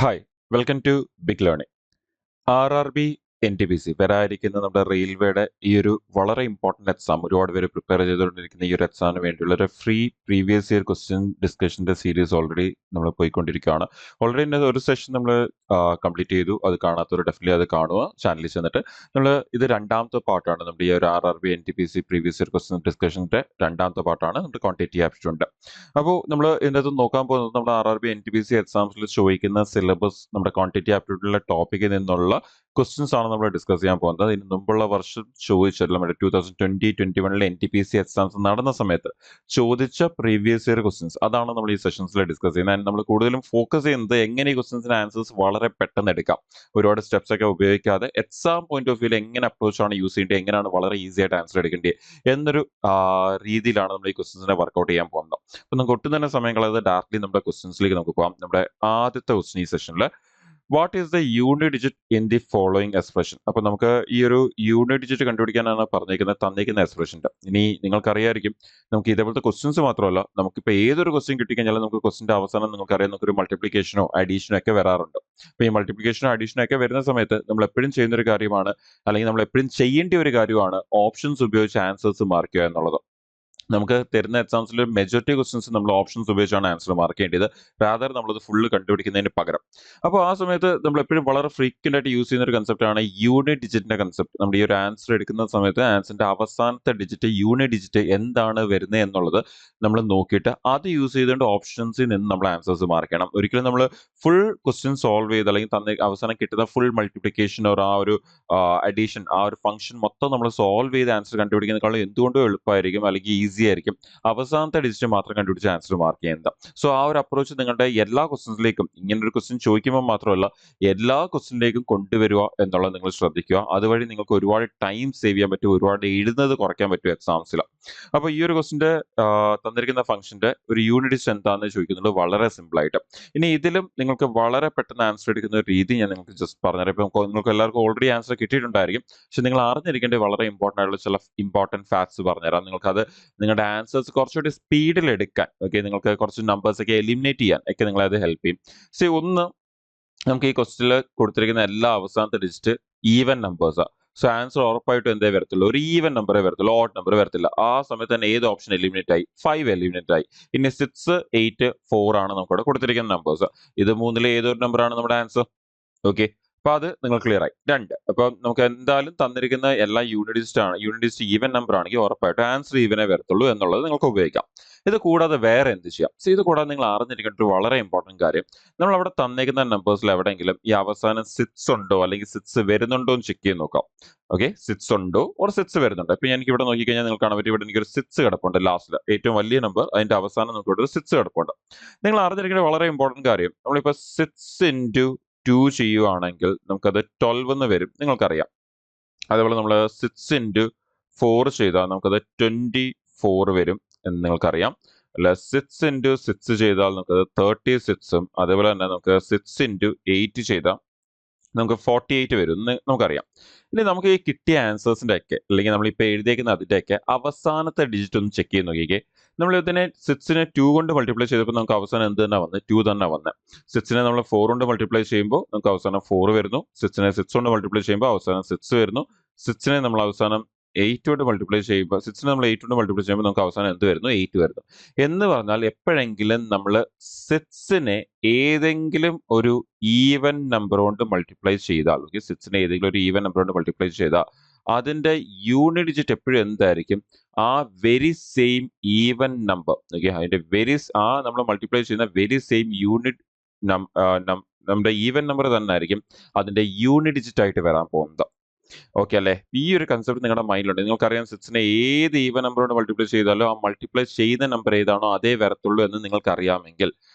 Hi welcome to big learning. RRB NTPC വരാനിരിക്കുന്ന നമ്മുടെ റെയിൽവേയുടെ ഈ ഒരു വളരെ ഇമ്പോർട്ടന്റ് എക്സാം ഒരുപാട് പേര് പ്രിപ്പയർ ചെയ്തുകൊണ്ടിരിക്കുന്ന ഈ ഒരു എക്സാമിന് വേണ്ടിയുള്ള ഒരു ഫ്രീ പ്രീവിയസ് ഇയർ ക്വസ്റ്റ്യൻ ഡിസ്കഷന്റെ സീരീസ് ഓൾറെഡി നമ്മൾ പോയിക്കൊണ്ടിരിക്കുകയാണ്. ഓൾറെഡി ഒരു സെഷൻ നമ്മൾ കംപ്ലീറ്റ് ചെയ്തു. അത് കാണാത്തവർ ഡെഫിനറ്റ്ലി അത് കാണുക ചാനലിൽ ചെന്നിട്ട്. നമ്മൾ ഇത് രണ്ടാമത്തെ പാർട്ടാണ് നമ്മുടെ ഈ ഒരു RRB NTPC previous year question ഡിസ്കഷന്റെ രണ്ടാമത്തെ പാർട്ടാണ് നമ്മുടെ ക്വാണ്ടിറ്റി ആപ്റ്റിറ്റ്യൂഡ്. അപ്പോൾ നമ്മൾ ഇതിനകത്ത് നോക്കാൻ പോകുന്നത് നമ്മുടെ RRB NTPC എക്സാംസിൽ ചോദിക്കുന്ന സിലബസ് നമ്മുടെ ക്വാണ്ടിറ്റി ആപ്റ്റിറ്റ്യൂഡിലെ ടോപ്പിക്കിൽ നിന്നുള്ള ക്വസ്റ്റ്യൻസ് ആണ് നമ്മൾ ഡിസ്കസ് ചെയ്യാൻ പോകുന്നത്. ഇതിന് മുമ്പുള്ള വർഷം ചോദിച്ചിട്ടുള്ള നമ്മുടെ 2020-21 NTPC എക്സാംസ് നടന്ന സമയത്ത് ചോദിച്ച പ്രീവിയസ് ഇയർ ക്വസ്റ്റ്യൻസ് അതാണ് നമ്മൾ ഈ സെഷൻസിൽ ഡിസ്കസ് ചെയ്യുന്നത്. And നമ്മൾ കൂടുതലും ഫോക്കസ് ചെയ്യുന്നത് എങ്ങനെ ഈ ക്വസ്റ്റ്യൻസിന് ആൻസേഴ്സ് വളരെ പെട്ടെന്ന് എടുക്കാം, ഒരുപാട് സ്റ്റെപ്സ് ഒക്കെ ഉപയോഗിക്കാതെ എക്സാം പോയിന്റ് ഓഫ് വ്യൂവിൽ എങ്ങനെ അപ്രോച്ച് ആണ് യൂസ് ചെയ്യേണ്ടത്, എങ്ങനെയാണ് വളരെ ഈസി ആയിട്ട് ആൻസർ എടുക്കേണ്ടത് എന്നൊരു രീതിയിലാണ് നമ്മൾ ഈ ക്വസ്റ്റ്യൻസിനെ വർക്ക്ഔട്ട് ചെയ്യാൻ പോകുന്നത്. അപ്പൊ നമുക്ക് ഒട്ടും തന്നെ സമയം കളയാതെ ഡയറക്റ്റ്ലി നമ്മുടെ ക്വസ്റ്റ്യൻസിലേക്ക് നമുക്ക് പോകാം. നമ്മുടെ ആദ്യത്തെ ക്വസ്റ്റ്യൻ ഈ സെഷനിൽ what is the unit digit in the following expression. അപ്പൊ നമുക്ക് ഈ ഒരു യൂണിറ്റ് ഡിജിറ്റ് കണ്ടുപിടിക്കാനാണ് പറഞ്ഞിരിക്കുന്നത് തന്നിരിക്കുന്ന എക്സ്പ്രഷന്റെ. ഇനി നിങ്ങൾക്കറിയായിരിക്കും നമുക്ക് ഇതേപോലത്തെ ക്വസ്റ്റ്യൻസ് മാത്രമല്ല, നമുക്കിപ്പോൾ ഏതൊരു ക്വസ്റ്റ്യൻ കിട്ടിക്കഴിഞ്ഞാലും നമുക്ക് ക്വസ്റ്റ്യന്റെ അവസാനം നിങ്ങൾക്കറിയാം നമുക്കൊരു മൾട്ടിപ്ലിക്കേഷനോ അഡീഷനോ ഒക്കെ വരാറുണ്ട്. അപ്പൊ ഈ മൾട്ടിപ്ലിക്കേഷനോ അഡീഷനോ ഒക്കെ വരുന്ന സമയത്ത് നമ്മൾ എപ്പോഴും ചെയ്യുന്ന ഒരു കാര്യമാണ്, അല്ലെങ്കിൽ നമ്മൾ എപ്പോഴും ചെയ്യേണ്ട ഒരു കാര്യമാണ് ഓപ്ഷൻസ് ഉപയോഗിച്ച് ആൻസേഴ്സ് മാർക്ക് ചെയ്യുക എന്നുള്ളത്. നമുക്ക് തരുന്ന എക്സാംസിൽ മെജോറിറ്റി ക്വസ്റ്റ്യൻസ് നമ്മൾ ഓപ്ഷൻസ് ഉപയോഗിച്ചാണ് ആൻസർ മാർക്ക് ചെയ്യേണ്ടത്, റാദർ നമ്മളത് ഫുള്ള് കണ്ടുപിടിക്കുന്നതിന് പകരം. അപ്പോൾ ആ സമയത്ത് നമ്മൾ എപ്പോഴും വളരെ ഫ്രീക്വന്റ് ആയിട്ട് യൂസ് ചെയ്യുന്ന ഒരു കൺസെപ്റ്റ് ആണ് യൂണിറ്റ് ഡിജിറ്റിന്റെ കൺസെപ്റ്റ്. നമ്മുടെ ഈ ഒരു ആൻസർ എടുക്കുന്ന സമയത്ത് ആൻസറിന്റെ അവസാനത്തെ ഡിജിറ്റ് യൂണിറ്റ് ഡിജിറ്റ് എന്താണ് വരുന്നത് എന്നുള്ളത് നമ്മൾ നോക്കിയിട്ട് അത് യൂസ് ചെയ്തുകൊണ്ട് ഓപ്ഷൻസിൽ നിന്ന് നമ്മൾ ആൻസേഴ്സ് മാർക്ക് ചെയ്യണം. ഒരിക്കലും നമ്മൾ ഫുൾ ക്വസ്റ്റ്യൻ സോൾവ് ചെയ്ത് അല്ലെങ്കിൽ തന്നെ അവസാനം കിട്ടുന്ന ഫുൾ മൾട്ടിപ്ലിക്കേഷൻ ഓർ ആ ഒരു അഡീഷൻ ആ ഒരു ഫംഗ്ഷൻ മൊത്തം നമ്മൾ സോൾവ് ചെയ്ത് ആൻസർ കണ്ടുപിടിക്കുന്നതിനേക്കാളും എന്തുകൊണ്ടും എളുപ്പമായിരിക്കും, അല്ലെങ്കിൽ ഈസി ആയിരിക്കും അവസാനത്തെ ഡിജിറ്റ് മാത്രം കണ്ടുപിടിച്ച് ആൻസർ മാർക്ക് ചെയ്യുന്നത്. സോ ആ ഒരു അപ്രോച്ച് നിങ്ങളുടെ എല്ലാ ക്വസ്റ്റ്യൻസിലേക്കും, ഇങ്ങനെ ഒരു ക്വസ്റ്റ്യൻ ചോദിക്കുമ്പോൾ മാത്രമല്ല എല്ലാ ക്വസ്റ്റ്യനിലേക്കും കൊണ്ടുവരിക എന്നുള്ളത് നിങ്ങൾ ശ്രദ്ധിക്കുക. അതുവഴി നിങ്ങൾക്ക് ഒരുപാട് ടൈം സേവ് ചെയ്യാൻ പറ്റും, ഒരുപാട് എഴുതുന്നത് കുറയ്ക്കാൻ പറ്റും എക്സാംസിൽ. അപ്പോൾ ഈ ഒരു ക്വസ്റ്റിന്റെ തന്നിരിക്കുന്ന ഫംഗ്ഷന്റെ ഒരു യൂണിറ്റ് ഡിജിറ്റ് എന്താണെന്ന് ചോദിക്കുന്നത് വളരെ സിമ്പിൾ ആയിട്ട്. ഇനി ഇതിലും നിങ്ങൾക്ക് വളരെ പെട്ടെന്ന് ആൻസർ എടുക്കുന്ന ഒരു രീതി ഞാൻ നിങ്ങൾക്ക് ജസ്റ്റ് പറഞ്ഞുതരാം. ഇപ്പം നിങ്ങൾക്ക് എല്ലാവർക്കും ഓൾറെഡി ആൻസർ കിട്ടിയിട്ടുണ്ടായിരിക്കും, പക്ഷെ നിങ്ങൾ അറിഞ്ഞിരിക്കേണ്ട വളരെ ഇമ്പോർട്ടൻ്റ് ആയിട്ടുള്ള ചില ഇമ്പോർട്ടൻറ്റ് ഫാക്ട്സ് പറഞ്ഞുതരാം. നിങ്ങൾക്കത് നിങ്ങളുടെ ആൻസേഴ്സ് കുറച്ചുകൂടി സ്പീഡിൽ എടുക്കാൻ, ഓക്കെ, നിങ്ങൾക്ക് കുറച്ച് നമ്പേഴ്സ് ഒക്കെ എലിമിനേറ്റ് ചെയ്യാൻ ഒക്കെ നിങ്ങളെ അത് ഹെൽപ്പ് ചെയ്യും. സോ ഒന്ന്, നമുക്ക് ഈ ക്വസ്റ്റിൽ കൊടുത്തിരിക്കുന്ന എല്ലാ അവസാനത്തെ ഡിജിറ്റ് ഈവൻ നമ്പേഴ്സാണ്. സോ ആൻസർ ഉറപ്പായിട്ടും എന്തേ വരത്തുള്ളൂ, ഒരു ഈവൻ നമ്പറേ വരത്തുള്ളൂ, ഓഡ് നമ്പർ വരത്തില്ല. ആ സമയത്ത് തന്നെ ഏത് ഓപ്ഷൻ എലിമിനേറ്റ് ആയി? 5 എലിമിനേറ്റ് ആയി. ഇനി 6, 8, 4 ആണ് നമുക്കിവിടെ കൊടുത്തിരിക്കുന്ന നമ്പേഴ്സ്. ഇത് മൂന്നിലെ ഏതൊരു നമ്പറാണ് നമ്മുടെ ആൻസർ? ഓക്കെ, അപ്പൊ അത് നിങ്ങൾ ക്ലിയർ ആയി. 2, അപ്പൊ നമുക്ക് എന്തായാലും തന്നിരിക്കുന്ന എല്ലാ യൂണിറ്റ് ഡിജിറ്റ് ആണ്, യൂണിറ്റ് ഡിജിറ്റ് ഈവൻ നമ്പർ ആണെങ്കിൽ ഉറപ്പായിട്ടും ആൻസർ ഈവനെ വരത്തുള്ളൂ എന്നുള്ളത് നിങ്ങൾക്ക് ഉപയോഗിക്കാം. ഇത് കൂടാതെ വേറെ എന്ത് ചെയ്യാം? സോ ഇത് കൂടാതെ നിങ്ങൾ അറിഞ്ഞിരിക്കേണ്ട ഒരു വളരെ ഇമ്പോർട്ടന്റ് കാര്യം, നമ്മൾ അവിടെ തന്നേക്കുന്ന നമ്പേഴ്സിൽ എവിടെയെങ്കിലും ഈ അവസാനം 6 ഉണ്ടോ അല്ലെങ്കിൽ 6 വരുന്നുണ്ടോ എന്ന് ചെക്ക് ചെയ്ത് നോക്കാം. ഓക്കെ, 6 ഉണ്ടോ ഓർ 6 വരുന്നുണ്ടോ? ഇപ്പൊ എനിക്ക് ഇവിടെ നോക്കിക്കഴിഞ്ഞാൽ നിങ്ങൾക്ക് കാണാൻ പറ്റും, ഇവിടെ എനിക്കൊരു 6 കിടപ്പുണ്ട് ലാസ്റ്റിൽ, ഏറ്റവും വലിയ നമ്പർ, അതിന്റെ അവസാനം നമുക്ക് ഇവിടെ ഒരു 6 കിടപ്പുണ്ട്. നിങ്ങൾ അറിഞ്ഞിരിക്കേണ്ട വളരെ ഇമ്പോർട്ടന്റ് കാര്യം, നമ്മളിപ്പോ 6 into 2 ചെയ്യുവാണെങ്കിൽ നമുക്കത് 12 എന്ന് വരും, നിങ്ങൾക്കറിയാം. അതേപോലെ നമ്മൾ 6 into 4 ചെയ്താൽ നമുക്കത് 24 വരും എന്ന് നിങ്ങൾക്കറിയാം. അല്ല, 6 into 6 ചെയ്താൽ നമുക്കത് 36ഉം, അതേപോലെ തന്നെ നമുക്ക് 6 into 8 ചെയ്താൽ നമുക്ക് 48 വരും എന്ന് നമുക്കറിയാം. ഇനി നമുക്ക് ഈ കിട്ടിയ ആൻസേഴ്സിന്റെ ഒക്കെ, അല്ലെങ്കിൽ നമ്മളിപ്പോൾ എഴുതിയേക്കുന്ന അതിന്റെ ഒക്കെ അവസാനത്തെ ഡിജിറ്റ് ഒന്ന് ചെക്ക് ചെയ്ത് നോക്കിക്കേ. നമ്മൾ ഇതിനെ 6നെ 2 കൊണ്ട് മൾട്ടിപ്ലൈ ചെയ്തപ്പോൾ നമുക്ക് അവസാനം എന്ത് തന്നെ വന്നത്? 2 തന്നെ വന്നത്. 6നെ നമ്മൾ 4 കൊണ്ട് മൾട്ടിപ്ലൈ ചെയ്യുമ്പോൾ നമുക്ക് അവസാനം 4 വരുന്നു. 6നെ 6 കൊണ്ട് മൾട്ടിപ്ലൈ ചെയ്യുമ്പോൾ അവസാനം 6 വരുന്നു. 6നെ നമ്മൾ അവസാനം 8 കൊണ്ട് മൾട്ടിപ്ലൈ ചെയ്യുമ്പോൾ 6നെ നമ്മൾ 8 കൊണ്ട് മൾട്ടിപ്ലൈ ചെയ്യുമ്പോൾ നമുക്ക് അവസാനം എന്ത് വരുന്നു? 8 വരുന്നു. എന്ന് പറഞ്ഞാൽ എപ്പോഴെങ്കിലും നമ്മൾ 6നെ ഏതെങ്കിലും ഒരു ഈവൻ നമ്പർ കൊണ്ട് മൾട്ടിപ്ലൈ ചെയ്താൽ, ഓക്കെ, 6നെ ഏതെങ്കിലും ഒരു ഈവൻ നമ്പർ കൊണ്ട് മൾട്ടിപ്ലൈ ചെയ്താൽ അതിന്റെ യൂണിറ്റ് ഡിജിറ്റ് എപ്പോഴും എന്തായിരിക്കും? ആ very same even number, okay, അതിന്റെ നമ്മൾ മൾട്ടിപ്ലൈ ചെയ്യുന്ന വെരി സെയിം യൂണിറ്റ് നമ്മുടെ ഈവൻ നമ്പർ തന്നെ ആയിരിക്കും അതിന്റെ യൂണിറ്റ് ഡിജിറ്റ് ആയിട്ട് വരാൻ പോകുന്നത്. ഓക്കെ അല്ലേ? ഈ ഒരു കൺസെപ്റ്റ് നിങ്ങളുടെ മൈൻഡിലുണ്ട്. നിങ്ങൾക്കറിയാം 6നെ ഏത് ഈവൻ നമ്പർ കൊണ്ട് മൾട്ടിപ്ലൈ ചെയ്താലും ആ മൾട്ടിപ്ലൈ ചെയ്യുന്ന നമ്പർ ഏതാണോ അതേ വരത്തുള്ളൂ എന്ന് നിങ്ങൾക്ക് അറിയാമെങ്കിൽ,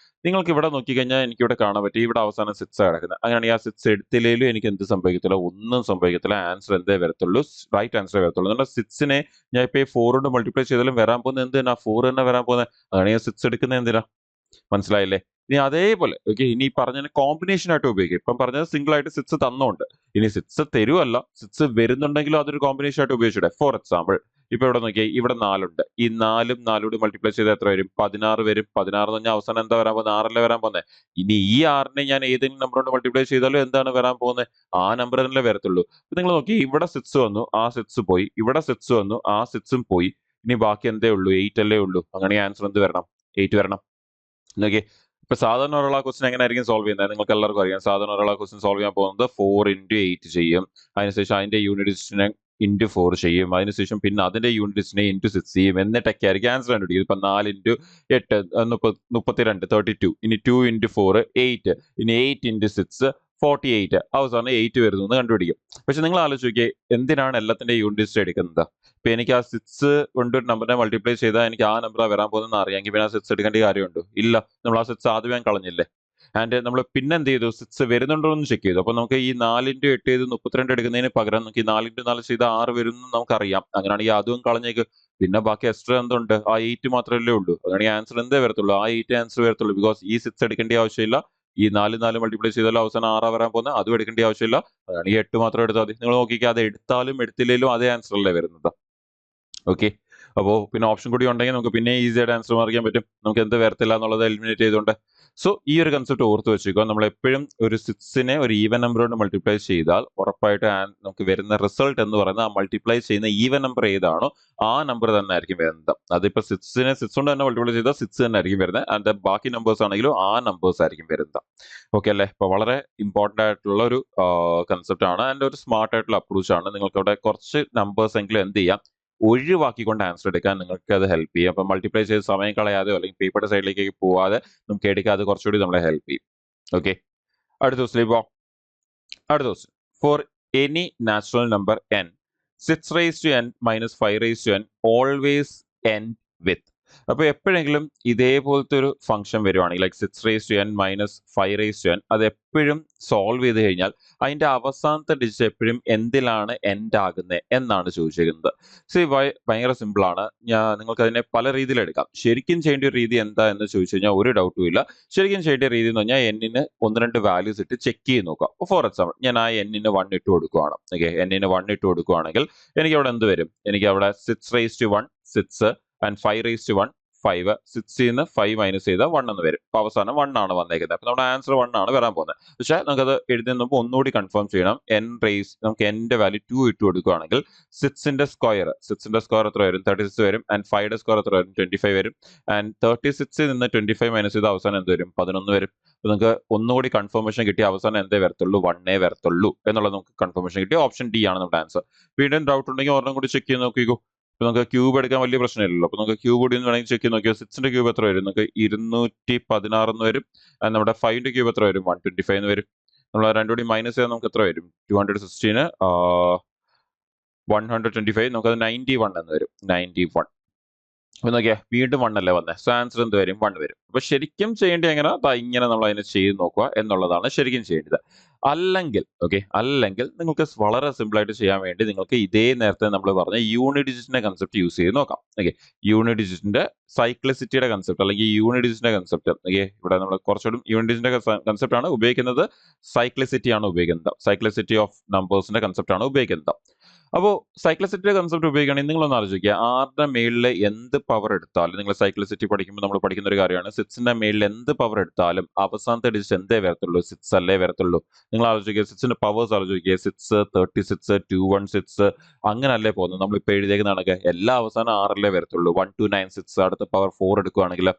നിങ്ങൾക്ക് ഇവിടെ നോക്കിക്കഴിഞ്ഞാൽ എനിക്കിവിടെ കാണാൻ പറ്റും, ഇവിടെ അവസാനം 6 കിടക്കുന്നത്. അങ്ങനെയാണെങ്കിൽ ആ 6 എടുത്തില്ലേലും എനിക്ക് എന്ത് സംഭവിക്കത്തില്ല? ഒന്നും സംഭവിക്കത്തില്ല. ആൻസർ എന്തേ വരത്തുള്ളൂ? റൈറ്റ് ആൻസർ വരത്തുള്ളൂ. എന്നാൽ 6നെ ഞാൻ ഇപ്പോൾ 4 കൊണ്ട് മൾട്ടിപ്ലൈ ചെയ്താലും വരാൻ പോകുന്നത് എന്ത് തന്നെ? 4 തന്നെ വരാൻ പോകുന്നത്. അതാണ് ഞാൻ 6 എടുക്കുന്നത് എന്തിനാ? മനസ്സിലായില്ലേ? ഇനി അതേപോലെ, ഓക്കെ, ഇനി പറഞ്ഞ കോമ്പിനേഷൻ ആയിട്ട് ഉപയോഗിക്കും. ഇപ്പം പറഞ്ഞത് സിംഗിൾ ആയിട്ട് 6 തന്നോണ്ട്, ഇനി 6 തരുമല്ല, 6 വരുന്നുണ്ടെങ്കിലും അതൊരു കോമ്പിനേഷൻ ആയിട്ട് ഉപയോഗിച്ചൂടെ? ഫോർ എക്സാമ്പിൾ, ഇപ്പൊ ഇവിടെ നോക്കിയാൽ ഇവിടെ 4 ഉണ്ട്. ഈ 4ഉം 4 കൂടി മൾട്ടിപ്ലൈ ചെയ്താൽ എത്ര വരും? 16 വരും. 16 എന്ന് പറഞ്ഞാൽ അവസാനം എന്താ വരാൻ പോകുന്നത്? 6 അല്ലേ വരാൻ പോകുന്നത്. ഇനി ഈ 6നെ ഞാൻ ഏതെങ്കിലും നമ്പർ കൊണ്ട് മൾട്ടിപ്ലൈ ചെയ്താലും എന്താണ് വരാൻ പോകുന്നത്? ആ നമ്പർ തന്നെ വരത്തുള്ളൂ. നിങ്ങൾ നോക്കി, ഇവിടെ 6 വന്നു, ആ 6 പോയി. ഇവിടെ 6 വന്നു, ആ 6ഉം പോയി. ഇനി ബാക്കി എന്തേ ഉള്ളൂ? 8 അല്ലേ ഉള്ളൂ. അങ്ങനെ ആൻസർ എന്ത് വരണം? 8 വരണം. നോക്കി, ഇപ്പൊ സാധാരണ ഒരാൾ ആ ക്വസ്റ്റൻ എങ്ങനെ ആയിരിക്കും സോൾവ് ചെയ്യുന്നത്? നിങ്ങൾക്ക് എല്ലാവർക്കും അറിയാം. സാധാരണ ഒരാൾ ആ ക്വസ്റ്റൻ സോൾവ് ചെയ്യാൻ പോകുന്നത് 4 into 8 ചെയ്യും. അതിനുശേഷം അതിന്റെ യൂണിറ്റ് ഡിജിറ്റിനെ into 4 ചെയ്യും. അതിനുശേഷം പിന്നെ അതിന്റെ യൂണിറ്റ് ഡിജിറ്റിനെ into 6 ചെയ്യും. എന്നിട്ടൊക്കെ ആയിരിക്കും ആൻസർ കണ്ടുപിടിക്കും. ഇപ്പൊ 4 into 8 32, 32. ഇനി 2 into 4 8. ഇനി 8 into 6 48. അവസാനം 8 വരുന്നു എന്ന് കണ്ടുപിടിക്കും. പക്ഷെ നിങ്ങൾ ആലോചിച്ച് നോക്കിയേ, എന്തിനാണ് എല്ലാത്തിന്റെ യൂണിറ്റ് ഡിജിറ്റ് എടുക്കുന്നത്? ഇപ്പൊ എനിക്ക് ആ 6 കൊണ്ട് ഒരു നമ്പറിനെ മൾട്ടിപ്ലൈ ചെയ്താൽ എനിക്ക് ആ നമ്പർ വരാൻ പോകുന്നത് അറിയാമെങ്കിൽ പിന്നെ ആ 6 എടുക്കേണ്ട കാര്യമുണ്ടോ? ഇല്ല. നമ്മൾ ആ 6 ആദ്യമേ കളഞ്ഞില്ലേ. ആൻഡ് നമ്മൾ പിന്നെ എന്ത് ചെയ്തു? 6 വരുന്നുണ്ടോ എന്ന് ചെക്ക് ചെയ്തു. അപ്പൊ നമുക്ക് ഈ 4 into 8 ചെയ്ത് 32 എടുക്കുന്നതിന് പകരം നമുക്ക് ഈ 4 into 4 ചെയ്ത് 6 വരുന്നു നമുക്കറിയാം. അങ്ങനെയാണെങ്കിൽ അതും കളഞ്ഞേക്ക്. പിന്നെ ബാക്കി എക്സ്ട്രാ എന്തുണ്ട്? ആ 8 മാത്രമല്ലേ ഉള്ളൂ. അങ്ങനെയാണെങ്കിൽ ആൻസർ എന്തേ വരത്തുള്ളൂ? ആ 8 ആൻസർ വരത്തുള്ളൂ. ബിക്കോസ് ഈ 6 എടുക്കേണ്ട ആവശ്യമില്ല. ഈ 4 മൾട്ടിപ്ലൈ ചെയ്താലും അവസാനം 6 വരാൻ പോകുന്നത്. അതും എടുക്കേണ്ട ആവശ്യമില്ല. അതാണ് ഈ 8 മാത്രം എടുത്താൽ മതി. നിങ്ങൾ നോക്കിക്കുക, അത് എടുത്താലും എടുത്തില്ലെങ്കിലും അതേ ആൻസർ അല്ലേ വരുന്നത്. ഓക്കെ, അപ്പോൾ പിന്നെ ഓപ്ഷൻ കൂടി ഉണ്ടെങ്കിൽ നമുക്ക് പിന്നെ ഈസി ആയിട്ട് ആൻസർ മാറിക്കാൻ പറ്റും. നമുക്ക് എന്ത് വരത്തില്ല എന്നുള്ളത് എലിമിനേറ്റ് ചെയ്തുകൊണ്ട്. സോ ഈ ഒരു കൺസെപ്റ്റ് ഓർത്ത് വെച്ചേക്കുക. നമ്മൾ എപ്പോഴും ഒരു 6നെ ഒരു ഈവൻ നമ്പർ കൊണ്ട് മൾട്ടിപ്ലൈ ചെയ്താൽ ഉറപ്പായിട്ട് നമുക്ക് വരുന്ന റിസൾട്ട് എന്ന് പറയുന്നത് ആ മൾട്ടിപ്ലൈ ചെയ്യുന്ന ഈവൻ നമ്പർ ഏതാണോ ആ നമ്പർ തന്നെ ആയിരിക്കും വരുന്നത്. അതിപ്പോ 6നെ 6 കൊണ്ട് തന്നെ മൾട്ടിപ്ലൈ ചെയ്താൽ 6 തന്നെ ആയിരിക്കും വരുന്നത്. ആൻഡ് ബാക്കി നമ്പേഴ്സ് ആണെങ്കിലും ആ നമ്പേഴ്സ് ആയിരിക്കും വരുന്നത്. ഓക്കെ അല്ലേ? ഇപ്പൊ വളരെ ഇമ്പോർട്ടന്റ് ആയിട്ടുള്ള ഒരു കൺസെപ്റ്റ് ആണ് ആൻഡ് ഒരു സ്മാർട്ട് ആയിട്ടുള്ള അപ്രോച്ച് ആണ്. നിങ്ങൾക്ക് അവിടെ കുറച്ച് നമ്പേഴ്സ് എങ്കിലും എന്ത് ചെയ്യാം, ഒഴിവാക്കിക്കൊണ്ട് ആൻസർ എടുക്കാൻ നിങ്ങൾക്ക് അത് ഹെൽപ്പ് ചെയ്യും. അപ്പൊ മൾട്ടിപ്ലൈ ചെയ്ത് സമയം കളയാതെയോ അല്ലെങ്കിൽ പേപ്പറുടെ സൈഡിലേക്ക് പോവാതെ നമുക്ക് എടുക്കാൻ അത് കുറച്ചുകൂടി നമ്മളെ ഹെൽപ്പ് ചെയ്യും. ഓക്കെ, അടുത്ത ദിവസത്തിലേക്ക് പോവാം. അടുത്ത ദിവസം, for any natural number n 6 raised to n minus 5 raised to n always end with. അപ്പൊ എപ്പോഴെങ്കിലും ഇതേപോലത്തെ ഒരു ഫംഗ്ഷൻ വരുവാണെങ്കിൽ like 6 raised to n minus 5 raised to n, അത് എപ്പോഴും സോൾവ് ചെയ്ത് കഴിഞ്ഞാൽ അതിന്റെ അവസാനത്തെ ഡിജിറ്റ് എപ്പോഴും എന്തിലാണ് എൻഡ് ആകുന്നത് എന്നാണ് ചോദിച്ചിരിക്കുന്നത്. സോ ഭയങ്കര സിമ്പിൾ ആണ്. നിങ്ങൾക്ക് അതിനെ പല രീതിയിൽ എടുക്കാം. ശരിക്കും ചെയ്യേണ്ട ഒരു രീതി എന്താ എന്ന് ചോദിച്ചു കഴിഞ്ഞാൽ ഒരു ഡൗട്ടും ഇല്ല. ശരിക്കും ചെയ്യേണ്ട രീതി എന്ന് പറഞ്ഞാൽ എന്നിന് 1-2 വാല്യൂസ് ഇട്ട് ചെക്ക് ചെയ്ത് നോക്കുക. ഫോർ എക്സാമ്പിൾ, ഞാൻ ആ എന്നിന് 1 ഇട്ട് കൊടുക്കുകയാണ്. ഓക്കെ, എന്നിന് 1 ഇട്ട് കൊടുക്കുകയാണെങ്കിൽ എനിക്ക് അവിടെ എന്ത് വരും? എനിക്ക് അവിടെ 6 raised to 1 6 and 5 raised to 1 5. 6 നിന്ന് 5 മൈനസ് ചെയ്താൽ 1 എന്ന് വരും. അപ്പൊ അവസാനം 1 ആണ് വന്നേക്കുന്നത്. അപ്പൊ നമ്മുടെ ആൻസർ 1 ആണ് വരാൻ പോകുന്നത്. പക്ഷെ നമുക്കത് എഴുതുന്ന മുമ്പ് ഒന്നുകൂടി കൺഫേം ചെയ്യണം. നമുക്ക് എന്റെ വാല്യൂ 2 ഇട്ട് കൊടുക്കുകയാണെങ്കിൽ 6ന്റെ സ്ക്വയർ എത്ര വരും? 36 വരും. ആൻഡ് 5യുടെ സ്ക്വയർ എത്ര വരും? 25 വരും. ആൻഡ് 36 നിന്ന് 25 മൈനസ് ചെയ്താൽ അവസാനം എന്ത് വരും? 11 വരും. അപ്പൊ നിങ്ങൾക്ക് ഒന്നുകൂടി കൺഫർമേഷൻ കിട്ടി. അവസാനം എന്തേ വരത്തുള്ളൂ? 1 വരത്തുള്ളൂ എന്നുള്ളത് നമുക്ക് കൺഫർമേഷൻ കിട്ടി. ഓപ്ഷൻ ഡി ആണ് നമ്മുടെ ആൻസർ. വീണ്ടും ഡൗട്ട് ഉണ്ടെങ്കിൽ ഒരെണ്ണം കൂടി ചെക്ക് ചെയ്ത് നോക്കിക്കോ. ഇപ്പൊ നമുക്ക് ക്യൂബ് എടുക്കാൻ വലിയ പ്രശ്നമില്ലല്ലോ. അപ്പൊ നമുക്ക് ക്യൂബ് കൂടി വേണമെങ്കിൽ ചെക്ക് ചെയ്ത് നോക്കിയോ. 6ന്റെ ക്യൂബ് എത്ര വരും? നമുക്ക് 216 എന്ന് വരും. നമ്മുടെ 5ന്റെ ക്യൂബ് എത്ര വരും? 125 എന്ന് വരും. നമ്മൾ രണ്ടും കൂടി മൈനസ് ചെയ്താൽ നമുക്ക് എത്ര വരും? 216 125, നമുക്കത് 91 എന്ന് വരും. 91. അപ്പൊ നോക്കിയാ വീണ്ടും 1 അല്ലേ വന്നത്. സോ ആൻസർ എന്ത് വരും? 1 വരും. അപ്പൊ ശരിക്കും ചെയ്യേണ്ടത് എങ്ങനെ? ഇങ്ങനെ നമ്മൾ അതിനെ ചെയ്ത് നോക്കുക എന്നുള്ളതാണ് ശരിക്കും ചെയ്യേണ്ടത്. അല്ലെങ്കിൽ നിങ്ങൾക്ക് വളരെ സിമ്പിൾ ആയിട്ട് ചെയ്യാൻ വേണ്ടി നിങ്ങൾക്ക് ഇതേ നേരത്തെ നമ്മൾ പറഞ്ഞ യൂണിറ്റ് ഡിജിറ്റിന്റെ കൺസെപ്റ്റ് യൂസ് ചെയ്ത് നോക്കാം. ഓക്കെ, യൂണിറ്റ് ഡിജിറ്റിന്റെ സൈക്ലിസിറ്റിയുടെ കൺസെപ്റ്റ് അല്ലെങ്കിൽ യൂണിറ്റ് ഡിജിറ്റിന്റെ കൺസെപ്റ്റ്. ഓക്കെ, ഇവിടെ നമ്മൾ കുറച്ചുകൂടി യൂണിറ്റ് ഡിജിറ്റിന്റെ കൺസെപ്റ്റ് ആണ് ഉപയോഗിക്കുന്നത്. സൈക്ലിസിറ്റി ആണ് ഉപയോഗിക്കുന്നത്. സൈക്ലിസിറ്റി ഓഫ് നമ്പേഴ്സിന്റെ കൺസെപ്റ്റ് ആണ് ഉപയോഗിക്കുന്നത്. അപ്പോൾ സൈക്ലിസിറ്റിയുടെ കൺസെപ്റ്റ് ഉപയോഗിക്കുകയാണെങ്കിൽ നിങ്ങളൊന്ന് ആലോചിക്കുക, ആറിന്റെ മേളിൽ എന്ത് പവർ എടുത്താലും, നിങ്ങൾ സൈക്ലിസിറ്റി പഠിക്കുമ്പോൾ നമ്മൾ പഠിക്കുന്ന ഒരു കാര്യമാണ്, 6ന്റെ മേളിൽ എന്ത് പവർ എടുത്താലും അവസാനത്തെ ഡിജിറ്റ് എന്തേ വരത്തുള്ളൂ? 6 അല്ലേ വരത്തുള്ളൂ. നിങ്ങൾ ആലോചിക്കുക, 6ന്റെ പവേഴ്സ് ആലോചിക്കുക. 6 36 216 അങ്ങനല്ലേ പോകുന്നത്. നമ്മളിപ്പോൾ എഴുതിയേക്കുന്ന കണക്ക് എല്ലാ അവസാനം 6 വരത്തുള്ളൂ. 1296 അടുത്ത പവർ 4 എടുക്കുകയാണെങ്കിൽ.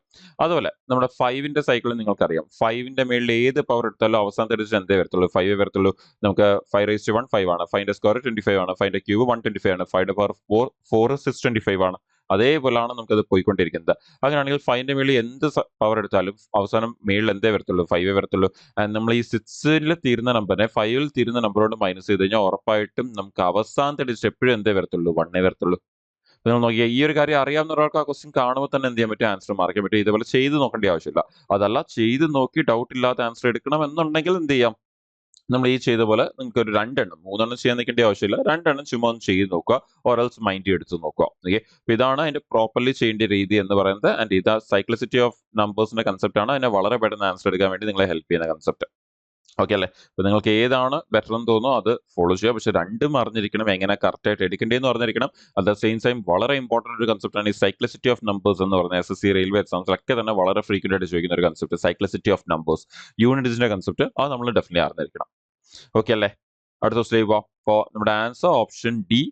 അതുപോലെ നമ്മുടെ 5ന്റെ സൈക്കിൾ നിങ്ങൾക്കറിയാം. 5ന്റെ മേളിൽ ഏത് പവർ എടുത്താലും അവസാനത്തെ ഡിജിറ്റ് എന്തേ വരത്തുള്ളൂ? 5 വരത്തുള്ളൂ. നമുക്ക് 5 raised to 1 5 ആണ്. 5ന്റെ സ്ക്വയർ 25 ആണ്. 5ന്റെ ക്യൂബ് 125 ആണ്. 5ന്റെ പവർ 4 625 ആണ്. അതേപോലെയാണ് നമുക്കത് പോയിക്കൊണ്ടിരിക്കുന്നത്. അങ്ങനെയാണെങ്കിൽ 5ന്റെ മേളിൽ എന്ത് പവർ എടുത്താലും അവസാനം മേളിൽ എന്തേ വരത്തുള്ളൂ? 5 വരത്തുള്ളൂ. നമ്മൾ ഈ 6ൽ തീരുന്ന നമ്പറിനെ 5ൽ തീരുന്ന നമ്പറോട് മൈനസ് ചെയ്ത് കഴിഞ്ഞാൽ ഉറപ്പായിട്ടും നമുക്ക് അവസാനത്തെ ഡിജിറ്റ് എപ്പോഴും എന്തേ വരത്തുള്ളൂ? 1 വരത്തുള്ളൂ. നിങ്ങൾ നോക്കിയാൽ ഈ ഒരു കാര്യം അറിയാവുന്ന ഒരാൾക്ക് ആ ക്വസ്റ്റ്യൻ കാണുമ്പോൾ തന്നെ എന്ത് ചെയ്യാൻ പറ്റും? ആൻസർ മാർക്കാൻ പറ്റും. ഇതേപോലെ ചെയ്ത് നോക്കേണ്ട ആവശ്യമില്ല. അതല്ല, ചെയ്ത് നോക്കി ഡൗട്ട് ഇല്ലാത്ത ആൻസർ എടുക്കണം എന്നുണ്ടെങ്കിൽ എന്ത് ചെയ്യാം? നമ്മൾ ഈ ചെയ്ത പോലെ നിങ്ങൾക്ക് ഒരു 2 എണ്ണം 3 എണ്ണം ചെയ്യാൻ നിൽക്കേണ്ട ആവശ്യമില്ല. 2 എണ്ണം ചുമ്മാ ഒന്ന് ചെയ്ത് നോക്കുക. ഓറൽസ് മൈൻഡ് എടുത്ത് നോക്കുക. ഓക്കെ, അപ്പൊ ഇതാണ് അതിന്റെ പ്രോപ്പർലി ചെയ്യേണ്ട രീതി എന്ന് പറയുന്നത്. ആൻഡ് ഇത് സൈക്ലിസിറ്റി ഓഫ് നമ്പേഴ്സിന്റെ കൺസെപ്റ്റ് ആണ്. അതിനെ വളരെ പെട്ടെന്ന് ആൻസർ എടുക്കാൻ വേണ്ടി നിങ്ങളെ ഹെൽപ്പ് ചെയ്യുന്ന കൺസെപ്റ്റ്. ഓക്കെ അല്ലേ? അപ്പൊ നിങ്ങൾക്ക് ഏതാണ് ബെറ്റർ എന്ന് തോന്നുന്നോ അത് ഫോളോ ചെയ്യുക. പക്ഷെ രണ്ടും അറിഞ്ഞിരിക്കണം, എങ്ങനെ കറക്റ്റ് ആയിട്ട് എടുക്കേണ്ടതെന്ന് അറിഞ്ഞിരിക്കണം. അറ്റ് ദ സെയിം ടൈം വളരെ ഇമ്പോർട്ടന്റ് ഒരു കൺസെപ്റ്റ് ആണ് ഈ സൈക്ലിസിറ്റി ഓഫ് നമ്പേഴ്സ് എന്ന് പറയുന്നത്. SSC റെയിൽവേ എക്സാംസിലൊക്കെ തന്നെ വളരെ ഫ്രീക്വന്റ് ആയിട്ട് ചോദിക്കുന്ന ഒരു കൺസെപ്റ്റ്, സൈക്ലിസിറ്റി ഓഫ് നമ്പേഴ്സ്, യൂണിറ്റ്സിന്റെ കൺസെപ്റ്റ്, അത് നമ്മൾ ഡെഫിനറ്റ്ലി അറിഞ്ഞിരിക്കണം. ഓക്കെ അല്ലേ? അടുത്ത ക്വസ്റ്റിലേക്ക് പോവാം. അപ്പോൾ നമ്മുടെ ആൻസർ ഓപ്ഷൻ ഡി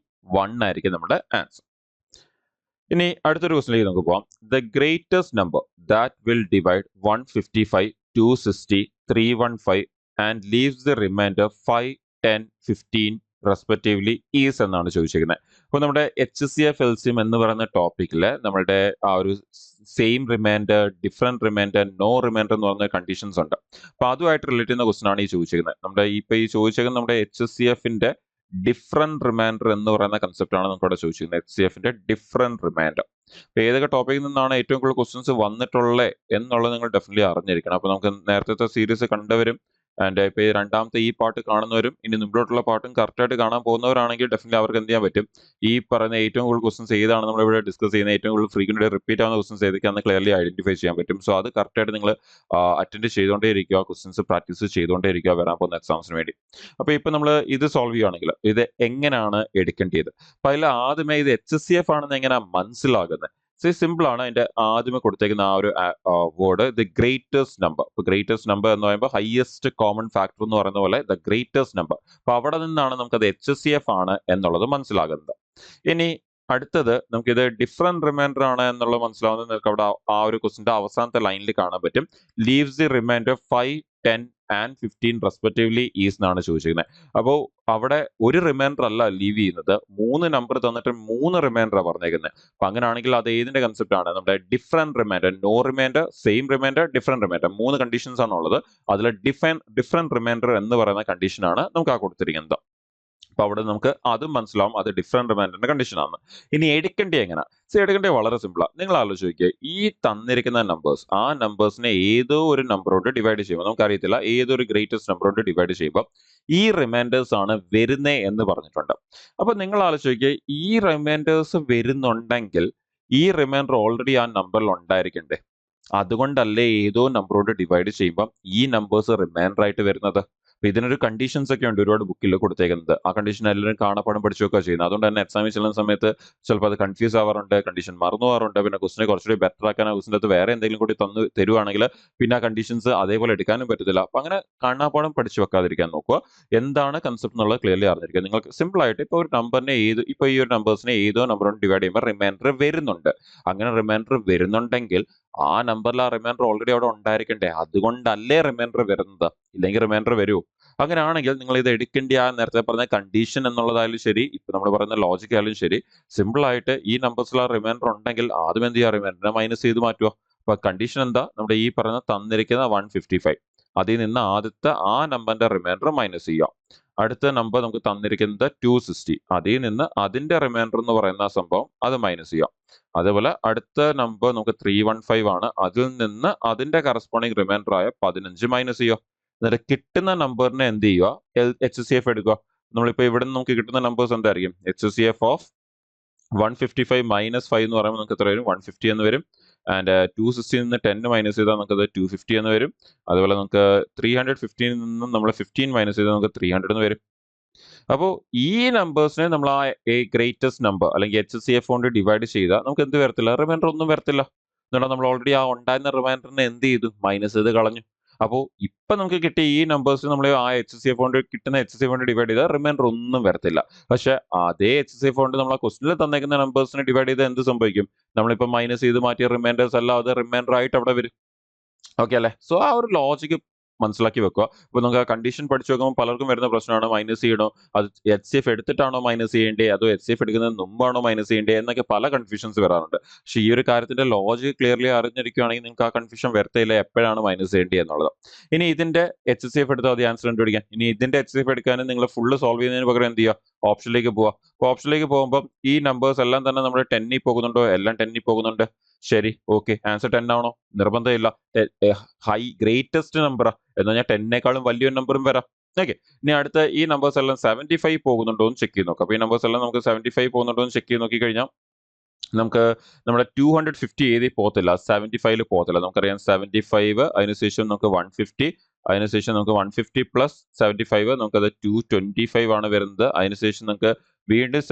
1 ആയിരിക്കും നമ്മുടെ ആൻസർ. ഇനി അടുത്തൊരു ക്വസ്റ്റിലേക്ക് നമുക്ക് പോവാം. The greatest number that will divide 155, 260, 315 and leaves the reminder 5, 10, 15 respectively is എന്നാണ് ചോദിച്ചിരിക്കുന്നത്. അപ്പോൾ നമ്മുടെ HCF LCM എന്ന് പറയുന്ന ടോപ്പിക്കിൽ നമ്മളുടെ ആ ഒരു same reminder, different reminder, no reminder എന്ന് പറയുന്ന കണ്ടീഷൻസ് ഉണ്ട്. അപ്പോൾ അതുമായിട്ട് റിലേറ്റ് ചെയ്യുന്ന ക്വസ്റ്റൻ ആണ് ഈ ചോദിച്ചിരിക്കുന്നത്. നമ്മുടെ ഈ ചോദിച്ചിരിക്കുന്നത് നമ്മുടെ HCFന്റെ ഡിഫറെന്റ് റിമൈൻഡർ എന്ന് പറയുന്ന കൺസെപ്റ്റ് ആണ് നമുക്ക് ഇവിടെ ചോദിച്ചിരിക്കുന്നത്. HCFന്റെ ഡിഫറെന്റ് റിമൈൻഡർ. അപ്പൊ ഏതൊക്കെ ടോപ്പിക്കിൽ നിന്നാണ് ഏറ്റവും കൂടുതൽ ക്വസ്റ്റ്യൻസ് വന്നിട്ടുള്ളത് എന്നുള്ളത് നിങ്ങൾ ഡെഫിനറ്റ്ലി അറിഞ്ഞിരിക്കണം. അപ്പൊ നമുക്ക് നേരത്തെ സീരീസ് കണ്ടവരും ആൻഡ് ഇപ്പൊ രണ്ടാമത്തെ ഈ പാർട്ട് കാണുന്നവരും ഇനി മുമ്പോട്ടുള്ള പാർട്ടും കറക്റ്റ് ആയിട്ട് കാണാൻ പോകുന്നവരാണെങ്കിൽ ഡെഫിനറ്റ്ലി അവർക്ക് എന്ത് ചെയ്യാൻ പറ്റും, ഈ പറയുന്ന ഏറ്റവും കൂടുതൽ ക്വസ്റ്റൻസ് ഏതാണ് നമ്മൾ ഇവിടെ ഡിസ്കസ് ചെയ്യുന്ന ഏറ്റവും കൂടുതൽ ഫ്രീക്വന്റ് റിപ്പീറ്റ് ആവുന്ന ക്വസ്റ്റൻസ് ഏതൊക്കെയാണെന്ന് ക്ലിയർലി ഐഡന്റിഫൈ ചെയ്യാൻ പറ്റും. സോ അത് കറക്റ്റ് ആയിട്ട് നിങ്ങൾ അറ്റൻഡ് ചെയ്തുകൊണ്ടേ ഇരിക്കുക, ക്വസ്റ്റൻസ് പ്രാക്ടീസ് ചെയ്തുകൊണ്ടേ ഇരിക്കുക വരാൻ പോകുന്ന എക്സാംസിന് വേണ്ടി. അപ്പൊ ഇപ്പൊ നമ്മൾ ഇത് സോൾവ് ചെയ്യുകയാണെങ്കിൽ ഇത് എങ്ങനെയാണ് എടുക്കേണ്ടത്? അപ്പൊ അതിൽ ആദ്യമേ ഇത് HCF ആണെന്ന് എങ്ങനെയാണ് മനസ്സിലാകുന്നത്? സിമ്പിൾ ആണ്. അതിന്റെ ആദ്യമേ കൊടുത്തേക്കുന്ന ആ ഒരു വേർഡ് ദ ഗ്രേറ്റസ്റ്റ് നമ്പർ. ഇപ്പൊ ഗ്രേറ്റസ്റ്റ് നമ്പർ എന്ന് പറയുമ്പോൾ ഹയസ്റ്റ് കോമൺ ഫാക്ടർ എന്ന് പറയുന്ന പോലെ ദ ഗ്രേറ്റസ്റ്റ് നമ്പർ. അപ്പൊ അവിടെ നിന്നാണ് നമുക്കത് HCF ആണ് എന്നുള്ളത് മനസ്സിലാകുന്നത്. ഇനി അടുത്തത് നമുക്കിത് ഡിഫറെന്റ് റിമൈൻഡർ ആണ് എന്നുള്ളത് മനസ്സിലാവുന്നത് നിങ്ങൾക്ക് അവിടെ ആ ഒരു ക്വസ്റ്റിന്റെ അവസാനത്തെ ലൈനിൽ കാണാൻ പറ്റും. Leaves the reminder 5, 10 and 15 respectively is എന്നാണ് ചോദിച്ചിരിക്കുന്നത്. അപ്പോൾ അവിടെ ഒരു റിമൈൻഡർ അല്ല ലീവ് ചെയ്യുന്നത്, 3 നമ്പർ തന്നിട്ട് 3 റിമൈൻഡറാണ് പറഞ്ഞേക്കുന്നത്. അപ്പൊ അങ്ങനെയാണെങ്കിൽ അത് ഏതിന്റെ കൺസെപ്റ്റ് ആണ്? നമ്മുടെ different reminder, no reminder, same reminder, different reminder, 3 conditions ആണ് ഉള്ളത്. അതിൽ ഡിഫറെന്റ് റിമൈൻഡർ എന്ന് പറയുന്ന കണ്ടീഷനാണ് നമുക്ക് ആ കൊടുത്തിരിക്കുന്നത്. അപ്പൊ അവിടെ നമുക്ക് അതും മനസ്സിലാവും, അത് ഡിഫറെന്റ് റിമൈൻഡറിന്റെ കണ്ടീഷൻ ആണ്. ഇനി എടുക്കേണ്ടത് എങ്ങനെ? എടുക്കേണ്ടത് വളരെ സിമ്പിളാണ്. നിങ്ങൾ ആലോചിച്ച് നോക്കിയേ, ഈ തന്നിരിക്കുന്ന നമ്പേഴ്സ്, ആ നമ്പേഴ്സിനെ ഏതോ ഒരു നമ്പറോട് ഡിവൈഡ് ചെയ്യുമ്പോൾ, നമുക്കറിയത്തില്ല ഏതൊരു ഗ്രേറ്റസ്റ്റ് നമ്പറോട് ഡിവൈഡ് ചെയ്യുമ്പോൾ ഈ റിമൈൻഡേഴ്സ് ആണ് വരുന്നേ എന്ന് പറഞ്ഞിട്ടുണ്ട്. അപ്പൊ നിങ്ങൾ ആലോചിച്ച് നോക്കിയേ, ഈ റിമൈൻഡേഴ്സ് വരുന്നുണ്ടെങ്കിൽ ഈ റിമൈൻഡർ ഓൾറെഡി ആ നമ്പറിൽ ഉണ്ടായിരിക്കണ്ടേ? അതുകൊണ്ടല്ലേ ഏതോ നമ്പറോട് ഡിവൈഡ് ചെയ്യുമ്പോൾ ഈ നമ്പേഴ്സ് റിമൈൻഡർ ആയിട്ട് വരുന്നത്. അപ്പൊ ഇതിനൊരു കണ്ടീഷൻസ് ഒക്കെ ഉണ്ട് ഒരുപാട് ബുക്കിൽ കൊടുത്തേക്കുന്നത്. ആ കണ്ടീഷൻ എല്ലാവരും കാണാപ്പാടം പഠിച്ചു വെക്കുക ചെയ്യുന്നത്. അതുകൊണ്ട് തന്നെ എക്സാമിൽ ചെല്ലുന്ന സമയത്ത് ചിലപ്പോൾ അത് കൺഫ്യൂസ് ആവാറുണ്ട്, കണ്ടീഷൻ മറന്നു പോകാറുണ്ട്. പിന്നെ ക്വസ്റ്റിനെ കുറച്ചുകൂടി ബെറ്റർ ആക്കാൻ ആ ക്വസ്റ്റിൻ്റെ അകത്ത് വേറെ എന്തെങ്കിലും കൂടി തരുവാണെങ്കിൽ പിന്നെ ആ കണ്ടീഷൻസ് അതേപോലെ എടുക്കാനും പറ്റത്തില്ല. അപ്പൊ അങ്ങനെ കാണാപ്പാടം പഠിച്ചു വെക്കാതിരിക്കാൻ നോക്കുക. എന്താണ് കൺസെപ്റ്റ് എന്നുള്ളത് ക്ലിയർലി അറിഞ്ഞിരിക്കുക. നിങ്ങൾക്ക് സിമ്പിൾ ആയിട്ട് ഇപ്പോൾ ഒരു നമ്പറിനെ ഇപ്പൊ ഈ ഒരു നമ്പേഴ്സിനെ ഏതോ നമ്പറോട് ഡിവൈഡ് ചെയ്യുമ്പോൾ റിമൈൻഡർ വരുന്നുണ്ട്. അങ്ങനെ റിമൈൻഡർ വരുന്നുണ്ടെങ്കിൽ ആ നമ്പറിൽ ആ റിമൈൻഡർ ഓൾറെഡി അവിടെ ഉണ്ടായിരിക്കണ്ടേ? അതുകൊണ്ടല്ലേ റിമൈൻഡർ വരുന്നത്, ഇല്ലെങ്കിൽ റിമൈൻഡർ വരുമോ? അങ്ങനെയാണെങ്കിൽ നിങ്ങൾ ഇത് എടുക്കേണ്ട ആ നേരത്തെ പറഞ്ഞ കണ്ടീഷൻ എന്നുള്ളതായാലും ശരി, ഇപ്പൊ നമ്മൾ പറയുന്ന ലോജിക് ആയാലും ശരി, സിമ്പിൾ ആയിട്ട് ഈ നമ്പേഴ്സിൽ ആ റിമൈൻഡർ ഉണ്ടെങ്കിൽ ആദ്യം എന്ത് ചെയ്യുക, റിമൈൻഡറിനെ മൈനസ് ചെയ്ത് മാറ്റുക. അപ്പൊ കണ്ടീഷൻ എന്താ? നമ്മുടെ ഈ പറയുന്ന തന്നിരിക്കുന്ന 155, അതിൽ നിന്ന് ആദ്യത്തെ ആ നമ്പറിന്റെ റിമൈൻഡർ മൈനസ് ചെയ്യുക. അടുത്ത നമ്പർ നമുക്ക് തന്നിരിക്കുന്നത് 260, അതിൽ നിന്ന് അതിന്റെ റിമൈൻഡർ എന്ന് പറയുന്ന സംഭവം അത് മൈനസ് ചെയ്യാം. അതേപോലെ അടുത്ത നമ്പർ നമുക്ക് 315 ആണ്, അതിൽ നിന്ന് അതിന്റെ കറസ്പോണ്ടിങ് റിമൈൻഡർ ആയ 15 മൈനസ് ചെയ്യുക. എന്നിട്ട് കിട്ടുന്ന നമ്പറിനെ എന്ത് ചെയ്യുക? HCF എടുക്കുക. നമ്മളിപ്പോ ഇവിടെ നിന്ന് നമുക്ക് കിട്ടുന്ന നമ്പേഴ്സ് എന്തായിരിക്കും? HCF ഓഫ് 155 മൈനസ് 5 എന്ന് പറയുമ്പോൾ നമുക്ക് എത്ര വരും? 150 എന്ന് വരും. ആൻഡ് 260 നിന്ന് 10 മൈനസ് ചെയ്താൽ നമുക്കത് 250 എന്ന് വരും. അതുപോലെ നമുക്ക് 315 നിന്നും നമ്മൾ 15 മൈനസ് ചെയ്താൽ നമുക്ക് 300 എന്ന് വരും. അപ്പോൾ ഈ നമ്പേഴ്സിനെ നമ്മൾ ആ ഗ്രേറ്റസ്റ്റ് നമ്പർ അല്ലെങ്കിൽ HCF കൊണ്ട് ഡിവൈഡ് ചെയ്താൽ നമുക്ക് എന്ത് വരത്തില്ല? റിമൈൻഡർ ഒന്നും വരത്തില്ല. എന്നാൽ നമ്മൾ ഓൾറെഡി ആ ഉണ്ടായിരുന്ന റിമൈൻഡറിനെ എന്ത് ചെയ്തു? മൈനസ് ചെയ്ത് കളഞ്ഞു. അപ്പോൾ ഇപ്പൊ നമുക്ക് കിട്ടിയ ഈ നമ്പേഴ്സ് നമ്മൾ ആ HCF കൊണ്ട് കിട്ടുന്ന HCF കൊണ്ട് ഡിവൈഡ് ചെയ്താൽ റിമൈൻഡർ ഒന്നും വരത്തില്ല. പക്ഷെ അതേ HCF കൊണ്ട് നമ്മൾ ആ ക്വസ്റ്റിനിൽ തന്നേക്കുന്ന നമ്പേഴ്സിനെ ഡിവൈഡ് ചെയ്താൽ എന്ത് സംഭവിക്കും? നമ്മളിപ്പോ മൈനസ് ചെയ്ത് മാറ്റിയ റിമൈൻഡേഴ്സ് അല്ല, അത് റിമൈൻഡർ ആയിട്ട് അവിടെ വരും. ഓക്കെ അല്ലേ? സോ ആ ഒരു ലോജിക്ക് മനസ്സിലാക്കി വെക്കുക. ഇപ്പൊ നമുക്ക് ആ കണ്ടീഷൻ പഠിച്ചു നോക്കുമ്പോൾ പലർക്കും വരുന്ന പ്രശ്നമാണ്, മൈനസ് ചെയ്യണോ, അത് HCF എടുത്തിട്ടാണോ മൈനസ് ചെയ്യേണ്ടേ, അതോ HCF എടുക്കുന്നതിന് മുമ്പാണോ മൈനസ് ചെയ്യേണ്ടേ എന്നൊക്കെ പല കൺഫ്യൂഷൻസ് വരാറുണ്ട്. പക്ഷെ ഈ ഒരു കാര്യത്തിന്റെ ലോജിക് ക്ലിയർലി അറിഞ്ഞിരിക്കുകയാണെങ്കിൽ നിങ്ങൾക്ക് ആ കൺഫ്യൂഷൻ വരത്തില്ല എപ്പോഴാണ് മൈനസ് ചെയ്യേണ്ടത് എന്നുള്ളത്. ഇനി ഇതിന്റെ HCF എടുത്താൽ മതി ആൻസർ കണ്ടുപിടിക്കാൻ. ഇനി ഇതിന്റെ HCF എടുക്കാനും നിങ്ങൾ ഫുള്ള് സോൾവ് ചെയ്യുന്നതിന് പകരം എന്ത് ചെയ്യുക? ഓപ്ഷനിലേക്ക് പോവുക. അപ്പോൾ ഓപ്ഷനിലേക്ക് പോകുമ്പോൾ ഈ നമ്പേഴ്സ് എല്ലാം തന്നെ നമ്മുടെ 10 പോകുന്നുണ്ടോ? എല്ലാം 10 പോകുന്നുണ്ട്. ശരി, ഓക്കെ. ആൻസർ 10 ആണോ? നിർബന്ധമില്ല. ഗ്രേറ്റസ്റ്റ് നമ്പറാ എന്നാൽ ഞാൻ 10നേക്കാളും വലിയൊരു നമ്പറും വരാം. ഓക്കെ. ഇനി അടുത്ത ഈ നമ്പേഴ്സ് എല്ലാം 75 പോകുന്നുണ്ടോ എന്ന് ചെക്ക് ചെയ്ത് നോക്കാം. അപ്പൊ ഈ നമ്പേഴ്സ് എല്ലാം നമുക്ക് 75 പോകുന്നുണ്ടോ എന്ന് ചെക്ക് ചെയ്ത് നോക്കി കഴിഞ്ഞാൽ നമുക്ക് നമ്മുടെ 250 ഏതി പോകത്തില്ല, 75 പോകത്തില്ല. നമുക്കറിയാം 75, അതിനുശേഷം നമുക്ക് 150, അതിനുശേഷം നമുക്ക് 150 പ്ലസ് 75 നമുക്കത് 225 ആണ് വരുന്നത്. അതിനുശേഷം നമുക്ക് വീണ്ടും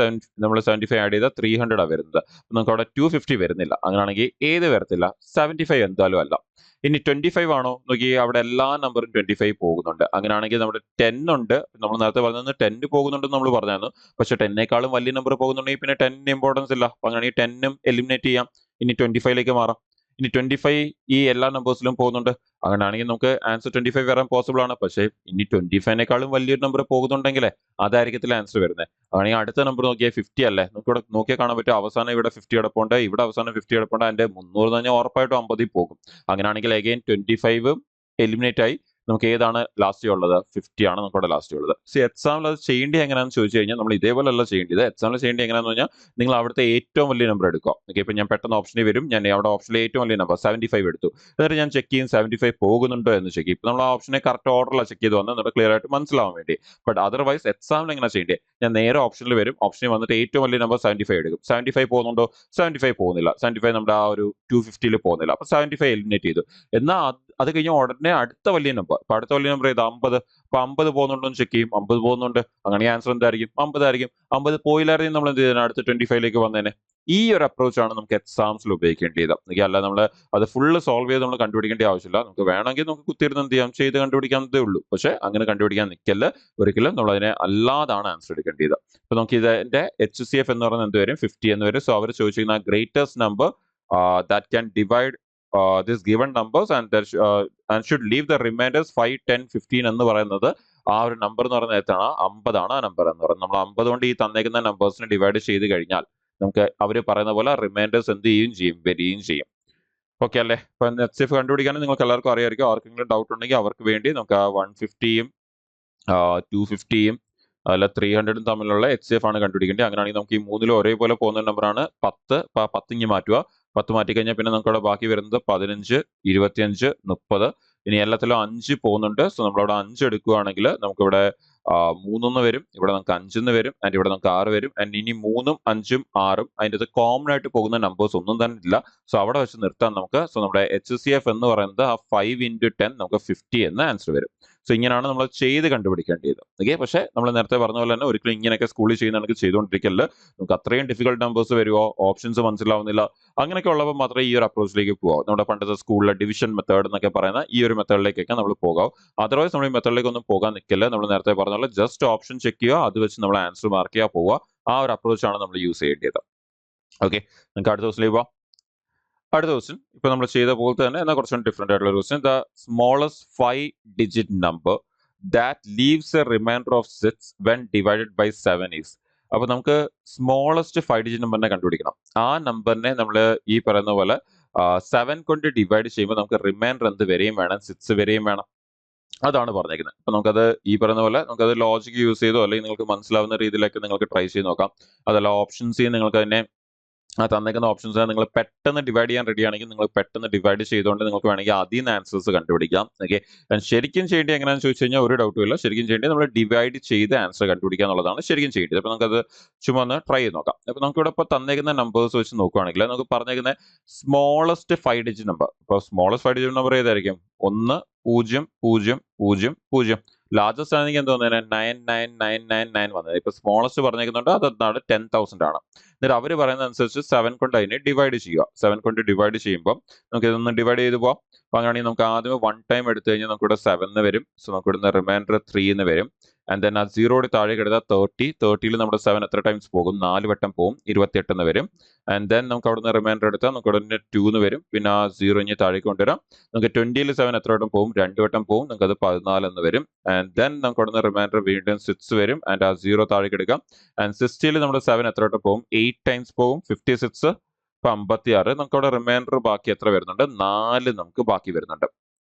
നമ്മൾ 75 ആഡ് ചെയ്താൽ 300 ആണ് വരുന്നത്. നമുക്ക് അവിടെ 250 വരുന്നില്ല. അങ്ങനെയാണെങ്കിൽ ഏത് വരത്തില്ല? 75 എന്തായാലും അല്ല. ഇനി 25 ആണോ നോക്കി, അവിടെ എല്ലാ നമ്പറും 25 പോകുന്നുണ്ട്. അങ്ങനെയാണെങ്കിൽ നമ്മുടെ 10 ഉണ്ട്. നമ്മൾ നേരത്തെ പറഞ്ഞത് 10 പോകുന്നുണ്ടെന്ന് നമ്മൾ പറഞ്ഞായിരുന്നു. പക്ഷെ 10നേക്കാളും വലിയ നമ്പർ പോകുന്നുണ്ടെങ്കിൽ പിന്നെ 10 ഇമ്പോർട്ടൻസ് ഇല്ല. അപ്പൊ അങ്ങനെയാണെങ്കിൽ 10ഉം എലിമിനേറ്റ് ചെയ്യാം. ഇനി 25ലേക്ക് മാറാം. ഇനി 25 ഈ എല്ലാ നമ്പേഴ്സിലും പോകുന്നുണ്ട്. അങ്ങനെയാണെങ്കിൽ നമുക്ക് ആൻസർ 25 വരാൻ പോസിബിൾ ആണ്. പക്ഷേ ഇനി 25നേക്കാളും വലിയൊരു നമ്പർ പോകുന്നുണ്ടെങ്കിലേ അതായിരിക്കത്തില്ല ആൻസർ വരുന്നത്. അങ്ങനെയാണെങ്കിൽ അടുത്ത നമ്പർ നോക്കിയാൽ 50 അല്ലേ? നമുക്ക് ഇവിടെ നോക്കിയാൽ കാണാൻ പറ്റും അവസാനം ഇവിടെ 50 കിടപ്പുണ്ട്, ഇവിടെ അവസാനം 50 കിടപ്പുണ്ട്. അതിന്റെ 300 എന്ന് പറഞ്ഞാൽ ഉറപ്പായിട്ടും 50 പോകും. അങ്ങനെയാണെങ്കിൽ അഗൈൻ 25 എലിമിനേറ്റ് ആയി. നമുക്ക് ഏതാണ് ലാസ്റ്റ് ഉള്ളത്? 50 ആണ് നമുക്ക് അവിടെ ലാസ്റ്റ് ഉള്ളത്. സോ എക്സാമിൽ അത് ചെയ്യേണ്ടത് എങ്ങനെയാണെന്ന് ചോദിച്ചു കഴിഞ്ഞാൽ നമ്മൾ ഇതേപോലെയല്ല ചെയ്യേണ്ടത്. എക്സാമിൽ ചെയ്യേണ്ടത് എങ്ങനെയാണെന്ന് പറഞ്ഞാൽ നിങ്ങൾ അവിടുത്തെ ഏറ്റവും വലിയ നമ്പർ എടുക്കുക. ഓക്കെ, ഇപ്പൊ ഞാൻ പെട്ടെന്ന് ഓപ്ഷനിൽ വരും, ഞാൻ അവിടെ ഓപ്ഷനിലെ ഏറ്റവും വലിയ നമ്പർ 75 എടുത്തു. എന്നിട്ട് ഞാൻ ചെക്ക് ചെയ്യും 75 പോകുന്നുണ്ടോ എന്ന് ചെക്ക് ചെയ്യും. ഇപ്പൊ നമ്മൾ ആ ഓപ്ഷനെ കറക്റ്റ് ഓർഡറിലാണ് ചെക്ക് ചെയ്ത് വന്നത്, എന്നിട്ട് ക്ലിയർ ആയിട്ട് മനസ്സിലാവാൻ വേണ്ടി. ബട്ട് അതർവൈസ് എക്സാമിൽ എങ്ങനെ ചെയ്യേണ്ടത്? ഞാൻ നേരെ ഓപ്ഷനിൽ വരും, ഓപ്ഷനിൽ വന്നിട്ട് ഏറ്റവും വലിയ നമ്പർ 75 എടുക്കും. 75 പോകുന്നുണ്ടോ? 75 പോകുന്നില്ല. 75 നമ്മുടെ ആ ഒരു 250ൽ പോകുന്നില്ല. അപ്പൊ 75 എലിമിനേറ്റ് ചെയ്തു. എന്നാൽ അത് കഴിഞ്ഞ ഉടനെ അടുത്ത വലിയ നമ്പർ, ഇപ്പൊ അടുത്ത വലിയ നമ്പർ ഏത്? 50. അപ്പൊ 50 പോകുന്നുണ്ടോ എന്ന് ചെക്ക് ചെയ്യും. 50 പോകുന്നുണ്ട്. അങ്ങനെ ആൻസർ എന്തായിരിക്കും? 50 ആയിരിക്കും. 50 പോയില്ലായിരുന്നു നമ്മൾ എന്ത് ചെയ്തേനെ? അടുത്ത 25ലേക്ക് വന്നേനെ. ഈ ഒരു അപ്രോച്ച് ആണ് നമുക്ക് എക്സാംസിൽ ഉപയോഗിക്കേണ്ടത്. അല്ല നമ്മൾ അത് ഫുള്ള് സോൾവ് ചെയ്ത് നമ്മൾ കണ്ടുപിടിക്കേണ്ട ആവശ്യമില്ല. നമുക്ക് വേണമെങ്കിൽ നമുക്ക് കുത്തിയിരുന്ന് എന്ത് ചെയ്യാം, ചെയ്ത് കണ്ടുപിടിക്കാവുന്നതേ ഉള്ളൂ. പക്ഷെ അങ്ങനെ കണ്ടുപിടിക്കാൻ നിൽക്കല്ല. ഒരിക്കലും നമ്മൾ അതിനെ അല്ലാതാണ് ആൻസർ എടുക്കേണ്ടത്. ഇപ്പൊ നമുക്ക് ഇതിന്റെ HCF എന്ന് പറയുന്നത് എന്ത് വരും? 50 എന്ന് വരും. സോ അവർ ചോദിച്ചിരിക്കുന്ന greatest number that can divide this given numbers and should leave the remainders 5, 10, 15 എന്ന് പറയുന്നത് ആ ഒരു നമ്പർ എന്ന് പറയുന്നത് എത്രയാണ്? 50 ആണ് ആ നമ്പർ എന്ന് പറയുന്നത്. നമ്മൾ 50 കൊണ്ട് ഈ തന്നേക്കുന്ന നമ്പേഴ്സിനെ ഡിവൈഡ് ചെയ്ത് കഴിഞ്ഞാൽ നമുക്ക് അവർ പറയുന്ന പോലെ റിമൈൻഡേഴ്സ് എന്ത് ചെയ്യും? വരികയും ചെയ്യും. ഓക്കെ അല്ലേ? ഇപ്പൊ HCF കണ്ടുപിടിക്കാൻ നിങ്ങൾക്ക് എല്ലാവർക്കും അറിയാമായിരിക്കും. ആർക്കെങ്കിലും ഡൗട്ട് ഉണ്ടെങ്കിൽ അവർക്ക് വേണ്ടി നമുക്ക് ആ 150യും 250യും അല്ല 300ഉം തമ്മിലുള്ള HCF ആണ് കണ്ടുപിടിക്കേണ്ടത്. അങ്ങനെയാണെങ്കിൽ നമുക്ക് ഈ മൂന്നിലും ഒരേപോലെ പോകുന്ന നമ്പറാണ് 10. 10 ഇങ്ങ് മാറ്റുക. 10 മാറ്റിക്കഴിഞ്ഞാൽ പിന്നെ നമുക്ക് അവിടെ ബാക്കി വരുന്നത് 15, 25, 30. ഇനി എല്ലാത്തിലും 5 പോകുന്നുണ്ട്. സോ നമ്മളവിടെ 5 എടുക്കുകയാണെങ്കിൽ നമുക്കിവിടെ 3 വരും, ഇവിടെ നമുക്ക് 5 വരും, ആൻഡ് ഇവിടെ നമുക്ക് 6 വരും. ആൻഡ് ഇനി 3ഉം 5ഉം 6ഉം അതിൻ്റെ കോമൺ ആയിട്ട് പോകുന്ന നമ്പേഴ്സ് ഒന്നും തന്നെ ഇല്ല. സോ അവിടെ വെച്ച് നിർത്താൻ നമുക്ക്. സോ നമ്മുടെ HCF എന്ന് പറയുന്നത് ആ 5 × 10 നമുക്ക് 50 എന്ന ആൻസർ വരും. സോ ഇങ്ങനെയാണ് നമ്മൾ ചെയ്ത് കണ്ടുപിടിക്കേണ്ടത്. ഓക്കെ, പക്ഷേ നമ്മൾ നേരത്തെ പറഞ്ഞ പോലെ തന്നെ ഒരിക്കലും ഇങ്ങനെയൊക്കെ സ്കൂളിൽ ചെയ്യുന്നതാണെങ്കിൽ ചെയ്തുകൊണ്ടിരിക്കല്ല. നമുക്ക് അത്രയും ഡിഫിക്കൽട്ട് നമ്പേഴ്സ് വരുമോ, ഓപ്ഷൻസ് മനസ്സിലാവുന്നില്ല, അങ്ങനെയൊക്കെ ഉള്ളപ്പോൾ മാത്രമേ ഈ ഒരു അപ്രോച്ചിലേക്ക് പോകാവൂ. നമ്മുടെ പണ്ടത്തെ സ്കൂളിലെ ഡിവിഷൻ മെത്തേഡ് എന്നൊക്കെ പറയുന്ന ഈ ഒരു മെത്തേഡിലേക്കൊക്കെ നമ്മൾ പോകാം. അതർവൈസ് നമ്മൾ ഈ മെത്തേഡിലേക്ക് ഒന്നും പോകാൻ നിൽക്കില്ല. നമ്മൾ നേരത്തെ പറഞ്ഞ പോലെ ജസ്റ്റ് ഓപ്ഷൻ ചെക്ക് ചെയ്യുക, അത് വെച്ച് നമ്മൾ ആൻസർ മാർക്ക് ചെയ്യുക, പോവുക. ആ ഒരു അപ്രോച്ചാണ് നമ്മൾ യൂസ് ചെയ്യേണ്ടത്. ഓക്കെ, നമുക്ക് അടുത്ത ദിവസത്തിലേക്ക് പോവാം. അടുത്ത ക്വസ്റ്റ്യൻ ഇപ്പൊ നമ്മൾ ചെയ്ത പോലെ തന്നെ എന്നാൽ കുറച്ചും ഡിഫറെന്റ് ആയിട്ടുള്ള question. The smallest 5-digit number that leaves a reminder of 6 when divided by 7 is. അപ്പൊ നമുക്ക് സ്മോളസ്റ്റ് 5-digit നമ്പറിനെ കണ്ടുപിടിക്കണം. ആ നമ്പറിനെ നമ്മൾ ഈ പറയുന്ന പോലെ 7 കൊണ്ട് ഡിവൈഡ് ചെയ്യുമ്പോൾ നമുക്ക് റിമൈൻഡർ എന്ത് വരെയും വേണം? 6 വരെയും വേണം. അതാണ് പറഞ്ഞേക്കുന്നത്. അപ്പൊ നമുക്കത് ഈ പറയുന്ന പോലെ നമുക്കത് ലോജിക് യൂസ് ചെയ്തോ അല്ലെങ്കിൽ നിങ്ങൾക്ക് മനസ്സിലാവുന്ന രീതിയിലൊക്കെ നിങ്ങൾക്ക് ട്രൈ ചെയ്ത് നോക്കാം. അതല്ല ഓപ്ഷൻസ് നിങ്ങൾക്ക് തന്നെ ആ തന്നേക്കുന്ന ഓപ്ഷൻസ് നിങ്ങൾ പെട്ടെന്ന് ഡിവൈഡ് ചെയ്യാൻ റെഡി ആണെങ്കിൽ നിങ്ങൾ പെട്ടെന്ന് ഡിവൈഡ് ചെയ്തുകൊണ്ട് നിങ്ങൾക്ക് വേണമെങ്കിൽ അതിൽ നിന്ന് ആൻസേഴ്സ് കണ്ടുപിടിക്കാം. ഓക്കെ, ശരിക്കും ചെയ്യേണ്ടത് എങ്ങനെയാണെന്ന് ചോദിച്ചു കഴിഞ്ഞാൽ ഒരു ഡൗട്ടും ഇല്ല. ശരിക്കും ചെയ്യേണ്ടത് നമ്മൾ ഡിവൈഡ് ചെയ്ത് ആൻസർ കണ്ടുപിടിക്കുക എന്നുള്ളതാണ് ശരിക്കും ചെയ്യേണ്ടത്. അപ്പൊ നമുക്കത് ചുമ്മാ ഒന്ന് ട്രൈ ചെയ്ത് നോക്കാം. അപ്പൊ നമുക്ക് ഇവിടെ ഇപ്പോൾ തന്നേക്കുന്ന നമ്പേഴ്സ് വെച്ച് നോക്കുകയാണെങ്കിൽ നമുക്ക് പറഞ്ഞേക്കുന്ന സ്മോളസ്റ്റ് 5-digit നമ്പർ. ഇപ്പോൾ സ്മോളസ്റ്റ് 5-digit നമ്പർ ഏതായിരിക്കും? 1, 0, 0, 0, 0. ലാർജസ്റ്റ് ആണെങ്കിൽ എന്ത് വന്നേനെ? 99999 വന്നത്. ഇപ്പൊ സ്മോളസ്റ്റ് പറഞ്ഞേക്കുന്നുണ്ട് അതെന്താണ്? 10,000 ആണ്. എന്നിട്ട് അവർ പറയുന്നത് അനുസരിച്ച് 7 കൊണ്ട് അതിനെ ഡിവൈഡ് ചെയ്യുക. 7 കൊണ്ട് ഡിവൈഡ് ചെയ്യുമ്പോൾ നമുക്ക് ഇതൊന്ന് ഡിവൈഡ് ചെയ്ത് പോവാം. അപ്പൊ അങ്ങനെയാണെങ്കിൽ നമുക്ക് ആദ്യം 1 ടൈം എടുത്തു കഴിഞ്ഞാൽ നമുക്ക് ഇവിടെ 7 വരും. സോ നമുക്ക് ഇവിടുന്ന് റിമൈൻഡർ 3 വരും. ആൻഡ് ദെൻ ആ 0 താഴേക്ക് എടുത്താൽ 30. 30ൽ നമ്മുടെ 7 എത്ര ടൈംസ് പോകും? 4 വട്ടം പോകും. 28 വരും. ആൻഡ് ദെൻ നമുക്ക് അവിടുന്ന് റിമൈൻഡർ എടുത്താൽ നമുക്ക് ഇവിടെ 2 വരും. പിന്നെ ആ 0 ഇനി താഴേക്ക് കൊണ്ടുവരാം. നമുക്ക് 20ൽ 7 എത്ര വട്ടം പോകും? 2 വട്ടം പോകും. നമുക്ക് അത് 14 വരും. ആൻഡ് ദെൻ നമുക്ക് അവിടുന്ന് റിമൈൻഡർ വീണ്ടും 6 വരും. ആൻഡ് ആ 0 താഴേക്ക് എടുക്കാം. ആൻഡ് 60ൽ നമ്മുടെ 7 എത്ര വട്ടം പോകും? 8 ടൈംസ് പോകും. 56 ഇപ്പൊ 56. നമുക്ക് അവിടെ റിമൈൻഡർ ബാക്കി എത്ര വരുന്നുണ്ട്? 4 നമുക്ക് ബാക്കി വരുന്നുണ്ട്.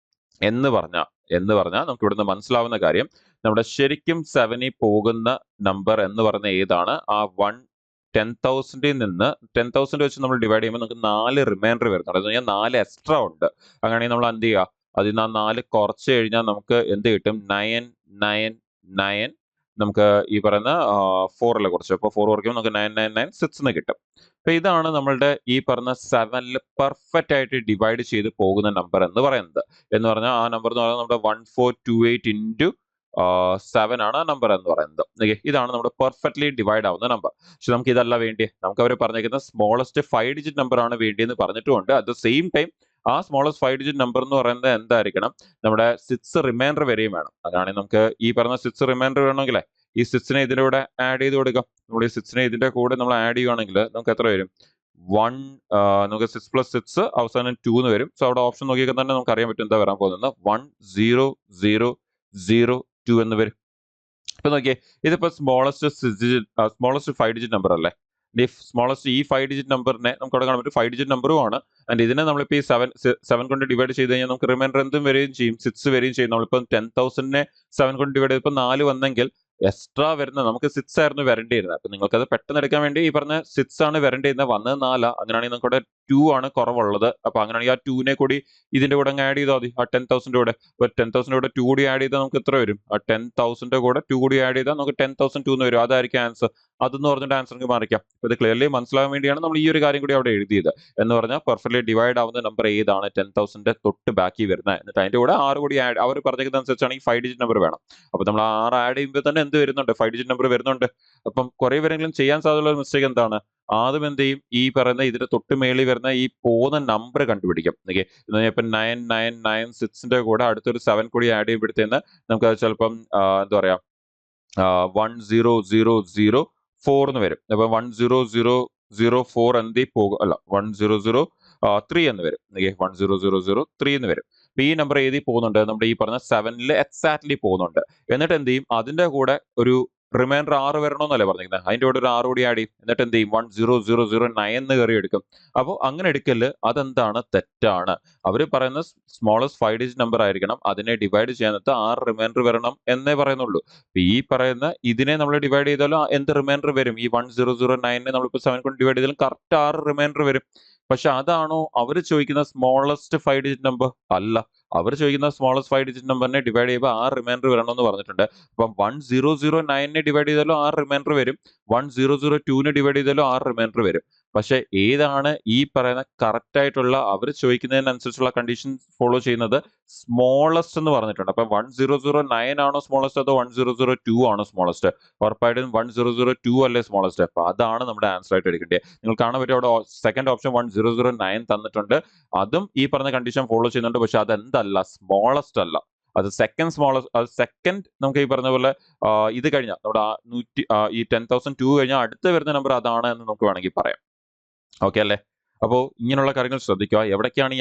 എന്ന് പറഞ്ഞാൽ നമുക്ക് ഇവിടുന്ന് മനസ്സിലാവുന്ന കാര്യം നമ്മുടെ ശരിക്കും 7ൽ പോകുന്ന നമ്പർ എന്ന് പറയുന്ന ഏതാണ്? ആ 10,000ൽ നിന്ന് 10,000 വെച്ച് നമ്മൾ ഡിവൈഡ് ചെയ്യുമ്പോൾ നമുക്ക് 4 റിമൈൻഡർ വരുന്നുണ്ട്. അത് കഴിഞ്ഞാൽ 4 എക്സ്ട്രാ ഉണ്ട്. അങ്ങനെയാണെങ്കിൽ നമ്മൾ എന്ത് ചെയ്യുക? അതിൽ നിന്ന് ആ 4 കുറച്ച് കഴിഞ്ഞാൽ നമുക്ക് എന്ത് കിട്ടും? 999 നമുക്ക് ഈ പറയുന്ന 4 അല്ലേ കുറച്ച്. അപ്പോൾ 4 കുറയ്ക്കുമ്പോൾ നമുക്ക് 9996 എന്ന് കിട്ടും. അപ്പൊ ഇതാണ് നമ്മളുടെ ഈ പറഞ്ഞ 7ൽ പെർഫെക്റ്റ് ആയിട്ട് ഡിവൈഡ് ചെയ്ത് പോകുന്ന നമ്പർ എന്ന് പറയുന്നത്. എന്ന് പറഞ്ഞാൽ ആ നമ്പർ എന്ന് പറയുന്നത് നമ്മുടെ 1428 ഇൻറ്റു 7 ആണ് ആ നമ്പർ എന്ന് പറയുന്നത്. ഓക്കെ, ഇതാണ് നമ്മുടെ പെർഫെക്റ്റ്ലി ഡിവൈഡ് ആവുന്ന നമ്പർ. പക്ഷെ നമുക്ക് ഇതല്ല വേണ്ടി, നമുക്ക് അവർ പറഞ്ഞിരിക്കുന്ന സ്മോളസ്റ്റ് 5 ഡിജിറ്റ് നമ്പർ ആണ് വേണ്ടിയെന്ന് പറഞ്ഞിട്ടുമുണ്ട്. അറ്റ് ദ സെയിം ടൈം ആ സ്മോളസ്റ്റ് 5 ഡിജിറ്റ് നമ്പർ എന്ന് പറയുന്നത് എന്തായിരിക്കണം, നമ്മുടെ 6 റിമൈൻഡർ വരെയും വേണം. അതാണെങ്കിൽ നമുക്ക് ഈ പറഞ്ഞ 6 റിമൈൻഡർ വേണമെങ്കിലേ ഈ 6നെ ഇതിന്റെ കൂടെ ആഡ് ചെയ്ത് കൊടുക്കാം. നമ്മൾ ഈ 6നെ ഇതിന്റെ കൂടെ നമ്മൾ ആഡ് ചെയ്യുവാണെങ്കിൽ നമുക്ക് എത്ര വരും? 1 നമുക്ക് 6 + 6 അവസാനം 2 എന്ന് വരും. സോ അവിടെ ഓപ്ഷൻ നോക്കിയാൽ തന്നെ നമുക്ക് അറിയാൻ പറ്റും എന്താ വരാൻ പോകുന്നത്. 1002 എന്ന് വരും. ഇപ്പൊ നോക്കിയേ, ഇതിപ്പോ സ്മോളസ്റ്റ് 5 ഡിജിറ്റ് നമ്പർ അല്ലേ. ഈ സ്മോളസ്റ്റ് ഈ 5 ഡിജിറ്റ് നമ്പറിനെ നമുക്ക് അവിടെ കാണാൻ പറ്റും 5 ഡിജിറ്റ് നമ്പറും ആണ്. ആൻഡ് ഇതിനെ നമ്മളിപ്പോ ഈ 7 കൊണ്ട് ഡിവൈഡ് ചെയ്ത് കഴിഞ്ഞാൽ നമുക്ക് റിമൈൻഡർ എന്തും വരികയും ചെയ്യും, 6 വരികയും ചെയ്യും. നമ്മളിപ്പോ 10,000നെ 7 കൊണ്ട് ഡിവൈഡ് ചെയ്തപ്പോൾ 4 വന്നെങ്കിൽ എക്സ്ട്രാ വരുന്ന നമുക്ക് 6 ആയിരുന്നു വരേണ്ടിയിരുന്നത്. അപ്പൊ നിങ്ങൾക്ക് അത് പെട്ടെന്ന് എടുക്കാൻ വേണ്ടി ഈ പറഞ്ഞ 6 ആണ് വരേണ്ടിയിരുന്നത്, വന്നത് 4. അങ്ങനെയാണെങ്കിൽ നമുക്ക് അവിടെ 2 ആണ് കുറവുള്ളത്. അപ്പൊ അങ്ങനെയാണെങ്കിൽ ആ 2നെ കൂടി ഇതിന്റെ കൂടെ ആഡ് ചെയ്താൽ മതി, ആ 10,000 കൂടെ. അപ്പൊ 10,000 കൂടെ 2 കൂടി ആഡ് ചെയ്താൽ നമുക്ക് എത്ര വരും? ആ 10,000 കൂടെ 2 കൂടി ആഡ് ചെയ്താൽ നമുക്ക് 10,002 എന്ന് വരും. അതായിരിക്കും ആൻസർ. അതെന്ന് പറഞ്ഞിട്ട് ആൻസർ മാറിക്കാം. ഇത് ക്ലിയർലി മനസ്സിലാകാൻ വേണ്ടിയാണ് നമ്മൾ ഈ ഒരു കാര്യം കൂടി അവിടെ എഴുതിയത്. എന്ന് പറഞ്ഞാൽ പെർഫെക്റ്റ്ലി ഡിവൈഡ് ആവുന്ന നമ്പർ ഏതാണ്? 10,000 തൊട്ട് ബാക്കി വരുന്നത്. എന്നിട്ട് അതിന്റെ കൂടെ 6 കൂടി ആഡ്, അവർ പറഞ്ഞിരിക്കുന്ന അനുസരിച്ചാണ് ഈ 5 ഡിജിറ്റ് നമ്പർ വേണം. അപ്പൊ നമ്മൾ 6 ആഡ് ചെയ്യുമ്പോൾ തന്നെ എന്ത് വരുന്നുണ്ട്? 5 ഡിജിറ്റ് നമ്പർ വരുന്നുണ്ട്. അപ്പം കുറെ പേരെങ്കിലും ചെയ്യാൻ സാധ്യതയുള്ള മിസ്റ്റേക്ക് എന്താണ്? ആദ്യം എന്ത് ചെയ്യും, ഈ പറയുന്ന ഇതിന്റെ തൊട്ട് മേളിൽ വരുന്ന ഈ പോകുന്ന നമ്പർ കണ്ടുപിടിക്കും. ഓക്കെ, ഇപ്പൊ 9996ന്റെ കൂടെ അടുത്തൊരു 7 കൂടി ആഡ് ചെയ്യുമ്പോഴത്തേന്ന് നമുക്ക് അത് ചിലപ്പം എന്താ പറയാ 10,004 എന്ന് വരും. അപ്പൊ 10,004 എന്തി പോകും, അല്ല 10,003 എന്ന് വരും. 10,003 എന്ന് വരും. അപ്പൊ ഈ നമ്പർ ഏതി പോകുന്നുണ്ട്? നമ്മുടെ ഈ പറഞ്ഞ 7ൽ എക്സാക്ട്ലി പോകുന്നുണ്ട്. എന്നിട്ട് എന്ത് ചെയ്യും, അതിന്റെ കൂടെ ഒരു റിമൈൻഡർ 6 വരണമെന്നല്ലേ പറഞ്ഞിരിക്കുന്നത്, അതിന്റെ കൂടെ ഒരു 6 കൂടി ആഡ് ചെയ്യും. എന്നിട്ട് എന്ത് ചെയ്യും, 10,009 എന്ന് കയറി എടുക്കും. അപ്പോൾ അങ്ങനെ എടുക്കല് അതെന്താണ്? തെറ്റാണ്. അവർ പറയുന്ന സ്മോളസ്റ്റ് 5 ഡിജിറ്റ് നമ്പർ ആയിരിക്കണം, അതിനെ ഡിവൈഡ് ചെയ്യാനത്ത് 6 റിമൈൻഡർ വരണം എന്നേ പറയുന്നുള്ളൂ. അപ്പൊ ഈ പറയുന്ന ഇതിനെ നമ്മൾ ഡിവൈഡ് ചെയ്താലും എന്ത് റിമൈൻഡർ വരും? ഈ 1009നെ നമ്മളിപ്പോ 7 കൊണ്ട് ഡിവൈഡ് ചെയ്താലും കറക്റ്റ് 6 റിമൈൻഡർ വരും. പക്ഷെ അതാണോ അവർ ചോദിക്കുന്ന സ്മോളസ്റ്റ് 5 ഡിജിറ്റ് നമ്പർ? അല്ല. അവർ ചോദിക്കുന്ന സ്മോളസ്റ്റ് 5 ഡിജിറ്റ് നമ്പറിനെ ഡിവൈഡ് ചെയ്യുമ്പോൾ 6 റിമൈൻഡർ വരണമെന്ന് പറഞ്ഞിട്ടുണ്ട്. അപ്പം 1009നെ ഡിവൈഡ് ചെയ്താലും 6 റിമൈൻഡർ വരും, 1002നെ ഡിവൈഡ് ചെയ്താലും 6 റിമൈൻഡർ വരും. പക്ഷെ ഏതാണ് ഈ പറയുന്ന കറക്റ്റ് ആയിട്ടുള്ള അവർ ചോദിക്കുന്നതിനനുസരിച്ചുള്ള കണ്ടീഷൻ ഫോളോ ചെയ്യുന്നത്? സ്മോളസ്റ്റ് എന്ന് പറഞ്ഞിട്ടുണ്ട്. അപ്പൊ 1009 ആണോ സ്മോളസ്റ്റ് അതോ 1002 ആണോ സ്മോളസ്റ്റ്? ഉറപ്പായിട്ടും 1002 അല്ലേ സ്മോളസ്റ്റ്. അപ്പൊ അതാണ് നമ്മുടെ ആൻസർ ആയിട്ട് എടുക്കേണ്ടത്. നിങ്ങൾ കാണാൻ പറ്റും അവിടെ സെക്കൻഡ് ഓപ്ഷൻ 1009 തന്നിട്ടുണ്ട്. അതും ഈ പറഞ്ഞ കണ്ടീഷൻ ഫോളോ ചെയ്യുന്നുണ്ട്. പക്ഷെ അതെന്തല്ല, സ്മോളസ്റ്റ് അല്ല. അത് സെക്കൻഡ് സ്മോളസ്റ്റ്, അത് സെക്കൻഡ് നമുക്ക് ഈ പറഞ്ഞ പോലെ ഇത് കഴിഞ്ഞാൽ നമ്മുടെ ഈ 10,002 കഴിഞ്ഞാൽ അടുത്ത് വരുന്ന നമ്പർ അതാണ് എന്ന് നമുക്ക് വേണമെങ്കിൽ പറയാം. ഓക്കെ അല്ലേ? അപ്പോൾ ഇങ്ങനെയുള്ള കാര്യങ്ങൾ ശ്രദ്ധിക്കുക. എവിടേക്കാണ് ഈ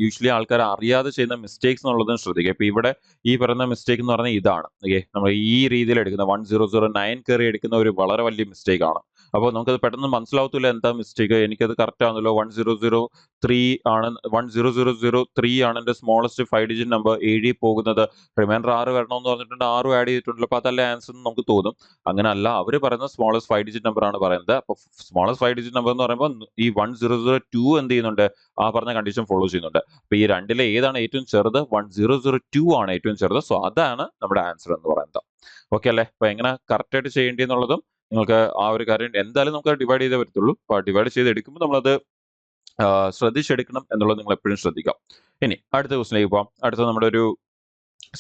യൂഷ്വലി ആൾക്കാർ അറിയാതെ ചെയ്യുന്ന മിസ്റ്റേക്സ് എന്നുള്ളതും ശ്രദ്ധിക്കുക. ഇപ്പൊ ഇവിടെ ഈ പറയുന്ന മിസ്റ്റേക്ക് എന്ന് പറഞ്ഞാൽ ഇതാണ്. ഓക്കെ, നമ്മൾ ഈ രീതിയിൽ എടുക്കുന്ന 1009 കയറി എടുക്കുന്ന ഒരു വളരെ വലിയ മിസ്റ്റേക്ക് ആണ്. അപ്പോൾ നമുക്കത് പെട്ടെന്ന് മനസ്സിലാവത്തില്ല എന്താ മിസ്റ്റേക്ക്. എനിക്കത് കറക്റ്റ് ആണല്ലോ, 1003 ആണ്, 10003 ആണ് എന്റെ സ്മോളസ്റ്റ് 5 ഡിജിറ്റ് നമ്പർ. 7 പോകുന്നത് റിമൈൻഡർ 6 വരണമെന്ന് പറഞ്ഞിട്ടുണ്ട്, 6 ആഡ് ചെയ്തിട്ടുണ്ടല്ലോ, അപ്പൊ അതല്ലേ ആൻസർ എന്ന് നമുക്ക് തോന്നും. അങ്ങനല്ല, അവർ പറയുന്ന സ്മോളസ്റ്റ് 5 ഡിജിറ്റ് നമ്പർ ആണ് പറയുന്നത്. അപ്പൊ സ്മോളസ്റ്റ് 5 ഡിജിറ്റ് നമ്പർ എന്ന് പറയുമ്പോൾ ഈ 1002 എന്ത് ചെയ്യുന്നുണ്ട്? ആ പറഞ്ഞ കണ്ടീഷൻ ഫോളോ ചെയ്യുന്നുണ്ട്. അപ്പൊ ഈ രണ്ടിലെ ഏതാണ് ഏറ്റവും ചെറുത്? 1002 ആണ് ഏറ്റവും ചെറുത്. സോ അതാണ് നമ്മുടെ ആൻസർ എന്ന് പറയുന്നത്. ഓക്കെ അല്ലേ? അപ്പൊ എങ്ങനെ കറക്റ്റ് ആയിട്ട് ചെയ്യേണ്ടതെന്നുള്ളതും നിങ്ങൾക്ക് ആ ഒരു കാര്യം എന്തായാലും നമുക്ക് ഡിവൈഡ് ചെയ്തേ പറ്റത്തുള്ളൂ. അപ്പൊ ഡിവൈഡ് ചെയ്ത് എടുക്കുമ്പോൾ നമ്മളത് ശ്രദ്ധിച്ചെടുക്കണം എന്നുള്ളത് നിങ്ങൾ എപ്പോഴും ശ്രദ്ധിക്കാം. ഇനി അടുത്ത ക്വസ്റ്റിലേക്ക് പോകാം. അടുത്ത നമ്മുടെ ഒരു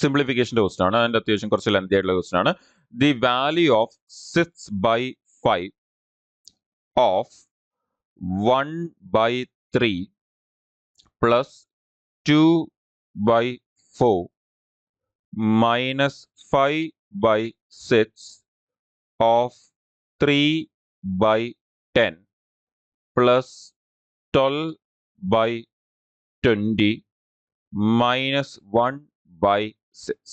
സിംപ്ലിഫിക്കേഷന്റെ ക്വസ്റ്റൻ ആണ്. അതിന്റെ അത്യാവശ്യം കുറച്ച് ലെന്തി ആയിട്ടുള്ള ക്വസ്റ്റൻ ആണ്. The value of 6/5 of 1/3 plus 2/4 minus 5/6 of 3/10 plus 12/20 minus 1/6.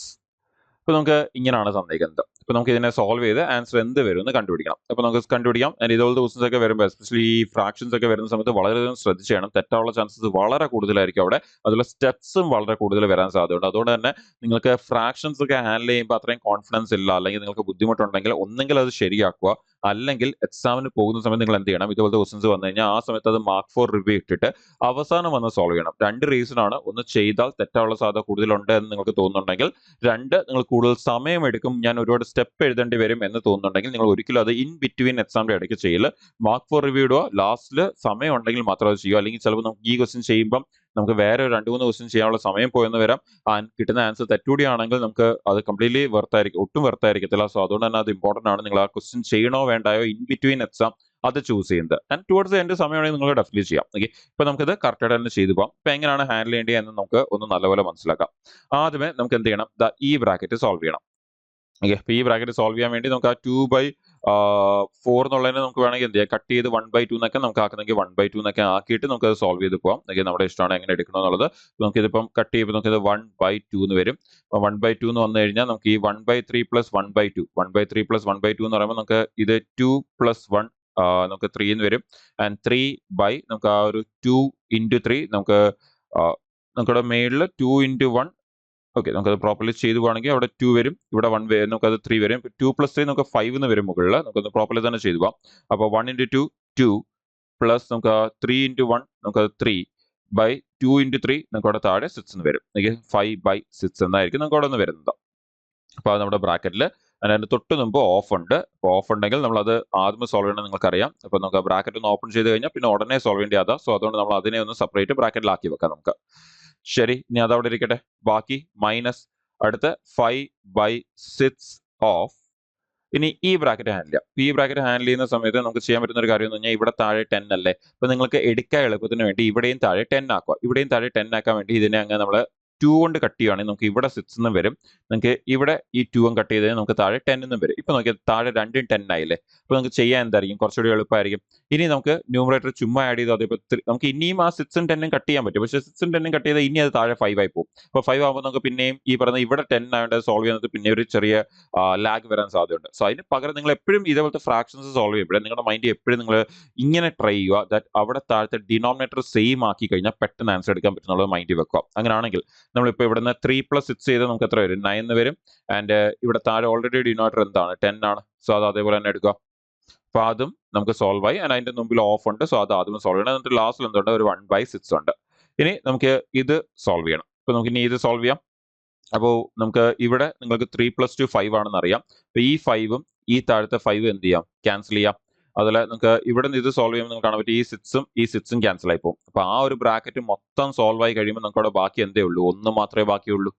അപ്പൊ നമുക്ക് ഇങ്ങനെയാണ് തന്നിരിക്കുന്നത്. അപ്പൊ നമുക്ക് ഇതിനെ സോൾവ് ചെയ്ത് ആൻസർ എന്ത് വരും എന്ന് കണ്ടുപിടിക്കണം. അപ്പൊ നമുക്ക് കണ്ടുപിടിക്കാം. ഇതുപോലത്തെ ക്വസ്റ്റൻസ് ഒക്കെ വരുമ്പോൾ എസ്പെഷ്യലി ഈ ഫ്രാക്ഷൻസ് ഒക്കെ വരുന്ന സമയത്ത് വളരെയധികം ശ്രദ്ധിച്ച് ചെയ്യണം. തെറ്റാനുള്ള ചാൻസസ് വളരെ കൂടുതലായിരിക്കും അവിടെ. അതുപോലെ സ്റ്റെപ്സും വളരെ കൂടുതൽ വരാൻ സാധ്യതയുണ്ട്. അതുകൊണ്ട് തന്നെ നിങ്ങൾക്ക് ഫ്രാക്ഷൻസ് ഒക്കെ ഹാൻഡിൽ ചെയ്യുമ്പോൾ അത്രയും കോൺഫിഡൻസ് ഇല്ല, അല്ലെങ്കിൽ നിങ്ങൾക്ക് ബുദ്ധിമുട്ടുണ്ടെങ്കിൽ ഒന്നെങ്കിൽ അത് ശരിയാക്കുക, അല്ലെങ്കിൽ എക്സാമിന് പോകുന്ന സമയത്ത് നിങ്ങൾ എന്ത് ചെയ്യണം, ഇതുപോലത്തെ ക്വസ്റ്റൻസ് വന്നു കഴിഞ്ഞാൽ ആ സമയത്ത് അത് മാർക്ക് ഫോർ റിവ്യൂ ഇട്ടിട്ട് അവസാനം വന്ന് സോൾവ് ചെയ്യണം. 2 റീസൺ ആണ്. ഒന്ന്, ചെയ്താൽ തെറ്റാനുള്ള സാധ്യത കൂടുതലുണ്ട് എന്ന് നിങ്ങൾക്ക് തോന്നുന്നുണ്ടെങ്കിൽ. 2, നിങ്ങൾ കൂടുതൽ സമയമെടുക്കും, ഞാൻ ഒരുപാട് സ്റ്റെപ്പ് എഴുതേണ്ടി വരും എന്ന് തോന്നുന്നുണ്ടെങ്കിൽ നിങ്ങൾ ഒരിക്കലും അത് ഇൻ ബിറ്റ്വീൻ എക്സാമിന്റെ ഇടയ്ക്ക് ചെയ്യില്ല. മാർക്ക് ഫോർ റിവ്യൂ ഇടുക, ലാസ്റ്റിൽ സമയം ഉണ്ടെങ്കിൽ മാത്രം അത് ചെയ്യുക. അല്ലെങ്കിൽ ചിലപ്പോൾ നമുക്ക് ഈ ക്വസ്റ്റ്യൻ ചെയ്യുമ്പം നമുക്ക് വേറെ 2-3 ക്വസ്റ്റ്യൻ ചെയ്യാനുള്ള സമയം പോയെന്ന് വരാം. കിട്ടുന്ന ആൻസർ തെറ്റുകൂടിയാണെങ്കിൽ നമുക്ക് അത് കംപ്ലീറ്റ്ലി വെർത്തായിരിക്കും, ഒട്ടും വെർത്തായിരിക്കത്തില്ല. സോ അതുകൊണ്ട് തന്നെ അത് ഇമ്പോർട്ടന്റ് ആണ്. നിങ്ങൾ ആ ക്വസ്റ്റ്യൻ ചെയ്യണോ വേണ്ടായോ ഇൻ ബിറ്റ്വീൻ എക്സാം അത് ചൂസ് ചെയ്യുന്നത്. ആൻഡ് ടുവേർഡ്സ് എൻഡ് സമയമാണെങ്കിൽ നിങ്ങൾക്ക് ഡെഫിനറ്റ്ലി ചെയ്യാം. ഓക്കെ, ഇപ്പൊ നമുക്കിത് കറക്റ്റായിട്ട് തന്നെ ചെയ്തു പോകാം. ഇപ്പൊ എങ്ങനെയാണ് ഹാൻഡിൽ ചെയ്യേണ്ടത് എന്ന് നമുക്ക് ഒന്ന് നല്ലപോലെ മനസ്സിലാക്കാം. ആദ്യമേ നമുക്ക് എന്ത് ചെയ്യണം, ഈ ബ്രാക്കറ്റ് സോൾവ് ചെയ്യണം. ഓക്കെ, അപ്പൊ ഈ ബ്രാക്കറ്റ് സോൾവ് ചെയ്യാൻ വേണ്ടി നമുക്ക് ആ 2/4 എന്നുള്ളതിനെ നമുക്ക് വേണമെങ്കിൽ എന്ത് ചെയ്യാം, കട്ട് ചെയ്ത് 1/2 എന്നൊക്കെ നമുക്ക് ആക്കുന്നെങ്കിൽ 1/2 എന്നൊക്കെ ആക്കിയിട്ട് നമുക്ക് അത് സോൾവ് ചെയ്ത് പോകാം. ഓക്കെ, നമ്മുടെ ഇഷ്ടമാണ് എങ്ങനെ എടുക്കണം എന്നുള്ളത്. നമുക്ക് ഇതിപ്പം കട്ട് ചെയ്യുമ്പോൾ നമുക്കിത് 1/2 എന്ന് വരും. അപ്പൊ 1/2 എന്ന് വന്നു കഴിഞ്ഞാൽ നമുക്ക് ഈ 1/3 പ്ലസ് 1/2 എന്ന് പറയുമ്പോൾ നമുക്ക് ഇത് 2 പ്ലസ് 1 നമുക്ക് 3 എന്ന് വരും. ആൻഡ് 3 നമുക്ക് ആ ഒരു 2 into 3 നമുക്ക് നമുക്കിവിടെ മേളിൽ 2 into 1. ഓക്കെ, നമുക്കത് പ്രോപ്പർലി ചെയ്തു പോകണമെങ്കിൽ അവിടെ 2 വരും, ഇവിടെ 1 വരും, നമുക്കത് 3 വരും. 2 + 3 നമുക്ക് 5 എന്ന് വരും മുകളിൽ. നമുക്കത് പ്രോപ്പർലി തന്നെ ചെയ്തു പോകാം. അപ്പോൾ 1 into 2 2 പ്ലസ് നമുക്ക് 3 into 1 നമുക്കത് 3 ബൈ 2 into 3 നമുക്ക് അവിടെ താഴെ 6 എന്ന് വരും. 5/6 എന്നായിരിക്കും നമുക്ക് അവിടെ നിന്ന് വരുന്നത്. അപ്പോൾ അത് നമ്മുടെ ബ്രാക്കറ്റിൽ അതിന് തൊട്ട് മുമ്പ് ഓഫ് ഉണ്ട്. അപ്പോൾ ഓഫ് ഉണ്ടെങ്കിൽ നമ്മൾ അത് ആദ്യം സോൾവ് ചെയ്യണം നിങ്ങൾക്കറിയാം. അപ്പോൾ നമുക്ക് ബ്രാക്കറ്റ് ഒന്ന് ഓപ്പൺ ചെയ്ത് കഴിഞ്ഞാൽ പിന്നെ ഉടനെ സോൾവ് ചെയ്യേണ്ട അതാ. സോ അതുകൊണ്ട് നമ്മൾ അതിനെ ഒന്ന് സെപ്പറേറ്റ് ബ്രാക്കറ്റിലാക്കി വെക്കാം നമുക്ക്. ശരി, ഇനി അതവിടെ ഇരിക്കട്ടെ. ബാക്കി മൈനസ് അടുത്ത് 5/6 ഓഫ്. ഇനി ഈ ബ്രാക്കറ്റ് ഹാൻഡിൽ ചെയ്യാം. ഈ ബ്രാക്കറ്റ് ഹാൻഡിൽ ചെയ്യുന്ന സമയത്ത് നമുക്ക് ചെയ്യാൻ പറ്റുന്ന ഒരു കാര്യം എന്ന് പറഞ്ഞാൽ ഇവിടെ താഴെ 10 അല്ലേ, അപ്പൊ നിങ്ങൾക്ക് എടുക്കാൻ എളുപ്പത്തിന് വേണ്ടി ഇവിടെയും താഴെ 10 ആക്കുക. ഇവിടെയും താഴെ 10 ആക്കാൻ വേണ്ടി ഇതിനെ അങ്ങ് നമ്മൾ 2 കൊണ്ട് കട്ട് ചെയ്യുകയാണെങ്കിൽ നമുക്ക് ഇവിടെ 6 എന്നും വരും. നിങ്ങൾക്ക് ഇവിടെ ഈ 2 കട്ട് ചെയ്ത് നമുക്ക് താഴെ 10 എന്നും വരും. ഇപ്പൊ നോക്കിയാൽ താഴെ 2 10 ആയില്ലേ. അപ്പൊ നമുക്ക് ചെയ്യാൻ എന്തായിരിക്കും, കുറച്ചുകൂടി എളുപ്പമായിരിക്കും. ഇനി നമുക്ക് ന്യൂമറേറ്റർ ചുമ്മാ ആഡ് ചെയ്ത് അതേപോലെ നമുക്ക് ഇനിയും ആ 6 ഉം 10 ഉം കട്ട് ചെയ്യാൻ പറ്റും. പക്ഷേ 6 ഉം 10 ഉം കട്ട് ചെയ്താൽ ഇനി അത് താഴെ 5 ആയി പോകും. അപ്പോൾ 5 ആകുമ്പോൾ നമുക്ക് പിന്നെയും ഈ പറഞ്ഞ ഇവിടെ 10 ആയതുകൊണ്ട് സോൾവ് ചെയ്യുന്നത് പിന്നെ ഒരു ചെറിയ ലാഗ് വരാൻ സാധ്യതയുണ്ട്. സോ അതിന് പകരം നിങ്ങൾ എപ്പോഴും ഇതേപോലത്തെ ഫ്രാക്ഷൻസ് സോൾവ് ചെയ്യുമ്പോൾ നിങ്ങളുടെ മൈൻഡ് എപ്പോഴും നിങ്ങൾ ഇങ്ങനെ ട്രൈ ചെയ്യുക, ദാറ്റ് അവിടെ താഴത്തെ ഡിനോമിനേറ്റർ സെയിം ആക്കി കഴിഞ്ഞാൽ പെട്ടെന്ന് ആൻസർ എടുക്കാൻ പറ്റുന്നുള്ളത് മൈൻഡിൽ വെക്കുക. അങ്ങനെയാണെങ്കിൽ നമ്മളിപ്പോൾ ഇവിടുന്ന് 3 + 6 ചെയ്ത് നമുക്ക് എത്ര വരും, 9 എന്ന് വരും. ആൻഡ് ഇവിടെ താഴെ ഓൾറെഡി ഡിനോമിനേറ്റർ എന്താണ്, 10 ആണ്. സോ അത് അതേപോലെ തന്നെ എടുക്കുക. അപ്പൊ അതും നമുക്ക് സോൾവ് ആയി. അതിന്റെ മുമ്പിൽ ഓഫ് ഉണ്ട്. സോ അത് ആദ്യം സോൾവ് ചെയ്യണം. എന്നിട്ട് ലാസ്റ്റിൽ എന്തുണ്ട്, ഒരു 1/6 ഉണ്ട്. ഇനി നമുക്ക് ഇത് സോൾവ് ചെയ്യണം. അപ്പൊ നമുക്ക് ഇനി ഇത് സോൾവ് ചെയ്യാം. അപ്പോൾ നമുക്ക് ഇവിടെ നിങ്ങൾക്ക് 3 + 2 5 ആണെന്ന് അറിയാം. അപ്പൊ ഈ 5ഉം ഈ താഴത്തെ 5 എന്ത് ചെയ്യാം, ക്യാൻസൽ ചെയ്യാം. അതുപോലെ നിങ്ങൾക്ക് ഇവിടെ നിന്ന് ഇത് സോൾവ് ചെയ്യുമ്പോൾ നിങ്ങൾക്ക് കാണാൻ പറ്റും ഈ 6ഉം ക്യാൻസൽ ആയി പോകും. അപ്പൊ ആ ഒരു ബ്രാക്കറ്റ് മൊത്തം സോൾവ് ആയി കഴിയുമ്പോൾ നമുക്ക് അവിടെ ബാക്കി എന്തേ ഉള്ളൂ, 1 മാത്രമേ ബാക്കിയുള്ളൂ.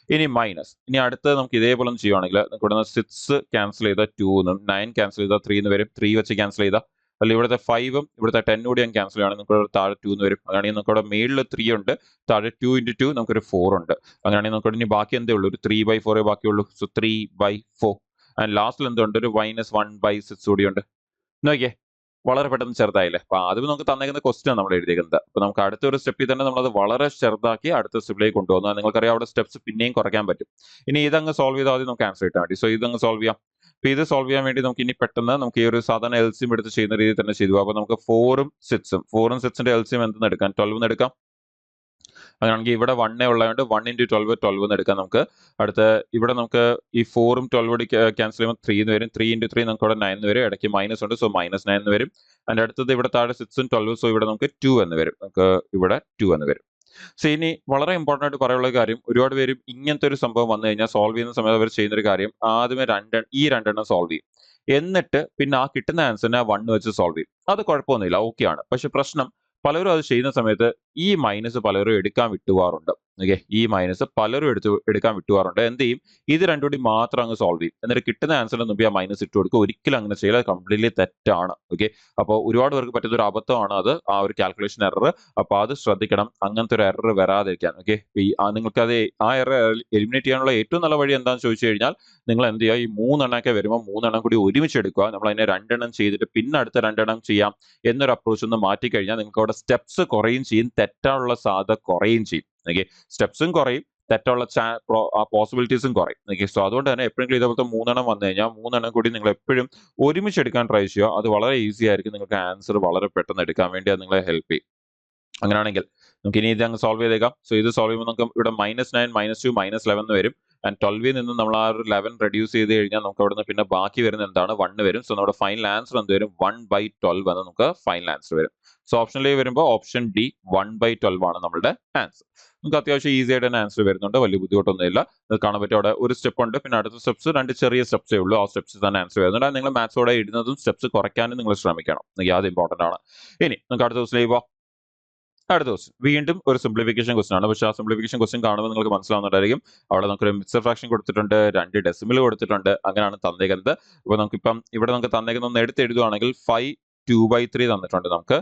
ഇനി മൈനസ്. ഇനി അടുത്തത് നമുക്ക് ഇതേപോലെ ഒന്ന് ചെയ്യുവാണെങ്കിൽ നമുക്ക് ഇവിടെ 6 ക്യാൻസൽ ചെയ്താൽ 2 എന്നും 9 ക്യാൻസൽ ചെയ്താൽ 3 എന്ന് വരും. 3 വെച്ച് ക്യാൻസൽ ചെയ്താൽ അല്ല ഇവിടുത്തെ 5ഉം ഇവിടുത്തെ 10 കൂടി ഞാൻ ക്യാൻസൽ ചെയ്യുകയാണെങ്കിൽ നമുക്ക് താഴെ 2 എന്ന് വരും. അങ്ങനെയാണെങ്കിൽ നമുക്ക് ഇവിടെ മേളിൽ 3 ഉണ്ട്, താഴെ 2 into 2 നമുക്കൊരു 4 ഉണ്ട്. അങ്ങനെയാണെങ്കിൽ നമുക്ക് ഇനി ബാക്കി എന്തേ ഉള്ളൂ, ഒരു 3/4 ബാക്കിയുള്ളൂ. സോ 3/4. ആൻഡ് ലാസ്റ്റിൽ എന്തുണ്ട്, ഒരു -1/6 കൂടിയുണ്ട്. നോക്കിയേ, വളരെ പെട്ടെന്ന് ചെറുതായില്ലേ. അപ്പൊ ആദ്യം നമുക്ക് തന്നേക്കുന്ന ക്വസ്റ്റ്യൻ നമ്മൾ എഴുതിയേക്കുന്നത്. അപ്പൊ നമുക്ക് അടുത്ത ഒരു സ്റ്റെപ്പിൽ തന്നെ നമ്മളത് വളരെ ചെറുതാക്കി അടുത്ത സ്റ്റെപ്പിലേക്ക് കൊണ്ടുപോകുന്നത്. നിങ്ങൾക്കറിയാം അവിടെ സ്റ്റെപ്സ് പിന്നെയും കുറയ്ക്കാൻ പറ്റും. ഇനി ഇതങ്ങ് സോൾവ് ചെയ്താൽ ആദ്യം നമുക്ക് ആൻസർ കിട്ടാൻ വേണ്ടി. സോ ഇതങ്ങ് സോൾവ് ചെയ്യാം. അപ്പൊ ഇത് സോൾവ് ചെയ്യാൻ വേണ്ടി നമുക്ക് ഇനി പെട്ടെന്ന് നമുക്ക് ഈ ഒരു സാധാരണ എൽസിയം എടുത്ത് ചെയ്യുന്ന രീതിയിൽ തന്നെ ചെയ്തു. അപ്പൊ നമുക്ക് 4ഉം 6ന്റെ എൽസിയം എന്തെന്ന് എടുക്കാം, 12 എന്ന് എടുക്കാം. അങ്ങനെയാണെങ്കിൽ ഇവിടെ 1 ഉള്ളതുകൊണ്ട് 1 into 12 12 എന്ന് എടുക്കാം നമുക്ക്. അടുത്ത ഇവിടെ നമുക്ക് ഈ 4ഉം 12 കൂടി ക്യാൻസൽ ചെയ്യുമ്പോൾ 3 എന്ന് വരും. 3 into 3 നമുക്ക് ഇവിടെ 9 എന്ന് വരും. ഇടയ്ക്ക് മൈനസ് ഉണ്ട്, സോ -9 എന്ന് വരും. അതിന്റെ അടുത്തത് ഇവിടെ താഴെ 6ഉം 12, സോ ഇവിടെ നമുക്ക് 2 എന്ന് വരും. നമുക്ക് ഇവിടെ 2 എന്ന് വരും. സോ ഇനി വളരെ ഇമ്പോർട്ടന്റ് ആയിട്ട് പറയാനുള്ള കാര്യം, ഒരുപാട് പേരും ഇങ്ങനത്തെ ഒരു സംഭവം വന്നു കഴിഞ്ഞാൽ സോൾവ് ചെയ്യുന്ന സമയത്ത് അവർ ചെയ്യുന്ന ഒരു കാര്യം, ആദ്യമേ ഈ രണ്ടെണ്ണം സോൾവ് ചെയ്യും. എന്നിട്ട് പിന്നെ ആ കിട്ടുന്ന ആൻസറിനെ 1 വെച്ച് സോൾവ് ചെയ്യും. അത് കുഴപ്പമൊന്നുമില്ല, ഓക്കെ ആണ്. പക്ഷെ പ്രശ്നം, പലരും അത് ചെയ്യുന്ന സമയത്ത് ഈ മൈനസ് പലരും എടുക്കാൻ വിട്ടുപോകാറുണ്ട്. ഓക്കെ, ഈ മൈനസ് പലരും എടുക്കാൻ വിട്ടുപോകാറുണ്ട്. എന്ത് ചെയ്യും, ഇത് രണ്ടും കൂടി മാത്രം അങ്ങ് സോൾവ് ചെയ്യും. എന്നിട്ട് കിട്ടുന്ന ആൻസറിന് മുമ്പ് ആ മൈനസ് ഇട്ട് കൊടുക്കും. ഒരിക്കലും അങ്ങനെ ചെയ്യില്ല, കംപ്ലീറ്റ്ലി തെറ്റാണ്. ഓക്കെ, അപ്പോൾ ഒരുപാട് പേർക്ക് പറ്റുന്ന ഒരു അബദ്ധമാണ് അത്, ആ ഒരു കാൽക്കുലേഷൻ എറർ. അപ്പോൾ അത് ശ്രദ്ധിക്കണം, അങ്ങനത്തെ ഒരു എറർ വരാതിരിക്കാൻ. ഓക്കെ, നിങ്ങൾക്ക് അത് ആ എറർ എലിമിനേറ്റ് ചെയ്യാനുള്ള ഏറ്റവും നല്ല വഴി എന്താണെന്ന് ചോദിച്ചു കഴിഞ്ഞാൽ, നിങ്ങൾ എന്ത് ചെയ്യുക, ഈ 3 എണ്ണമൊക്കെ വരുമ്പോൾ 3 എണ്ണം കൂടി ഒരുമിച്ച് എടുക്കുക. നമ്മൾ അതിനെ 2 എണ്ണം ചെയ്തിട്ട് പിന്നെ അടുത്ത 2 എണ്ണം ചെയ്യാം എന്നൊരു അപ്രോച്ച് ഒന്ന് മാറ്റി കഴിഞ്ഞാൽ നിങ്ങൾക്ക് അവിടെ സ്റ്റെപ്സ് കുറയും ചെയ്യും, തെറ്റാനുള്ള സാധ്യത കുറയും ചെയ്യും. ഓക്കെ, സ്റ്റെപ്സും കുറയും, തെറ്റുള്ള പോസിബിലിറ്റീസും കുറയും. ഓക്കെ, സോ അതുകൊണ്ട് തന്നെ എപ്പോഴെങ്കിലും ഇതേപോലത്തെ 3 എണ്ണം വന്നു കഴിഞ്ഞാൽ 3 എണ്ണം കൂടി നിങ്ങൾ എപ്പോഴും ഒരുമിച്ച് എടുക്കാൻ ട്രൈ ചെയ്യുക. അത് വളരെ ഈസി ആയിരിക്കും, നിങ്ങൾക്ക് ആൻസർ വളരെ പെട്ടെന്ന് എടുക്കാൻ വേണ്ടി അത് നിങ്ങളെ ഹെൽപ്പ് ചെയ്യും. അങ്ങനെയാണെങ്കിൽ നമുക്ക് ഇനി ഇത് അങ്ങ് സോൾവ് ചെയ്തേക്കാം. സോ ഇത് സോൾവ് ചെയ്യുമ്പോൾ നമുക്ക് ഇവിടെ -9 -2 -11 എന്ന് വരും. ആൻഡ് 12 നിന്ന് നമ്മൾ ആ ഒരു 11 റെഡ്യൂസ് ചെയ്ത് കഴിഞ്ഞാൽ നമുക്ക് അവിടെ നിന്ന് പിന്നെ ബാക്കി വരുന്ന എന്താണ് 1 വരും. സോ നമ്മുടെ ഫൈനൽ ആൻസർ എന്ത് വരും? 1/12 എന്ന് നമുക്ക് ഫൈനൽ ആൻസർ വരും. സോ ഓപ്ഷനിലേക്ക് വരുമ്പോൾ ഓപ്ഷൻ ഡി 1/12 ആണ് നമ്മുടെ ആൻസർ. നമുക്ക് അത്യാവശ്യം ഈസി ആയിട്ട് തന്നെ ആൻസർ വരുന്നുണ്ട്, വലിയ ബുദ്ധിമുട്ടൊന്നുമില്ല. അത് കാണാൻ പറ്റും, അവിടെ ഒരു സ്റ്റെപ്പ് ഉണ്ട്, പിന്നെ അടുത്ത സ്റ്റെപ്സ് 2 ചെറിയ സ്റ്റെപ്സേ ഉള്ളൂ. ആ സ്റ്റെപ്സ് തന്നെ ആൻസർ വരുന്നുണ്ട്. അത് നിങ്ങൾ മാത്സോടെ ഇടുന്നതും സ്റ്റെപ്സ് കുറയ്ക്കാനും നിങ്ങൾ ശ്രമിക്കണം. അത് ഇമ്പോർട്ടന്റ് ആണ്. ഇനി നമുക്ക് അടുത്ത ദിവസത്തിലേക്ക് പോവാം. അടുത്ത ക്വസ്റ്റ്യൻ വീണ്ടും ഒരു സിംപ്ലിഫിക്കേഷൻ ക്വസ്റ്റ്യൻ ആണ്. പക്ഷേ ആ സിംപ്ലിഫിക്കേഷൻ ക്വസ്റ്റ്യൻ കാണുമ്പോൾ നിങ്ങൾക്ക് മനസ്സിലാവുന്നുണ്ടായിരിക്കും. അവിടെ നമുക്കൊരു മിക്സഡ് ഫ്രാക്ഷൻ കൊടുത്തിട്ടുണ്ട്, 2 ഡെസിമൽ കൊടുത്തിട്ടുണ്ട്, അങ്ങനെയാണ് തന്നേക്കുന്നത്. അപ്പോൾ നമുക്കിപ്പം ഇവിടെ നമുക്ക് തന്നേക്കുന്ന ഒന്ന് എടുത്ത് എഴുതുവാണെങ്കിൽ 5 2/3 തന്നിട്ടുണ്ട് നമുക്ക്,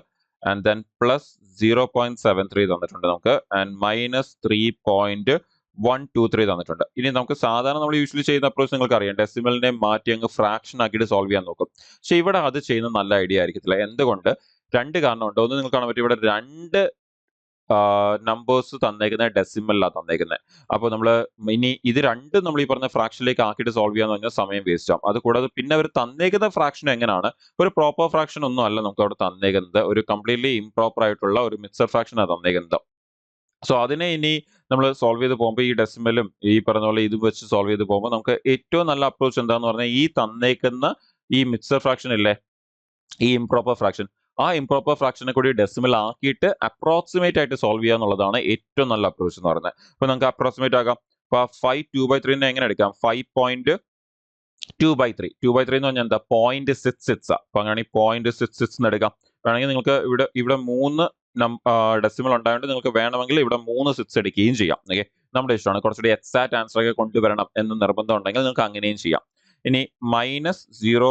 ആൻഡ് ദെൻ പ്ലസ് 0.73 തന്നിട്ടുണ്ട് നമുക്ക്, ആൻഡ് മൈനസ് 3.123 തന്നിട്ടുണ്ട്. ഇനി നമുക്ക് സാധാരണ നമ്മൾ യൂഷ്വലി ചെയ്യുന്ന അപ്രോച്ച് നിങ്ങൾക്ക് അറിയാം, ഡെസിമലിനെ മാറ്റി അങ്ങ് ഫ്രാക്ഷൻ ആക്കിയിട്ട് സോൾവ് ചെയ്യാൻ നോക്കും. പക്ഷേ ഇവിടെ അത് ചെയ്യുന്നത് നല്ല ഐഡിയ ആയിരിക്കത്തില്ല. എന്തുകൊണ്ട്? 2 കാരണമുണ്ട്. ഒന്ന് നിങ്ങൾക്ക് കാണാൻ പറ്റും, ഇവിടെ 2 നമ്പേഴ്സ് തന്നേക്കുന്നത് ഡെസിമലിലാണ് തന്നേക്കുന്നത്. അപ്പോൾ നമ്മൾ ഇനി ഇത് രണ്ടും നമ്മൾ ഈ പറഞ്ഞ ഫ്രാക്ഷനിലേക്ക് ആക്കിയിട്ട് സോൾവ് ചെയ്യാന്ന് പറഞ്ഞാൽ സമയം വേസ്റ്റ് ആവും. അത് കൂടാതെ പിന്നെ അവർ തന്നേക്കുന്ന ഫ്രാക്ഷൻ എങ്ങനെയാണ്, ഒരു പ്രോപ്പർ ഫ്രാക്ഷൻ ഒന്നും അല്ല നമുക്ക് അവിടെ തന്നേക്കുന്നത്, ഒരു കംപ്ലീറ്റ്ലി ഇംപ്രോപ്പർ ആയിട്ടുള്ള ഒരു മിക്സഡ് ഫ്രാക്ഷനാണ് തന്നേക്കുന്നത്. സോ അതിനെ ഇനി നമ്മൾ സോൾവ് ചെയ്ത് പോകുമ്പോൾ ഈ ഡെസിമലും ഈ പറഞ്ഞ പോലെ ഇത് വെച്ച് സോൾവ് ചെയ്ത് പോകുമ്പോൾ നമുക്ക് ഏറ്റവും നല്ല അപ്രോച്ച് എന്താന്ന് പറഞ്ഞാൽ ഈ തന്നേക്കുന്ന ഈ മിക്സഡ് ഫ്രാക്ഷൻ ഇല്ലേ, ഈ ഇംപ്രോപ്പർ ഫ്രാക്ഷൻ, ആ ഇംപ്രോപ്പർ ഫ്രാക്ഷനെ കൂടി ഡെസിമൽ ആക്കിയിട്ട് അപ്രോക്സിമേറ്റ് ആയിട്ട് സോൾവ് ചെയ്യുക എന്നുള്ളതാണ് ഏറ്റവും നല്ല അപ്രോച്ച് എന്ന് പറയുന്നത്. അപ്പൊ നമുക്ക് അപ്രോക്സിമേറ്റ് ആക്കാം. അപ്പൊ 5 2/3 എങ്ങനെ എടുക്കാം? 5.2/3 2/3 എന്ന് പറഞ്ഞാൽ എന്താ? 0.66. അപ്പൊ അങ്ങനെയാണെങ്കിൽ 0.66 എന്ന് എടുക്കാം. വേണമെങ്കിൽ നിങ്ങൾക്ക് ഇവിടെ 3 ഡെസിമൽ ഉണ്ടായതുകൊണ്ട് നിങ്ങൾക്ക് വേണമെങ്കിൽ ഇവിടെ 3 6 എടുക്കുകയും ചെയ്യാം. ഓക്കെ, നമ്മുടെ ഇഷ്ടമാണ്. കുറച്ചുകൂടി എക്സാക്ട് ആൻസർ ഒക്കെ കൊണ്ടുവരണം എന്ന് നിർബന്ധം ഉണ്ടെങ്കിൽ നിങ്ങൾക്ക് അങ്ങനെയും ചെയ്യാം. ഇനി മൈനസ് 0.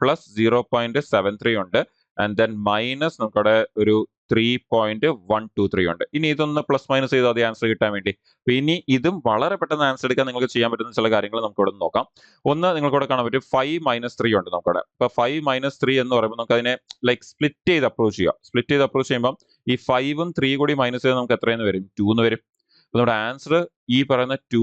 പ്ലസ് 0.73 ഉണ്ട്, ആൻഡ് ദെൻ മൈനസ് നമുക്കവിടെ ഒരു 3.123 ഉണ്ട്. ഇനി ഇതൊന്ന് പ്ലസ് മൈനസ് ചെയ്ത് അതേ ആൻസർ കിട്ടാൻ വേണ്ടി. അപ്പൊ ഇനി ഇതും വളരെ പെട്ടെന്ന് ആൻസർ എടുക്കാൻ നിങ്ങൾക്ക് ചെയ്യാൻ പറ്റുന്ന ചില കാര്യങ്ങൾ നമുക്ക് ഇവിടെ നോക്കാം. ഒന്ന് നിങ്ങൾക്കിവിടെ കാണാൻ പറ്റും 5 - 3 ഉണ്ട് നമുക്കവിടെ. അപ്പൊ 5 - 3 എന്ന് പറയുമ്പോൾ നമുക്ക് അതിനെ ലൈക്ക് സ്പ്ലിറ്റ് ചെയ്ത് അപ്രോച്ച് ചെയ്യാം. സ്പ്ലിറ്റ് ചെയ്ത് അപ്രോച്ച് ചെയ്യുമ്പോൾ ഈ 5ഉം 3 കൂടി മൈനസ് ചെയ്ത് നമുക്ക് എത്രയെന്ന് വരും? 2 എന്ന് വരും. അപ്പൊ നമ്മുടെ ആൻസർ ഈ പറയുന്ന 2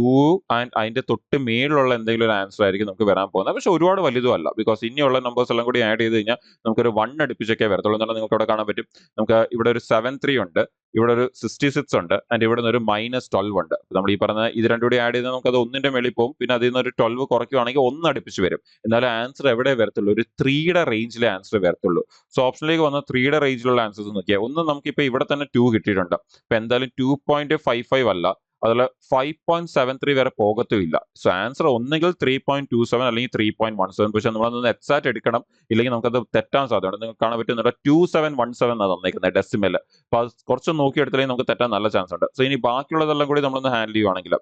ആൻഡ് അതിന്റെ തൊട്ട് മേളിലുള്ള എന്തെങ്കിലും ഒരു ആൻസർ ആയിരിക്കും നമുക്ക് വരാൻ പോകുന്നത്. പക്ഷെ ഒരുപാട് വലുതും അല്ല, ബിക്കോസ് ഇനിയുള്ള നമ്പേഴ്സ് എല്ലാം കൂടി ആഡ് ചെയ്ത് കഴിഞ്ഞാൽ നമുക്കൊരു 1 അടുപ്പിച്ചൊക്കെ വരത്തുള്ളൂ എന്നുള്ളത് നിങ്ങൾക്ക് ഇവിടെ കാണാൻ പറ്റും. നമുക്ക് ഇവിടെ ഒരു 73 ഉണ്ട്, ഇവിടെ ഒരു 66 ഉണ്ട്, ആൻഡ് ഇവിടെ നിന്ന് ഒരു -12 ഉണ്ട്. നമ്മൾ ഈ പറഞ്ഞ ഇത് രണ്ടും കൂടി ആഡ് ചെയ്താൽ നമുക്ക് അത് 1ന്റെ മേളിൽ പോകും. പിന്നെ അതിൽ നിന്ന് ഒരു 12 കുറയ്ക്കുകയാണെങ്കിൽ 1 അടുപ്പിച്ച് വരും. എന്നാലും ആൻസർ എവിടെ വരത്തുള്ളൂ? ഒരു 3യുടെ റേഞ്ചിലെ ആൻസർ വരത്തുള്ളൂ. സോ ഓപ്ഷനിലേക്ക് വന്ന 3യുടെ റേഞ്ചിലുള്ള ആൻസേഴ്സ് നോക്കിയാൽ ഒന്ന് നമുക്കിപ്പോൾ ഇവിടെ തന്നെ 2 കിട്ടിയിട്ടുണ്ട്. അപ്പൊ എന്തായാലും 2.55 അല്ല, അതുപോലെ 5.73 വരെ പോകത്തുമില്ല. സോ ആൻസർ ഒന്നുകിൽ 3.27 അല്ലെങ്കിൽ 3.17. പക്ഷെ നമ്മളതൊന്ന് എക്സാക്ട് എടുക്കണം, ഇല്ലെങ്കിൽ നമുക്കത് തെറ്റാൻ സാധ്യതയുണ്ട്. നിങ്ങൾക്ക് കാണാൻ പറ്റുന്നുണ്ട് 2717 എന്നാണ് തന്നേക്കുന്നത് ഡെസിമൽ. അപ്പൊ അത് കുറച്ച് നോക്കിയെടുത്തില്ലെങ്കിൽ നമുക്ക് തെറ്റാൻ നല്ല ചാൻസ് ഉണ്ട്. സോ ഇനി ബാക്കിയുള്ളതെല്ലാം കൂടി നമ്മളൊന്ന് ഹാൻഡിൽ ചെയ്യുവാണെങ്കിൽ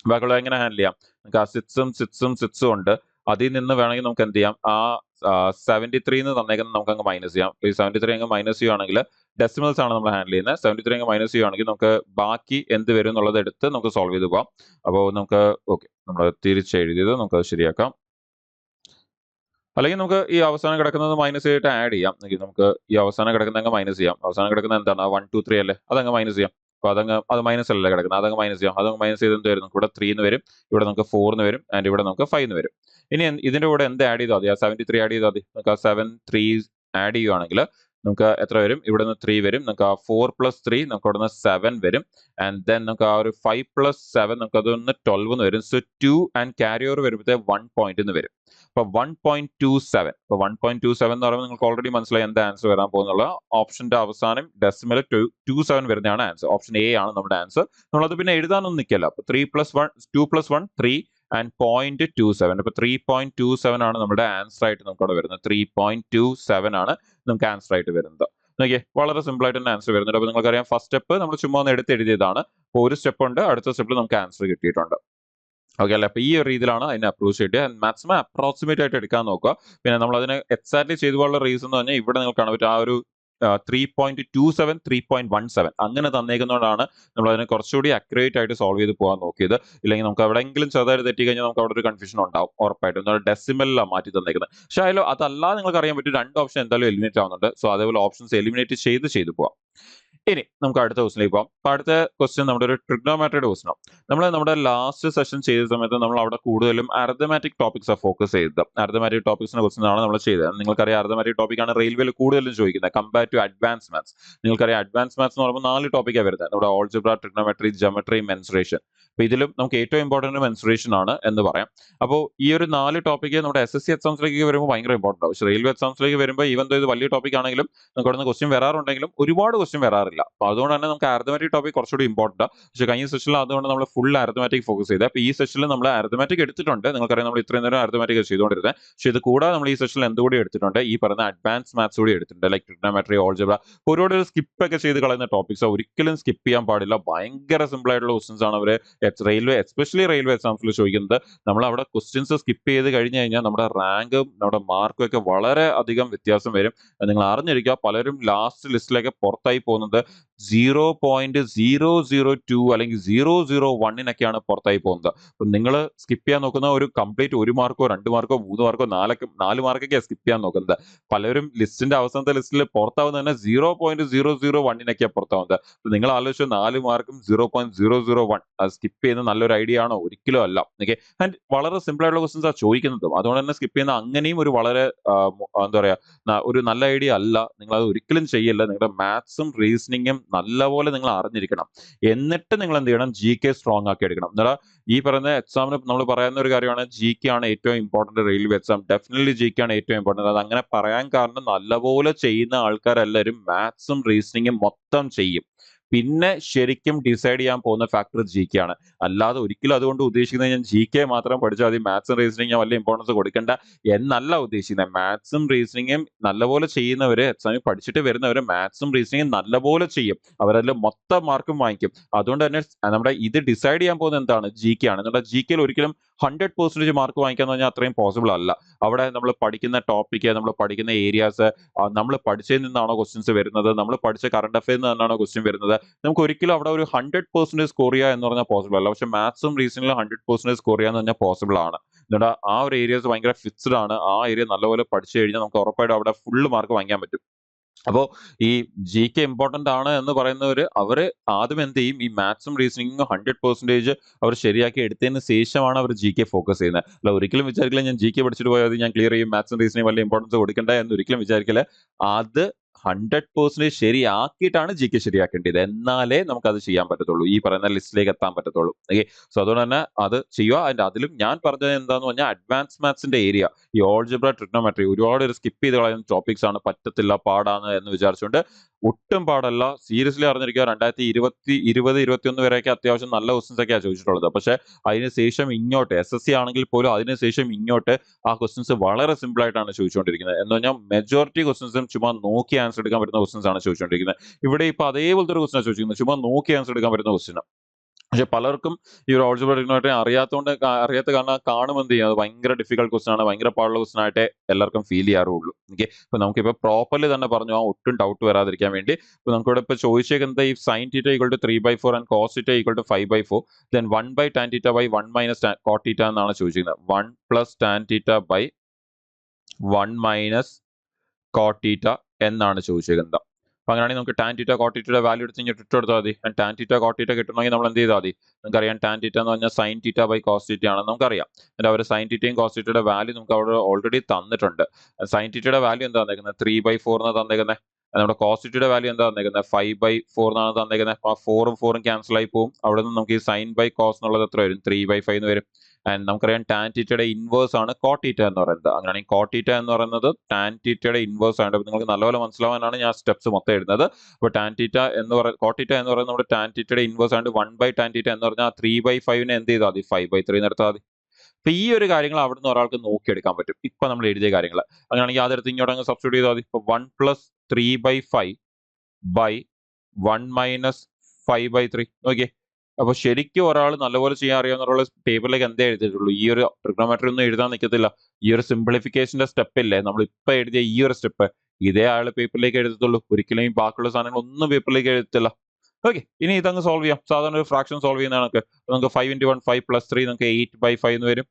ബാക്കിയുള്ളത് എങ്ങനെ ഹാൻഡിൽ ചെയ്യാം? നമുക്ക് ആ 6ഉം ഉണ്ട്. അതിൽ നിന്ന് വേണമെങ്കിൽ നമുക്ക് എന്ത് ചെയ്യാം? ആ 73 തന്നേക്കുന്നത് നമുക്ക് അങ്ങ് മൈനസ് ചെയ്യാം. ഈ 73 അങ്ങ് മൈനസ് ചെയ്യുവാണെങ്കിൽ ഡെസിമൽസ് ആണ് നമ്മൾ ഹാൻഡിൽ ചെയ്യുന്നത്. 73 അങ്ങ് മൈനസ് ചെയ്യുവാണെങ്കിൽ നമുക്ക് ബാക്കി എന്ത് വരും എന്നുള്ളത് എടുത്ത് നമുക്ക് സോൾവ് ചെയ്ത് പോകാം. അപ്പോൾ നമുക്ക് നമ്മൾ തിരിച്ചെഴുതിയത് നമുക്കത് ശരിയാക്കാം. അല്ലെങ്കിൽ നമുക്ക് ഈ അവസാനം കിടക്കുന്നത് മൈനസ് ചെയ്തിട്ട് ആഡ് ചെയ്യാം. നമുക്ക് ഈ അവസാനം കിടക്കുന്ന അങ്ങ് മൈനസ് ചെയ്യാം. അവസാനം കിടക്കുന്നത് എന്താണ്? 1 2 3 അല്ലേ, അതങ്ങ് മൈനസ് ചെയ്യാം. അപ്പൊ അത് മൈനസ് അല്ലല്ലേ കിടക്കുന്നത്, അതങ്ങ് മൈനസ് ചെയ്യാം. അതങ്ങ് മൈനസ് ചെയ്ത് എന്ത് വരും? ഇവിടെ 3 എന്ന് വരും, ഇവിടെ നമുക്ക് 4 എന്ന് വരും, ആൻഡ് ഇവിടെ നമുക്ക് 5 എന്ന് വരും. ഇനി ഇതിന്റെ കൂടെ എന്ത് ആഡ് ചെയ്താൽ മതി? ആ 73 ആഡ് ചെയ്താൽ മതി. നമുക്ക് ആ 7 3 ആഡ് ചെയ്യുവാണെങ്കിൽ നമുക്ക് എത്ര വരും? ഇവിടെ നിന്ന് 3 വരും. നമുക്ക് ആ 4 + 3 നമുക്ക് അവിടെ നിന്ന് 7 വരും, ആൻഡ് ദെൻ നമുക്ക് ആ ഒരു 5 + 7 നമുക്ക് അതൊന്ന് 12 എന്ന് വരും. സോ 2 ആൻഡ് ക്യാരി ഓവർ വരുമ്പോഴത്തെ 1 പോയിന്റ് എന്ന് വരും. അപ്പൊ 1.27. അപ്പൊ 1.27 എന്ന് പറയുമ്പോൾ നിങ്ങൾക്ക് ഓൾറെഡി മനസ്സിലായി എന്താ ആൻസർ വരാൻ പോകുന്നുള്ള. ഓപ്ഷന്റെ അവസാനം ഡെസിമൽ 27 വരുന്നതാണ് ആൻസർ. ഓപ്ഷൻ എ ആണ് നമ്മുടെ ആൻസർ. നമ്മളത് പിന്നെ എഴുതാനൊന്നും നിൽക്കില്ല. അപ്പൊ 3 + 1 2 + 1 3 ആൻഡ് 0.27. അപ്പൊ 3.27 ആണ് നമ്മുടെ ആൻസർ ആയിട്ട് നമുക്ക് അവിടെ വരുന്നത്. 3.27 ആണ് നമുക്ക് ആൻസർ ആയിട്ട് വരുന്നത്. നോക്കിയേ, വളരെ സിമ്പിൾ ആയിട്ട് തന്നെ ആൻസർ വരുന്നുണ്ട്. അപ്പൊ നിങ്ങൾക്കറിയാം ഫസ്റ്റ് സ്റ്റെപ്പ് നമ്മൾ ചുമ്മാ ഒന്ന് എടുത്ത് എഴുതിയതാണ്. അപ്പോൾ ഒരു സ്റ്റെപ്പ് ഉണ്ട്, അടുത്ത സ്റ്റെപ്പിൽ നമുക്ക് ആൻസർ കിട്ടിയിട്ടുണ്ട്. ഓക്കെ അല്ലേ? അപ്പൊ ഈ ഒരു രീതിയിലാണ് അതിനെ അപ്രോച്ച് ചെയ്യുക. മാക്സിമം അപ്രോക്സിമേറ്റ് ആയിട്ട് എടുക്കാൻ നോക്കുക. പിന്നെ നമ്മൾ അതിനെ എക്സാക്ട്ലി ചെയ്തു പോകാനുള്ള റീസൺ എന്ന് പറഞ്ഞാൽ ഇവിടെ നിങ്ങൾക്ക് കാണാൻ പറ്റും ആ ഒരു 3.27 3.17 അങ്ങനെ തന്നേക്കുന്നതുകൊണ്ടാണ് നമ്മൾ അതിനെ കുറച്ചുകൂടി അക്യുറേറ്റ് ആയിട്ട് സോൾവ് ചെയ്ത് പോകാൻ നോക്കിയത്. ഇല്ലെങ്കിൽ നമുക്ക് എവിടെയെങ്കിലും ചെറുതായിട്ട് തെറ്റി കഴിഞ്ഞാൽ നമുക്ക് അവിടെ ഒരു കൺഫ്യൂഷൻ ഉണ്ടാവും ഉറപ്പായിട്ടും. എന്നാൽ ഡെസിമലിലാണ് മാറ്റി തന്നേക്കുന്നത്. പക്ഷേ അതിൽ അതല്ലാതെ നിങ്ങൾക്ക് അറിയാൻ പറ്റും 2 ഓപ്ഷൻ എന്തായാലും എലിമിനേറ്റ് ആവുന്നുണ്ട്. സോ അതേപോലെ ഓപ്ഷൻസ് എലിമിനേറ്റ് ചെയ്ത് പോവാം. ഇനി നമുക്ക് അടുത്ത ക്വസ്റ്റിലേക്ക് പോകാം. അപ്പൊ അടുത്ത ക്വസ്റ്റ്യൻ നമ്മുടെ ഒരു ട്രിഗ്നോമെട്രിയുടെ ക്വസ്റ്റ്യൻ ആണ്. നമ്മൾ നമ്മുടെ ലാസ്റ്റ് സെഷൻ ചെയ്ത സമയത്ത് നമ്മൾ അവിടെ കൂടുതലും അർദ്ധമാറ്റിക് ടോപ്പിക്സ് ഫോക്കസ് ചെയ്തത്. അർദ്ധമാറ്റിക് ടോപ്പിക്സിനെ കുറിച്ചാണ് നമ്മൾ ചെയ്തത്. നിങ്ങൾക്കറിയാം അർദ്ധമാറ്റിക് ടോപ്പിക് ആണ് റെയിൽവേയിൽ കൂടുതലും ചോദിക്കുന്നത് കമ്പയർ ടു അഡ്വാൻസ് മാത്സ്. നിങ്ങൾക്കറിയാം അഡ്വാൻസ് മാത്സ് എന്ന് പറയുമ്പോൾ 4 ടോപ്പിക്കാണ് വരുന്നത്. നമ്മുടെ ഓൾജിബ്ര, ട്രിഗ്നോമെട്രി, ജോമെട്രി, മെൻസുറേഷൻ. അപ്പോൾ ഇതിലും നമുക്ക് ഏറ്റവും ഇമ്പോർട്ടൻറ്റ് മെൻസുറേഷൻ ആണ് എന്ന് പറയാം. അപ്പോൾ ഈ ഒരു 4 ടോപ്പിക്ക് നമ്മുടെ SSC എക്സാംസിലേക്ക് വരുമ്പോൾ ഭയങ്കര ഇമ്പോർട്ടൻ്റ് ആവും. പക്ഷേ റെയിൽവേ എക്സാംസിലേക്ക് വരുമ്പോൾ ഈവൻ ഇത് വലിയ ടോപ്പിക് ആണെങ്കിലും നമുക്ക് അവിടെ നിന്ന് ക്വസ്റ്റ്യൻ വരാറുണ്ടെങ്കിലും ഒരുപാട് ക്വസ്റ്റ്യൻ വരാറില്ല. അപ്പോൾ അതുകൊണ്ട് തന്നെ നമുക്ക് അരിത്മെറ്റിക് ടോപ്പിക് കുറച്ചുകൂടി ഇമ്പോർട്ടൻ്റ് ആണ്. പക്ഷേ കഴിഞ്ഞ സെഷനിൽ അതുകൊണ്ട് നമ്മൾ ഫുൾ അരിത്മെറ്റിക് ഫോക്കസ് ചെയ്തത്. അപ്പോൾ ഈ സെഷനിൽ നമ്മൾ അരിത്മെറ്റിക് എടുത്തിട്ടുണ്ട്. നിങ്ങൾക്കറിയാം നമ്മൾ ഇത്രയും നേരം അരിത്മെറ്റിക് ചെയ്തുകൊണ്ടിരുന്നത്. പക്ഷേ ഇത് കൂടാതെ നമ്മൾ ഈ സെഷനിൽ എന്തുകൂടി എടുത്തിട്ടുണ്ട്, ഈ പറയുന്ന അഡ്വാൻസ് മാത്സ് കൂടി എടുത്തിട്ടുണ്ട്. ലൈക്ക് ട്രിഗ്നോമെട്രി, ഓൾജിബ്ര, ഒരുപാട് സ്കിപ്പ് ഒക്കെ ചെയ്ത് കളയുന്ന ടോപ്പിക്സ് ഒരിക്കലും സ്കിപ്പ് ചെയ്യാൻ പാടില്ല. ഭയങ്കര സിമ്പിൾ ആയിട്ടുള്ള ക്വസ്റ്റ്യൻസ് ആണ് അവർ റെയിൽവേ എസ്പെഷ്യലി റെയിൽവേ എക്സാംസിൽ ചോദിക്കുന്നത്. നമ്മൾ അവിടെ ക്വസ്റ്റ്യൻസ് സ്കിപ്പ് ചെയ്ത് കഴിഞ്ഞ് കഴിഞ്ഞാൽ നമ്മുടെ റാങ്കും നമ്മുടെ മാർക്കും ഒക്കെ വളരെ അധികം വ്യത്യാസം വരും. നിങ്ങൾ അറിഞ്ഞിരിക്കുക, പലരും ലാസ്റ്റ് ലിസ്റ്റിലേക്ക് പുറത്തായി പോകുന്നത് 0.002 അല്ലെങ്കിൽ 001 പുറത്തായി പോകുന്നത്. അപ്പം നിങ്ങൾ സ്കിപ്പ് ചെയ്യാൻ നോക്കുന്ന ഒരു കംപ്ലീറ്റ് 1 മാർക്കോ 2 മാർക്കോ 3 മാർക്കോ 4 മാർക്കൊക്കെയാണ് സ്കിപ്പ് ചെയ്യാൻ നോക്കുന്നത്. പലരും ലിസ്റ്റിന്റെ അവസാനത്തെ ലിസ്റ്റിൽ പുറത്താവുന്നത് തന്നെ 0.001 പുറത്താവുന്നത്. അപ്പം നിങ്ങൾ ആലോചിച്ചു 4 മാർക്കും 0.001 അത് സ്കിപ്പ് ചെയ്യുന്നത് നല്ലൊരു ഐഡിയ ആണോ? ഒരിക്കലും അല്ല. ഓക്കെ, ആൻഡ് വളരെ സിമ്പിൾ ആയിട്ടുള്ള ക്വസ്റ്റൻസ് ആ ചോദിക്കുന്നതും. അതുകൊണ്ട് തന്നെ സ്കിപ്പ് ചെയ്യുന്ന അങ്ങനെയും ഒരു വളരെ എന്താ പറയാ ഒരു നല്ല ഐഡിയ അല്ല. നിങ്ങൾ അത് ഒരിക്കലും ചെയ്യില്ല. നിങ്ങളുടെ മാത്സും റീസണിങ്ങും നല്ലപോലെ നിങ്ങൾ അറിഞ്ഞിരിക്കണം. എന്നിട്ട് നിങ്ങൾ എന്ത് ചെയ്യണം, GK സ്ട്രോങ് ആക്കി എടുക്കണം. എന്നാൽ ഈ പറയുന്ന എക്സാമിന് നമ്മൾ പറയുന്ന ഒരു കാര്യമാണ് GK ആണ് ഏറ്റവും important railway exam. Definitely GK ആണ് ഏറ്റവും ഇമ്പോർട്ടന്റ്. അത് അങ്ങനെ പറയാൻ കാരണം നല്ലപോലെ ചെയ്യുന്ന ആൾക്കാരെല്ലാവരും മാത്സും റീസണിങ്ങും മൊത്തം ചെയ്യും. പിന്നെ ശരിക്കും ഡിസൈഡ് ചെയ്യാൻ പോകുന്ന ഫാക്ടർ GK ആണ്. അല്ലാതെ ഒരിക്കലും അതുകൊണ്ട് ഉദ്ദേശിക്കുന്നത് ഞാൻ GK മാത്രം പഠിച്ചാൽ മതി, മാത്സും റീസണിങ്ങും വലിയ ഇമ്പോർട്ടൻസ് കൊടുക്കേണ്ട എന്നല്ല ഉദ്ദേശിക്കുന്നത്. മാത്സും റീസണിങ്ങും നല്ലപോലെ ചെയ്യുന്നവര്, എക്സാമിൽ പഠിച്ചിട്ട് വരുന്നവര് മാത്സും റീസണിങ്ങും നല്ലപോലെ ചെയ്യും. അവരതിൽ മൊത്തം മാർക്കും വാങ്ങിക്കും. അതുകൊണ്ട് തന്നെ നമ്മുടെ ഇത് ഡിസൈഡ് ചെയ്യാൻ പോകുന്നത് എന്താണ്, GK ആണ്. എന്നുള്ള GKയിൽ ഒരിക്കലും 100% മാർക്ക് വാങ്ങിക്കാന്ന് പറഞ്ഞാൽ അത്രയും പോസിബിൾ അല്ല. അവിടെ നമ്മൾ പഠിക്കുന്ന ടോപ്പിക്ക്, നമ്മൾ പഠിക്കുന്ന ഏരിയാസ്, നമ്മൾ പഠിച്ചതിൽ നിന്നാണോ ക്വസ്റ്റ്യൻസ് വരുന്നത്, നമ്മൾ പഠിച്ച കറണ്ട് അഫയറിൽ നിന്നാണോ ക്വസ്റ്റ്യൻ വരുന്നത്, നമുക്ക് ഒരിക്കലും അവിടെ ഒരു 100% സ്കോർ ചെയ്യുക എന്ന് പറഞ്ഞാൽ പോസിബിൾ അല്ല. പക്ഷെ മാത്സും റീസണിങ്ങിലും 100% സ്കോർ ചെയ്യുക എന്ന് പറഞ്ഞാൽ പോസിബിൾ ആണ്. എന്നിട്ട് ആ ഒരു ഏരിയാസ് ഭയങ്കര ഫിക്സ്ഡ് ആണ്. ആ ഏരിയ നല്ലപോലെ പഠിച്ചു കഴിഞ്ഞാൽ നമുക്ക് ഉറപ്പായിട്ടും അവിടെ ഫുള്ള് മാർക്ക് വാങ്ങിക്കാൻ പറ്റും. അപ്പോൾ ഈ GK ഇമ്പോർട്ടന്റ് ആണ് എന്ന് പറയുന്നവർ അവർ ആദ്യം എന്ത് ചെയ്യും, ഈ മാത്സും റീസണിങ്ങും 100% അവർ ശരിയാക്കി എടുത്തതിന് ശേഷമാണ് അവർ GK ഫോക്കസ് ചെയ്യുന്നത്. അല്ല ഒരിക്കലും വിചാരിക്കില്ല ഞാൻ GK പഠിച്ചിട്ട് പോയാൽ ഞാൻ ക്ലിയർ ചെയ്യും, മാത്സും റീസണിങ് വലിയ ഇമ്പോർട്ടൻസ് കൊടുക്കണ്ട എന്ന് ഒരിക്കലും വിചാരിക്കില്ല. അത് 100% ശരിയാക്കിയിട്ടാണ് GK ശരിയാക്കേണ്ടത്. എന്നാലേ നമുക്കത് ചെയ്യാൻ പറ്റത്തുള്ളൂ, ഈ പറയുന്ന ലിസ്റ്റിലേക്ക് എത്താൻ പറ്റത്തുള്ളൂ. ഓക്കെ, സോ അതുകൊണ്ട് തന്നെ അത് ചെയ്യുക. അതിന്റെ അതിലും ഞാൻ പറഞ്ഞത് എന്താന്ന് പറഞ്ഞാൽ അഡ്വാൻസ് മാത്സിന്റെ ഏരിയ, ഈ ഓൾജിബ്ര, ട്രിഗ്നോമെട്രി ഒരുപാട് സ്കിപ്പ് ചെയ്ത് കളയുന്ന ടോപ്പിക്സ് ആണ്. പറ്റത്തില്ല, പാടാണ് എന്ന് വിചാരിച്ചുകൊണ്ട് ഒട്ടും പാടല്ല. സീരിയസ്ലി അറിഞ്ഞിരിക്കുക, 2020-21 വരെയൊക്കെ അത്യാവശ്യം നല്ല ക്വസ്റ്റൻസ് ഒക്കെയാണ് ചോദിച്ചിട്ടുള്ളത്. പക്ഷെ അതിനുശേഷം ഇങ്ങോട്ട് SSC ആണെങ്കിൽ പോലും അതിനുശേഷം ഇങ്ങോട്ട് ആ ക്വസ്റ്റൻസ് വളരെ സിമ്പിൾ ആയിട്ടാണ് ചോദിച്ചുകൊണ്ടിരിക്കുന്നത്. എന്ന് പറഞ്ഞാൽ മെജോറിറ്റി ക്വസ്റ്റൻസും ചുമ്മാ നോക്കി ആൻസർ എടുക്കാൻ പറ്റുന്ന ക്വസ്റ്റൻസ് ആണ് ചോദിച്ചുകൊണ്ടിരിക്കുന്നത്. ഇവിടെ ഇപ്പൊ അതേപോലത്തെ ഒരു ക്വസ്റ്റൻ ചോദിക്കുന്നത്, ചുമ്മാ നോക്കി ആൻസർ എടുക്കാൻ പറ്റുന്ന ക്വസ്റ്റൻ. പക്ഷെ പലർക്കും ഈ ഒരു ഓൾജിബ്ര ട്രിഗ്നോമെട്രി അറിയാത്ത കാരണം കാണുമ്പോൾ എന്ത് ചെയ്യും, അത് ഭയങ്കര ഡിഫിക്കൽട്ട് ക്വസ്റ്റൻ ആണ്, ഭയങ്കര പാടുള്ള ക്വസ്റ്റൻ ആയിട്ട് എല്ലാവർക്കും ഫീൽ ചെയ്യാറുള്ളൂ. ഓക്കെ, ഇപ്പൊ നമുക്കിപ്പോ പ്രോപ്പർലി തന്നെ പറഞ്ഞു ആ ഒട്ടും ഡൗട്ട് വരാതിരിക്കാൻ വേണ്ടി. ഇപ്പൊ നമുക്കിവിടെ ഇപ്പൊ ചോദിച്ചേക്കുന്നത് ഈ sin θ = 3/4 and cos θ = 5/4, then 1/tan θ by 1 minus cot θ എന്നാണ് ചോദിച്ചിരിക്കുന്നത്. 1 plus tan θ by 1 minus cot θ എന്നാണ് ചോദിച്ചേക്കുന്നത്. അപ്പൊ അങ്ങനെയാണെങ്കിൽ നമുക്ക് tan θ cot θ വാല്യൂ എടുത്ത് ഇങ്ങോട്ട് ഇട്ട് കൊടുത്താൽ മതി. tan θ cot θ കിട്ടണമെങ്കിൽ നമ്മൾ എന്ത് ചെയ്താൽ മതി, നമുക്കറിയാം tan θ എന്ന് പറഞ്ഞാൽ sin θ by cos θ ആണെന്ന് നമുക്കറിയാം. എന്നിട്ട് അവർ sin θയും cos θയുടെ വാല്യൂ നമുക്ക് അവിടെ ഓൾറെഡി തന്നിട്ടുണ്ട്. sin θയുടെ വാല്യൂ എന്താ തന്നേക്കുന്നത്, 3/4 എന്നാണ് തന്നേക്കുന്നത്. നമ്മുടെ cos θയുടെ വാല്യൂ എന്താ തന്നേക്കുന്നത്, 5/4 എന്നാണ് തന്നേക്കുന്നത്. അപ്പൊ 4ഉം 4ഉം ക്യാൻസൽ ആയി പോകും. അവിടെ നിന്ന് നമുക്ക് ഈ sin by cos എന്നുള്ളത് എത്ര വരും, 3/5 എന്ന് വരും. ആൻഡ് നമുക്കറിയാം tan θയുടെ ഇൻവേഴ്സ് ആണ് cot θ എന്ന് പറയുന്നത്. അങ്ങനെയാണെങ്കിൽ cot θ എന്ന് പറയുന്നത് tan θയുടെ ഇൻവേഴ്സ് ആണ്. നിങ്ങൾക്ക് നല്ലപോലെ മനസ്സിലാവാനാണ് ഞാൻ സ്റ്റെപ്സ് മൊത്തം എഴുതുന്നത്. അപ്പോൾ tan θ എന്ന് പറയുന്നത്, cot θ എന്ന് പറയുന്നത് നമ്മുടെ tan θയുടെ ഇൻവേഴ്സ് ആണ്. 1/tan θ എന്ന് പറഞ്ഞാൽ 3/5നെ എന്ത് ചെയ്താൽ മതി, 5/3 എടുത്താൽ മതി. അപ്പൊ ഈ ഒരു കാര്യങ്ങൾ അവിടുന്ന് ഒരാൾക്ക് നോക്കിയെടുക്കാൻ പറ്റും. ഇപ്പൊ നമ്മൾ എഴുതിയ കാര്യങ്ങൾ അങ്ങനെയാണെങ്കിൽ അതെടുത്ത് ഇങ്ങോട്ട് അങ്ങ് സബ്സ്റ്റിറ്റ്യൂട്ട് ചെയ്താൽ മതി. ഇപ്പൊ 1 + 3/5 by 1 minus 5/3. ഓക്കെ, അപ്പൊ ശരിക്കും ഒരാൾ നല്ലപോലെ ചെയ്യാൻ അറിയാവുന്ന പേപ്പറിലേക്ക് എന്തേ എഴുതിയിട്ടുള്ളൂ, ഈ ഒരു ട്രിഗ്നോമെട്രി ഒന്നും എഴുതാൻ നിൽക്കത്തില്ല. ഈ ഒരു സിംപ്ലിഫിക്കേഷന്റെ സ്റ്റെപ്പ് ഇല്ലേ, നമ്മൾ ഇപ്പൊ എഴുതിയ ഈ ഒരു സ്റ്റെപ്പ്, ഇതേ ആൾ പേപ്പറിലേക്ക് എഴുതത്തുള്ളൂ. ഒരിക്കലും ഈ ബാക്കിയുള്ള സാധനങ്ങൾ ഒന്നും പേപ്പറിലേക്ക് എഴുതത്തില്ല. ഓക്കെ, ഇനി ഇതങ്ങ് സോൾവ് ചെയ്യാം. സാധാരണ ഒരു ഫ്രാക്ഷൻ സോൾവ് ചെയ്യുന്ന കണക്ക് നമുക്ക് 5 × 1 5 + 3 നമുക്ക് 8/5 എന്ന് വരും.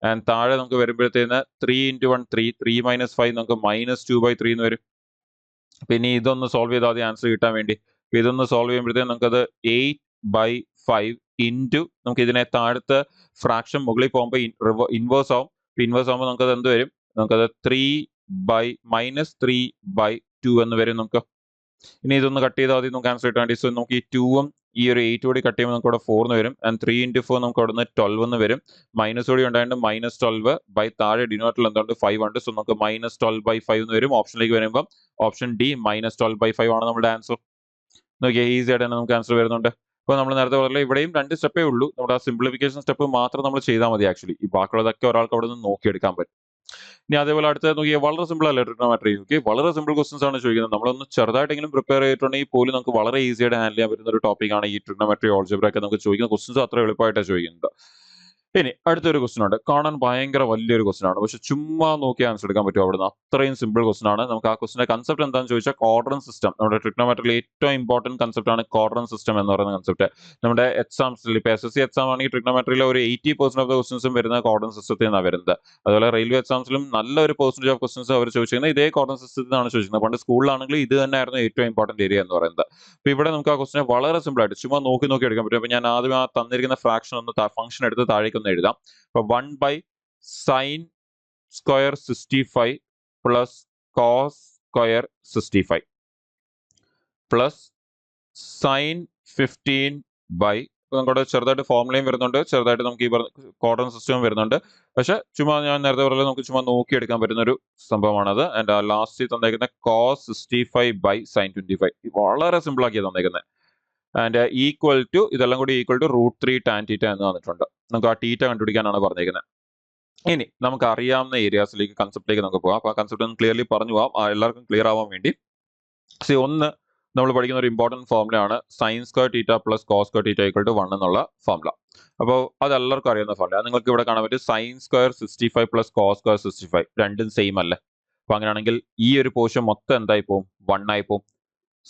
ആൻഡ് താഴെ നമുക്ക് വരുമ്പോഴത്തേന് 3 × 1 3 3 - 5 നമുക്ക് -2/3 എന്ന് വരും. പിന്നെ ഇതൊന്ന് സോൾവ് ചെയ്താൽ മതി ആൻസർ കിട്ടാൻ വേണ്ടി. അപ്പൊ ഇതൊന്ന് സോൾവ് ചെയ്യുമ്പോഴത്തേക്ക് നമുക്കത് 8/5 ഇൻറ്റു നമുക്ക് ഇതിനെ താഴത്തെ ഫ്രാക്ഷൻ മുകളിൽ പോകുമ്പോൾ ഇൻവേഴ്സ് ആവും. ഇൻവേഴ്സ് ആകുമ്പോൾ നമുക്കത് എന്ത് വരും, നമുക്കത് -3/2 എന്ന് വരും നമുക്ക്. ഇനി ഇതൊന്ന് കട്ട് ചെയ്താൽ മതി നമുക്ക് ആൻസർ കിട്ടാൻ വേണ്ടി. സോ നമുക്ക് ഈ 2ഉം ഈ ഒരു 8 കൂടി കട്ട് ചെയ്യുമ്പോൾ നമുക്ക് അവിടെ 4 എന്ന് വരും. ആൻഡ് 3 into 4 നമുക്ക് അവിടെ നിന്ന് 12 എന്ന് വരും. മൈനസ് കൂടി ഉണ്ടായതുകൊണ്ട് -12 ബൈ താഴെ ഡിനോട്ടിൽ എന്തുകൊണ്ട് 5 ഉണ്ട്. സോ നമുക്ക് -12/5 എന്ന് വരും. ഓപ്ഷനിലേക്ക് വരുമ്പോൾ ഓപ്ഷൻ ഡി -12/5 ആണ് നമ്മുടെ ആൻസർ. നോക്കിയാൽ ഈസി ആയിട്ട് തന്നെ നമുക്ക് ആൻസർ വരുന്നുണ്ട്. അപ്പോൾ നമ്മൾ നേരത്തെ പറഞ്ഞില്ല ഇവിടെയും 2 സ്റ്റെപ്പേ ഉള്ളൂ. നമ്മുടെ ആ സിംപ്ലിഫിക്കേഷൻ സ്റ്റെപ്പ് മാത്രം നമ്മൾ ചെയ്താൽ മതി ആക്ച്വലി. ഈ ബാക്കിയുള്ളതൊക്കെ ഒരാൾക്ക് അവിടെ നിന്ന് നോക്കിയെടുക്കാൻ പറ്റും. ഇനി അതേപോലെ അടുത്ത നോക്കിയാൽ വളരെ സിമ്പിൾ അല്ലേ ട്രിഗ്നോമെട്രി. ഓക്കെ, വളരെ സിമ്പിൾ ക്വസ്റ്റൻസ് ആണ് ചോദിക്കുന്നത്. നമ്മളൊന്ന് ചെറുതായിട്ടെങ്കിലും പ്രിപ്പയർ ചെയ്തിട്ടുണ്ടെങ്കിൽ പോലും നമുക്ക് വളരെ ഈസി ആയിട്ട് ഹാൻഡിൽ ചെയ്യാൻ പറ്റുന്ന ഒരു ടോപ്പിക്കാണ് ഈ ട്രിഗ്നോമെട്രി ഓൾജിബ്ര ഒക്കെ. നമുക്ക് ചോദിക്കുന്ന ക്വസ്റ്റൻസ് അത്ര എളുപ്പമായിട്ടാണ് ചോദിക്കുന്നത്. ഇനി അടുത്തൊരു ക്വസ്റ്റൻ ഉണ്ട്. കാണാൻ ഭയങ്കര വലിയൊരു ക്വസ്റ്റൻ ആണ്, പക്ഷെ ചുമ്മാ നോക്കി ആൻസർ എടുക്കാൻ പറ്റും അവിടുന്ന്. അത്രയും സിമ്പിൾ ക്വസ്റ്റൻ ആണ്. നമുക്ക് ആ ക്വസ്റ്റിന്റെ കൺസെപ്റ്റ് എന്താണെന്ന് ചോദിച്ചാൽ ക്വാഡ്രന്റ് സിസ്റ്റം. നമ്മുടെ ട്രിഗ്നോമെട്രിയിൽ ഏറ്റവും ഇമ്പോർട്ടന്റ് കൺസെപ്റ്റ് ആണ് ക്വാഡ്രന്റ് സിസ്റ്റം എന്ന് പറയുന്ന കൺസെപ്റ്റ്. നമ്മുടെ എക്സാംസിൽ ഇപ്പൊ SSC എക്സാം ആണെങ്കിൽ ട്രിഗ്നോമെട്രിയിലെ ഒരു 80% ഓഫ് ദ ക്വസ്റ്റൻസും വരുന്ന ക്വാഡ്രന്റ് സിസ്റ്റത്തിൽ നിന്നാണ് വരുന്നത്. അതുപോലെ റെയിൽവേ എക്സാംസിലും നല്ലൊരു പെർസെന്റേജ് ഓഫ് ക്വസ്റ്റൻസ് അവർ ചോദിച്ചിരുന്നത് ഇതേ ക്വാഡ്രന്റ് സിസ്റ്റത്തിൽ നിന്നാണ് ചോദിക്കുന്നത്. പണ്ട് സ്കൂളിലാണെങ്കിൽ ഇത് തന്നെയായിരുന്നു ഏറ്റവും ഇമ്പോർട്ടന്റ് ഏരിയ എന്ന് പറയുന്നത്. അപ്പൊ ഇവിടെ നമുക്ക് ആ ക്വസ്റ്റിനെ വളരെ സിമ്പിൾ ആയിട്ട് ചുമ്മാ നോക്കി എടുക്കാൻ പറ്റും. അപ്പൊ ഞാൻ ആദ്യം ആ തന്നിരിക്കുന്ന ഫ്രാക്ഷൻ ഒന്ന് ഫംഗ്ഷൻ എടുത്ത് താഴേക്ക് ഒന്ന് എഴുതാം. അപ്പൊ 1/sin square 65 plus cos square 65 plus sin 15 by നമ്മുടെ ചെറുതായിട്ട് ഫോർമുലയും വരുന്നുണ്ട്, ചെറുതായിട്ട് നമുക്ക് ഈ ക്വാഡ്രന്റ് സിസ്റ്റവും വരുന്നുണ്ട്. പക്ഷെ ചുമ്മാ ഞാൻ നേരത്തെ പറഞ്ഞ നമുക്ക് ചുമ്മാ നോക്കിയെടുക്കാൻ പറ്റുന്ന ഒരു സംഭവമാണത്. ആൻഡ് ലാസ്റ്റ് തന്നേക്കുന്ന cos 65 by sin 25 വളരെ സിമ്പിൾ ആക്കിയാണ് തന്നേക്കുന്നത്. ആൻഡ് ഈക്വൽ ടു ഇതെല്ലാം കൂടി ഈക്വൽ ടു √3 tan θ എന്ന് വന്നിട്ടുണ്ട്. നമുക്ക് ആ തീറ്റ കണ്ടുപിടിക്കാനാണ് പറഞ്ഞേക്കുന്നത്. ഇനി നമുക്ക് അറിയാവുന്ന ഏരിയാസിലേക്ക് കൺസെപ്റ്റിലേക്ക് നമുക്ക് പോകാം. അപ്പൊ ആ കൺസെപ്റ്റ് ഒന്ന് ക്ലിയർലി പറഞ്ഞു പോകാം, എല്ലാവർക്കും ക്ലിയർ ആവാൻ വേണ്ടി. ഒന്ന് നമ്മൾ പഠിക്കുന്ന ഒരു ഇമ്പോർട്ടന്റ് ഫോർമുല ആണ് sin square θ plus cos square θ equal to 1 എന്നുള്ള ഫോർമുല. അപ്പോൾ അത് എല്ലാവർക്കും അറിയുന്ന ഫോർമുല. നിങ്ങൾക്ക് ഇവിടെ കാണാൻ പറ്റും sin square 65 plus cos square 65 രണ്ടും സെയിം അല്ലേ. അപ്പൊ അങ്ങനെയാണെങ്കിൽ ഈ ഒരു പോർഷൻ മൊത്തം എന്തായി പോകും? 1 ആയി പോകും.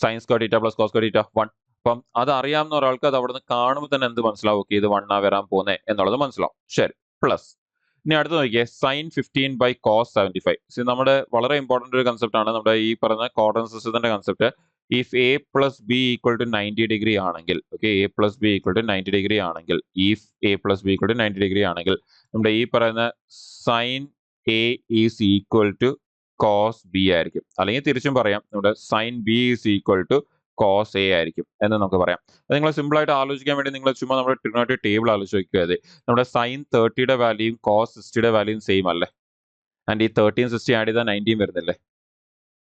sin square θ plus cos square θ 1. അപ്പം അത് അറിയാവുന്ന ഒരാൾക്ക് അത് അവിടെ നിന്ന് കാണുമ്പോൾ തന്നെ എന്ത് മനസ്സിലാവും? ഓക്കെ, ഇത് 1 ആ വരാൻ പോകുന്നത് എന്നുള്ളത് മനസ്സിലാവും. ശരി, പ്ലസ് ഇനി അടുത്ത് നോക്കിയേ sin 15 by cos 75. നമ്മുടെ വളരെ ഇമ്പോർട്ടന്റ് ഒരു കൺസെപ്റ്റ് ആണ് നമ്മുടെ ഈ പറഞ്ഞ ക്വാഡ്രന്റ് സിസ്റ്റത്തിന്റെ concept. If a plus b equal to 90 degree ആണെങ്കിൽ, okay, a plus b equal to 90 degree ആണെങ്കിൽ, if a plus b equal to 90 degree ആണെങ്കിൽ നമ്മുടെ ഈ പറയുന്ന sin a is equal to cos b ആയിരിക്കും. അല്ലെങ്കിൽ തിരിച്ചും പറയാം, നമ്മുടെ sin b is equal to cos a ആയിരിക്കും എന്ന് നമുക്ക് പറയാം. അത് നിങ്ങൾ സിമ്പിൾ ആയിട്ട് ആലോചിക്കാൻ വേണ്ടി നിങ്ങൾ ചുമ്മാ നമ്മുടെ ട്രിഗണോമെട്രി ടേബിൾ ആലോചിച്ച് നോക്കിയാൽ മതി. നമ്മുടെ sin 30യുടെ വാല്യൂയും cos 60യുടെ വാല്യൂയും സെയിം അല്ലേ. ആൻഡ് ഈ 13 60 ആഡ് ചെയ്താൽ 90 വരുന്നില്ലേ.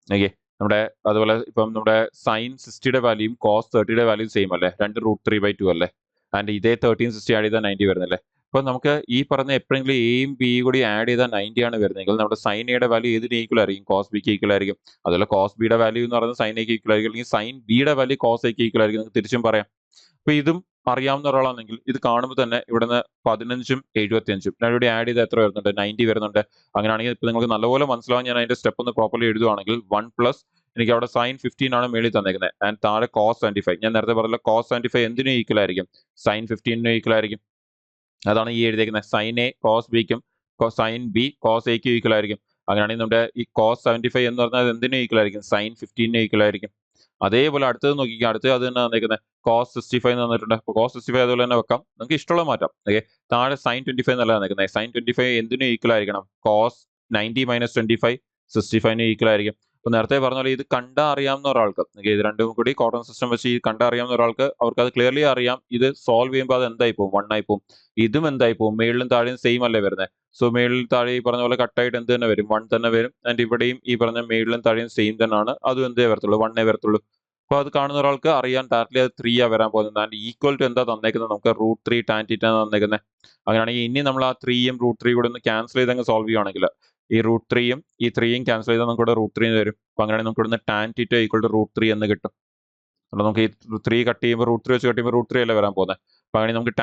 ഓക്കെ, നമ്മുടെ അതുപോലെ ഇപ്പം നമ്മുടെ sin 60യുടെ വാല്യൂയും cos 30യുടെ വാല്യൂയും സെയിം അല്ലേ. 2 √3/2 അല്ലേ. ആൻഡ് ഇതേ 13 60 ആഡ് ചെയ്താൽ 90 വരുന്നില്ലേ. അപ്പൊ നമുക്ക് ഈ പറഞ്ഞ എപ്പോഴെങ്കിലും എയും ബിയും കൂടി ആഡ് ചെയ്താൽ 90 ആണ് വരുന്നതെങ്കിൽ നമ്മുടെ sin എയുടെ വാല്യൂ ഏതിന് ഈക്വൽ ആയിരിക്കും? cos ബിക്ക് ഈക്വൽ ആയിരിക്കും. അതുപോലെ cos ബിയുടെ വാല്യൂ എന്ന് പറയുന്നത് sin എക്ക് ഈക്വൽ ആയിരിക്കും, അല്ലെങ്കിൽ sin ബിയുടെ വാല്യൂ cos എക്ക് ഈക്വൽ ആയിരിക്കും. നമുക്ക് തിരിച്ചും പറയാം. അപ്പൊ ഇതും അറിയാവുന്ന ഒരാളാണെങ്കിൽ ഇത് കാണുമ്പോൾ തന്നെ ഇവിടുന്ന് 15ഉം 75ഉം രണ്ടുകൂടി ആഡ് ചെയ്ത് എത്ര വരുന്നുണ്ട്? 90 വരുന്നുണ്ട്. അങ്ങനെയാണെങ്കിൽ ഇപ്പൊ നിങ്ങൾക്ക് നല്ലപോലെ മനസ്സിലാവാൻ ഞാൻ അതിന്റെ സ്റ്റെപ്പ് ഒന്ന് പ്രോപ്പർലി എഴുതുവാണെങ്കിൽ 1 പ്ലസ് എനിക്ക് അവിടെ sin 15 ആണ് മേളിൽ തന്നേക്കുന്നത്. ആൻഡ് താഴെ cos 75. ഞാൻ നേരത്തെ പറഞ്ഞ cos 75 എന്തിനും ഈക്വൽ ആയിരിക്കും? sin 15നും ഈക്വൽ ആയിരിക്കും. അതാണ് ഈ എഴുതിയേക്കുന്നത്. sin a cos ബിക്കും sin b cos എക്കും ഈക്വൽ ആയിരിക്കും. അങ്ങനെയാണെങ്കിൽ നമ്മുടെ ഈ cos 75 എന്ന് പറഞ്ഞാൽ എന്തിനും ഈക്വൽ ആയിരിക്കും? sin 15നും ഈക്വൽ ആയിരിക്കും. അതേപോലെ അടുത്തത് നോക്കിക്കുക, അടുത്തത് അത് തന്നെ വന്നേക്കുന്നത് cos 65 എന്ന് തന്നിട്ടുണ്ട്. അപ്പോൾ cos 65 അതുപോലെ തന്നെ വെക്കാം, നമുക്ക് ഇഷ്ടമുള്ള മാറ്റാം. ഓക്കെ, താഴെ sin 25 എന്നല്ല വന്നേക്കുന്നത്. sin 25 എന്തിനും ഈക്വൽ ആയിരിക്കണം? cos 90 - 25 65നും ഈക്വൽ ആയിരിക്കും. അപ്പൊ നേരത്തെ പറഞ്ഞ പോലെ ഇത് കണ്ടാ അറിയാവുന്ന ഒരാൾക്ക്, ഇത് രണ്ടും കൂടി ക്വാഡ്രന്റ് സിസ്റ്റം വെച്ച് ഈ കണ്ടാ അറിയാവുന്ന ഒരാൾക്ക് അവർക്ക് അത് ക്ലിയർലി അറിയാം. ഇത് സോൾവ് ചെയ്യുമ്പോൾ അത് എന്തായി പോകും? 1 ആയി പോകും. ഇതും എന്തായി പോകും? മേളിലും താഴെയും സെയിം അല്ലേ വരുന്നത്. സോ മേളിൽ താഴെ ഈ പറഞ്ഞ പോലെ കട്ടായിട്ട് എന്ത് തന്നെ വരും? 1 തന്നെ വരും. ആൻഡ് ഇവിടെയും ഈ പറഞ്ഞ മേളിലും താഴെയും സെയിം തന്നെയാണ്. അതും എന്തേ വരത്തുള്ളൂ? 1 വരത്തുള്ളൂ. അപ്പൊ അത് കാണുന്ന ഒരാൾക്ക് അറിയാൻ ഡയറക്ട്ലി അത് 3 ആ വരാൻ പോകുന്നത്. ആൻഡ് ഈക്വൽ ടു എന്താ തന്നേക്കുന്നത്? നമുക്ക് √3 tan θ തന്നേക്കുന്നത്. അങ്ങനെയാണെങ്കിൽ ഇനി നമ്മൾ ആ 3യും √3 കൂടെ ഒന്ന് ക്യാൻസൽ ചെയ്തങ്ങ് സോൾവ് ചെയ്യുവാണെങ്കിൽ ഈ √3യും ഈ 3യും ക്യാൻസൽ ചെയ്താൽ നമുക്ക് ഇവിടെ √3 വരും. അപ്പൊ അങ്ങനെയാണെങ്കിൽ നമുക്ക് ഇവിടുന്ന് tan θ ഈക്വൽ ടു √3 എന്ന് കിട്ടും. അപ്പൊ നമുക്ക് ഈ 3 കട്ട് ചെയ്യുമ്പോൾ √3 വെച്ച് കട്ട് ചെയ്യുമ്പോൾ √3 അല്ലേ വരാൻ പോകുന്നത്. അപ്പൊ അങ്ങനെ നമുക്ക്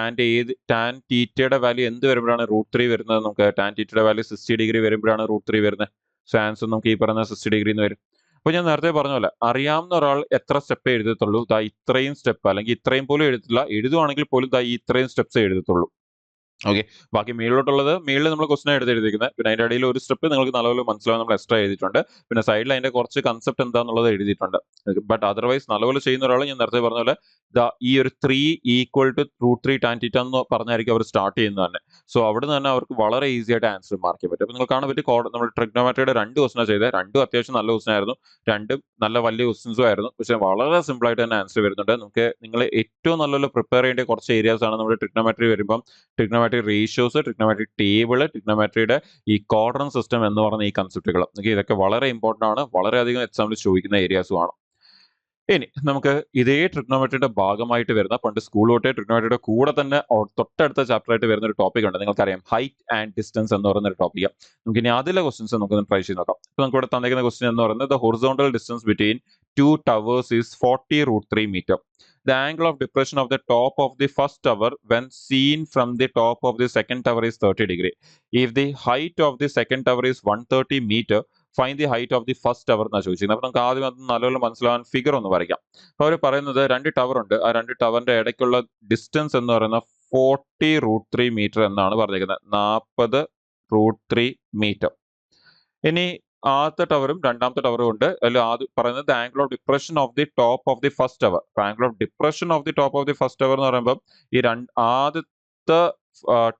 tan θയുടെ വാല്യൂ എന്ത് വരുമ്പോഴാണ് √3 വരുന്നത്? നമുക്ക് tan θയുടെ വാല്യൂ 60 ഡിഗ്രി വരുമ്പോഴാണ് √3 വരുന്നത്. സോ ആൻസർ നമുക്ക് ഈ പറയുന്ന 60 ഡിഗ്രി എന്ന് വരും. അപ്പൊ ഞാൻ നേരത്തെ പറഞ്ഞ പോലെ അറിയാവുന്ന ഒരാൾ എത്ര സ്റ്റെപ്പ് എഴുതത്തുള്ളൂ? ഇത്രയും സ്റ്റെപ്പ്, അല്ലെങ്കിൽ ഇത്രയും പോലും എഴുതില്ല, എഴുതുവാണെങ്കിൽ പോലും ഇത്രയും സ്റ്റെപ്സ് എഴുതത്തുള്ളൂ. ഓക്കെ, ബാക്കി മേളിലോട്ടുള്ളത് മേളിൽ നമ്മൾ ക്വസ്റ്റൻ എടുത്ത് എഴുതിയിരിക്കുന്നത്. പിന്നെ അതിന്റെ ഇടയിൽ ഒരു സ്റ്റെപ്പ് നിങ്ങൾക്ക് നല്ലപോലെ മനസ്സിലാവും നമ്മൾ എക്സ്ട്രാ എഴുതിയിട്ടുണ്ട്. പിന്നെ സൈഡിൽ അതിന്റെ കുറച്ച് കൺസെപ്റ്റ് എന്താണെന്നുള്ളത് എഴുതിയിട്ടുണ്ട്. ബട്ട് അതർവൈസ് നല്ലപോലെ ചെയ്യുന്ന ഒരാൾ ഞാൻ നേരത്തെ പറഞ്ഞ പോലെ ഈ ഒരു 3 ഈക്വൽ ടു √3 ടാൻ തീറ്റ എന്ന് പറഞ്ഞായിരിക്കും അവർ സ്റ്റാർട്ട് ചെയ്യുന്നത് തന്നെ. സോ അവിടെ നിന്ന് തന്നെ അവർക്ക് വളരെ ഈസി ആയിട്ട് ആൻസർ മാർക്ക് ചെയ്യാൻ പറ്റും. അപ്പോൾ നിങ്ങൾ കാണാൻ പറ്റും നമ്മൾ ട്രിഗ്നോമെട്രിയുടെ 2 ക്വസ്റ്റനാണ് ചെയ്തത്. രണ്ടും അത്യാവശ്യം നല്ല ക്വസ്റ്റൻ ആയിരുന്നു. രണ്ടും നല്ല വലിയ ക്വസ്റ്റൻസും ആയിരുന്നു. പക്ഷേ വളരെ സിമ്പിൾ ആയിട്ട് തന്നെ ആൻസർ വരുന്നുണ്ട്. നമുക്ക് നിങ്ങൾ ഏറ്റവും നല്ലപോലെ പ്രിപ്പയർ ചെയ്യേണ്ട കുറച്ച് ഏരിയാസ് ആണ് നമ്മുടെ ട്രിഗ്നോമെട്രി വരുമ്പം ട്രിഗ്നോമെട്രി റേഷ്യോസ്, ട്രിഗ്നോമെട്രി ടേബിള്, ട്രിഗ്നോമെട്രിയുടെ ഈ ക്വാഡ്രന്റ് സിസ്റ്റം എന്ന് പറയുന്ന ഈ കൺസെപ്റ്റുകൾ. ഇതൊക്കെ വളരെ ഇമ്പോർട്ടന്റ് ആണ്, വളരെയധികം എക്സാമിൽ ചോദിക്കുന്ന ഏരിയാസും ആണ്. ഇനി നമുക്ക് ഇതേ ട്രിഗ്നോമെട്രിയുടെ ഭാഗമായിട്ട് വരുന്ന പണ്ട് സ്കൂൾ തൊട്ടേ ട്രിഗ്നോമെട്രിയുടെ കൂടെ തന്നെ തൊട്ടടുത്ത ചാപ്റ്റർ ആയിട്ട് വരുന്ന ഒരു ടോപ്പിക് ഉണ്ട്. നിങ്ങൾക്കറിയാം ഹൈറ്റ് ആൻഡ് ഡിസ്റ്റൻസ് എന്ന് പറയുന്ന ഒരു ടോപ്പിക്. നമുക്ക് ഇനി അതിലെ ക്വസ്റ്റൻസ് നമുക്കൊന്ന് ട്രൈ ചെയ്ത് നോക്കാം. ഇപ്പൊ നമുക്ക് ഇവിടെ തന്നിരിക്കുന്ന ക്വസ്റ്റൻ എന്ന് പറയുന്നത് horizontal distance between 2 towers is 40√3 meter. The angle of depression of the top of the first tower when seen from the top of the second tower is 30 degree. If the height of the second tower is 130 meter, find the height of the first tower എന്നാണ് ചോദിച്ചിരുന്നത്. അപ്പൊ നമുക്ക് ആദ്യം അത് നല്ലപോലെ മനസ്സിലാവാൻ figure ഒന്ന് വരയ്ക്കാം. അപ്പൊ അവർ പറയുന്നത് 2 ടവർ ഉണ്ട്. ആ 2 ടവറിന്റെ ഇടയ്ക്കുള്ള ഡിസ്റ്റൻസ് എന്ന് പറയുന്നത് 40√3 മീറ്റർ എന്നാണ് പറഞ്ഞിരിക്കുന്നത്. 40√3 മീറ്റർ. ഇനി ആദ്യത്തെ ടവറും രണ്ടാമത്തെ ടവറും ഉണ്ട്. അതിൽ ആദ്യം പറയുന്നത് angle of depression of the top of the first tower. Angle of depression of the top of the first tower എന്ന് പറയുമ്പോൾ ഈ ആദ്യത്തെ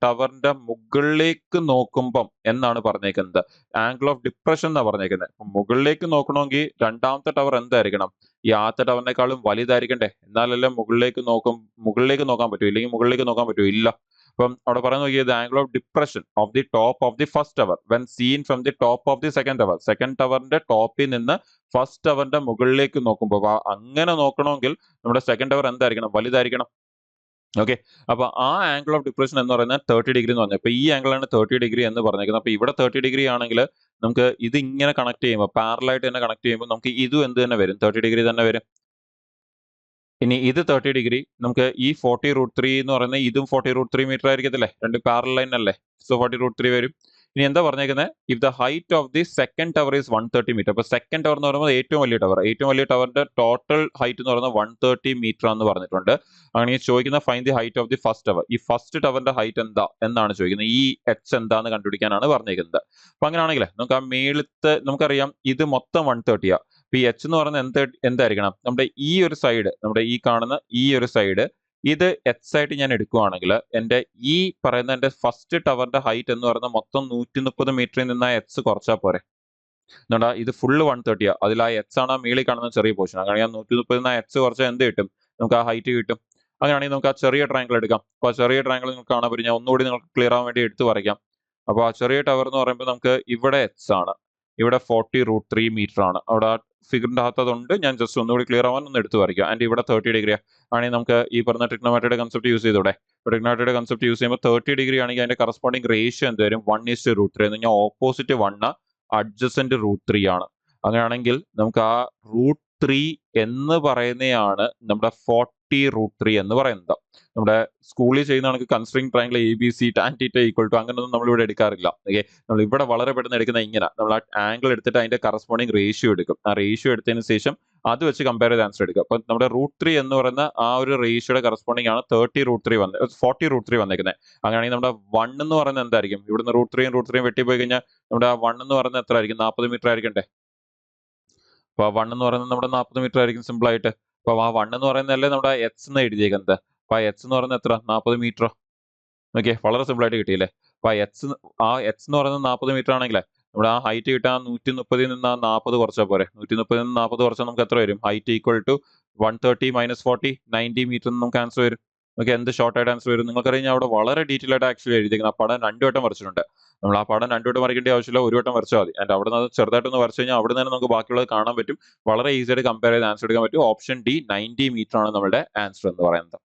ടവറിന്റെ മുകളിലേക്ക് നോക്കുമ്പം എന്നാണ് പറഞ്ഞേക്കുന്നത്. ആംഗിൾ ഓഫ് ഡിപ്രഷൻ എന്നാണ് പറഞ്ഞേക്കുന്നത്. മുകളിലേക്ക് നോക്കണമെങ്കിൽ രണ്ടാമത്തെ ടവർ എന്തായിരിക്കണം? ഈ ആദ്യത്തെ ടവറിനേക്കാളും വലുതായിരിക്കണ്ടേ? എന്നാലല്ലേ മുകളിലേക്ക് നോക്കാൻ പറ്റൂ. ഇല്ലെങ്കിൽ മുകളിലേക്ക് നോക്കാൻ പറ്റൂ? ഇല്ല. അപ്പം അവിടെ പറയാൻ നോക്കിയത് angle of depression of the top of the first tower when seen from the top of the second tower. Second ടവറിന്റെ ടോപ്പിൽ നിന്ന് ഫസ്റ്റ് ടവറിന്റെ മുകളിലേക്ക് നോക്കുമ്പോൾ അങ്ങനെ നോക്കണമെങ്കിൽ നമ്മുടെ സെക്കൻഡ് ടവർ എന്തായിരിക്കണം? വലുതായിരിക്കണം. ഓക്കെ, അപ്പൊ ആ ആംഗിൾ ഓഫ് ഡിപ്രഷൻ എന്ന് പറയുന്നത് 30 ഡിഗ്രി എന്ന് പറഞ്ഞത്. അപ്പൊ ഈ ആംഗിളാണ് 30 ഡിഗ്രി എന്ന് പറഞ്ഞേക്കുന്നത്. അപ്പൊ ഇവിടെ 30 ഡിഗ്രി ആണെങ്കിൽ നമുക്ക് ഇത് ഇങ്ങനെ കണക്ട് ചെയ്യുമ്പോൾ പാരലായിട്ട് തന്നെ കണക്ട് ചെയ്യുമ്പോൾ നമുക്ക് ഇതും എന്ത് തന്നെ വരും? 30 ഡിഗ്രി തന്നെ വരും. ഇനി ഇത് 30 ഡിഗ്രി, നമുക്ക് ഈ 40√3 എന്ന് പറയുന്നത് ഇതും 40√3 മീറ്റർ ആയിരിക്കത്തില്ലേ? രണ്ട് പാരലൽ ലൈൻ അല്ലേ? സോ 40√3 വരും. ഇനി എന്താ പറഞ്ഞേക്കുന്നത്? If the height of the second tower is 130 metre. അപ്പൊ സെക്കൻഡ് ടവർ എന്ന് പറയുമ്പോൾ ഏറ്റവും വലിയ ടവർ. ഏറ്റവും വലിയ ടവറിന്റെ ടോട്ടൽ ഹൈറ്റ് എന്ന് പറയുന്നത് 130 മീറ്റർ എന്ന് പറഞ്ഞിട്ടുണ്ട്. അങ്ങനെ ചോദിക്കുന്ന find the height of the first tower. ഈ ഫസ്റ്റ് ടവറിന്റെ ഹൈറ്റ് എന്താ എന്നാണ് ചോദിക്കുന്നത്. ഈ എച്ച് എന്താന്ന് കണ്ടുപിടിക്കാനാണ് പറഞ്ഞേക്കുന്നത്. അപ്പൊ അങ്ങനെയാണെങ്കിൽ നമുക്ക് ആ മേളത്തെ നമുക്കറിയാം ഇത് മൊത്തം 130 ആ. അപ്പൊ ഈ എച്ച് എന്ന് പറയുന്നത് എന്തായിരിക്കണം? നമ്മുടെ ഈ ഒരു സൈഡ്, നമ്മുടെ ഈ കാണുന്ന ഈ ഒരു സൈഡ്, ഇത് എച്ച് ആയിട്ട് ഞാൻ എടുക്കുകയാണെങ്കിൽ എന്റെ ഈ പറയുന്ന എന്റെ ഫസ്റ്റ് ടവറിന്റെ ഹൈറ്റ് എന്ന് പറയുന്നത് മൊത്തം 130 മീറ്ററിൽ നിന്ന് ആ എച്ച് കുറച്ചാൽ പോരെ. എന്താ ഇത് ഫുള്ള് 130 ആ. അതിൽ ആ എച്ച് ആണ് ആ മേളിൽ കാണുന്ന ചെറിയ പോർഷൻ. അങ്ങനെയാണെങ്കിൽ 130 എച്ച് കുറച്ചാൽ എന്ത് കിട്ടും? നമുക്ക് ആ ഹൈറ്റ് കിട്ടും. അങ്ങനെയാണെങ്കിൽ നമുക്ക് ആ ചെറിയ ട്രയാങ്കിൾ എടുക്കാം. അപ്പൊ ആ ചെറിയ ട്രയാങ്കിൾ നിങ്ങൾക്ക് കാണാൻ പറ്റും. ഞാൻ ഒന്നുകൂടി നിങ്ങൾക്ക് ക്ലിയർ ആവാൻ വേണ്ടി എടുത്തു വരയ്ക്കാം. അപ്പൊ ആ ചെറിയ ടവർ എന്ന് പറയുമ്പോൾ നമുക്ക് ഇവിടെ എച്ച് ആണ്, ഇവിടെ 40√3 മീറ്റർ ആണ്. അവിടെ ഫിഗറിന്റെ അകത്ത് അതുണ്ട്. ഞാൻ ജസ്റ്റ് ഒന്നുകൂടി ക്ലിയർ ആവാൻ ഒന്ന് എടുത്തു വരയ്ക്കാം. ആൻഡ് ഇവിടെ 30 ഡിഗ്രി ആണെങ്കിൽ നമുക്ക് ഈ പറഞ്ഞ ട്രിഗ്നോമെട്രിയുടെ കൺസെപ്റ്റ് യൂസ് ചെയ്തൂടെ? ട്രിഗ്നോമെട്രിയുടെ കൺസെപ്റ്റ് യൂസ് ചെയ്യുമ്പോൾ 30 ഡിഗ്രി ആണെങ്കിൽ അതിന്റെ കറസ്പോണ്ടിങ് റേഷ്യോ എന്ത് വരും? 1:√3 എന്ന് പറഞ്ഞാൽ ഓപ്പോസിറ്റ് 1 അഡ്ജസന്റ് √3 ആണ്. അങ്ങനെയാണെങ്കിൽ നമുക്ക് ആ √3 എന്ന് പറയുന്നതാണ് നമ്മുടെ 40√3 എന്ന് പറയുന്നത്. നമ്മുടെ സ്കൂളിൽ ചെയ്യുന്ന കണക്ക് considering triangle ABC tan theta equal to അങ്ങനെയൊന്നും നമ്മൾ ഇവിടെ എടുക്കാറില്ല. ഓക്കെ, നമ്മൾ ഇവിടെ വളരെ പെട്ടെന്ന് എടുക്കുന്ന ഇങ്ങനെ നമ്മൾ ആ ആംഗിൾ എടുത്തിട്ട് അതിന്റെ കറസ്പോണ്ടിങ് റേഷ്യോ എടുക്കും. ആ റേഷ്യോ എടുത്തതിന് ശേഷം അത് വെച്ച് കമ്പയർ ചെയ്ത് ആൻസർ എടുക്കുക. അപ്പൊ നമ്മുടെ √3 എന്ന് പറയുന്ന ആ ഒരു റേഷ്യോയുടെ കറസ്പോണ്ടിങ് ആണ് 40√3 വന്നേക്കുന്നത്. അങ്ങനെയാണെങ്കിൽ നമ്മുടെ 1 എന്ന് പറയുന്നത് എന്തായിരിക്കും? ഇവിടുന്ന് √3 വെട്ടിപ്പോയി കഴിഞ്ഞാൽ നമ്മുടെ ആ 1 എന്ന് പറയുന്നത് എത്ര ആയിരിക്കും? 40 മീറ്റർ ആയിരിക്കണ്ടേ? അപ്പൊ 1 എന്ന് പറയുന്നത് നമ്മുടെ 40 മീറ്റർ ആയിരിക്കും സിമ്പിൾ ആയിട്ട്. അപ്പൊ ആ 1 എന്ന് പറയുന്നതല്ലേ നമ്മുടെ എച്ച് എന്ന് എഴുതിയേക്കുന്നത്. അപ്പൊ ആ എച്ച് എന്ന് പറയുന്നത് എത്ര? 40 മീറ്റർ. ഓക്കെ, വളരെ സിമ്പിൾ ആയിട്ട് കിട്ടിയില്ലേ? അപ്പൊ ആ എച്ച് എന്ന് പറയുന്നത് 40 മീറ്റർ ആണെങ്കിലേ നമ്മുടെ ആ ഹൈറ്റ് കിട്ടാൻ 130 നിന്ന് ആ 40 കുറച്ചാൽ പോരെ. 130 നിന്ന് 40 കുറച്ചാൽ നമുക്ക് എത്ര വരും? ഹൈറ്റ് ഈക്വൽ ടു 130 - 40 90 മീറ്റർ നമുക്ക് ആൻസർ വരും. ഓക്കെ, എന്ത് ഷോർട്ട് ആയിട്ട് ആൻസർ വരും? നിങ്ങൾക്കറിയാം ഞാൻ അവിടെ വളരെ ഡീറ്റെയിൽ ആയിട്ട് ആക്ച്വലി എഴുതിയിരിക്കുന്നത്. ആ പടം 2 വട്ടം വരച്ചിട്ടുണ്ട്. നമ്മൾ ആ പടം 2 വട്ടം വരയ്ക്കേണ്ട ആവശ്യമില്ല, ഒരു വട്ടം വരച്ചാൽ മതി. ആൻഡ് അവിടെ നിന്ന് ചെറുതായിട്ടൊന്ന് വരച്ചു കഴിഞ്ഞാൽ അവിടെ നിന്ന് നമുക്ക് ബാക്കിയുള്ളത് കാണാൻ പറ്റും. വളരെ ഈസി ആയിട്ട് കമ്പയർ ചെയ്ത് ആൻസർ എടുക്കാൻ പറ്റും. ഓപ്ഷൻ ഡി 90 മീറ്റർ ആണ് നമ്മുടെ ആൻസർ എന്ന് പറയുന്നത്.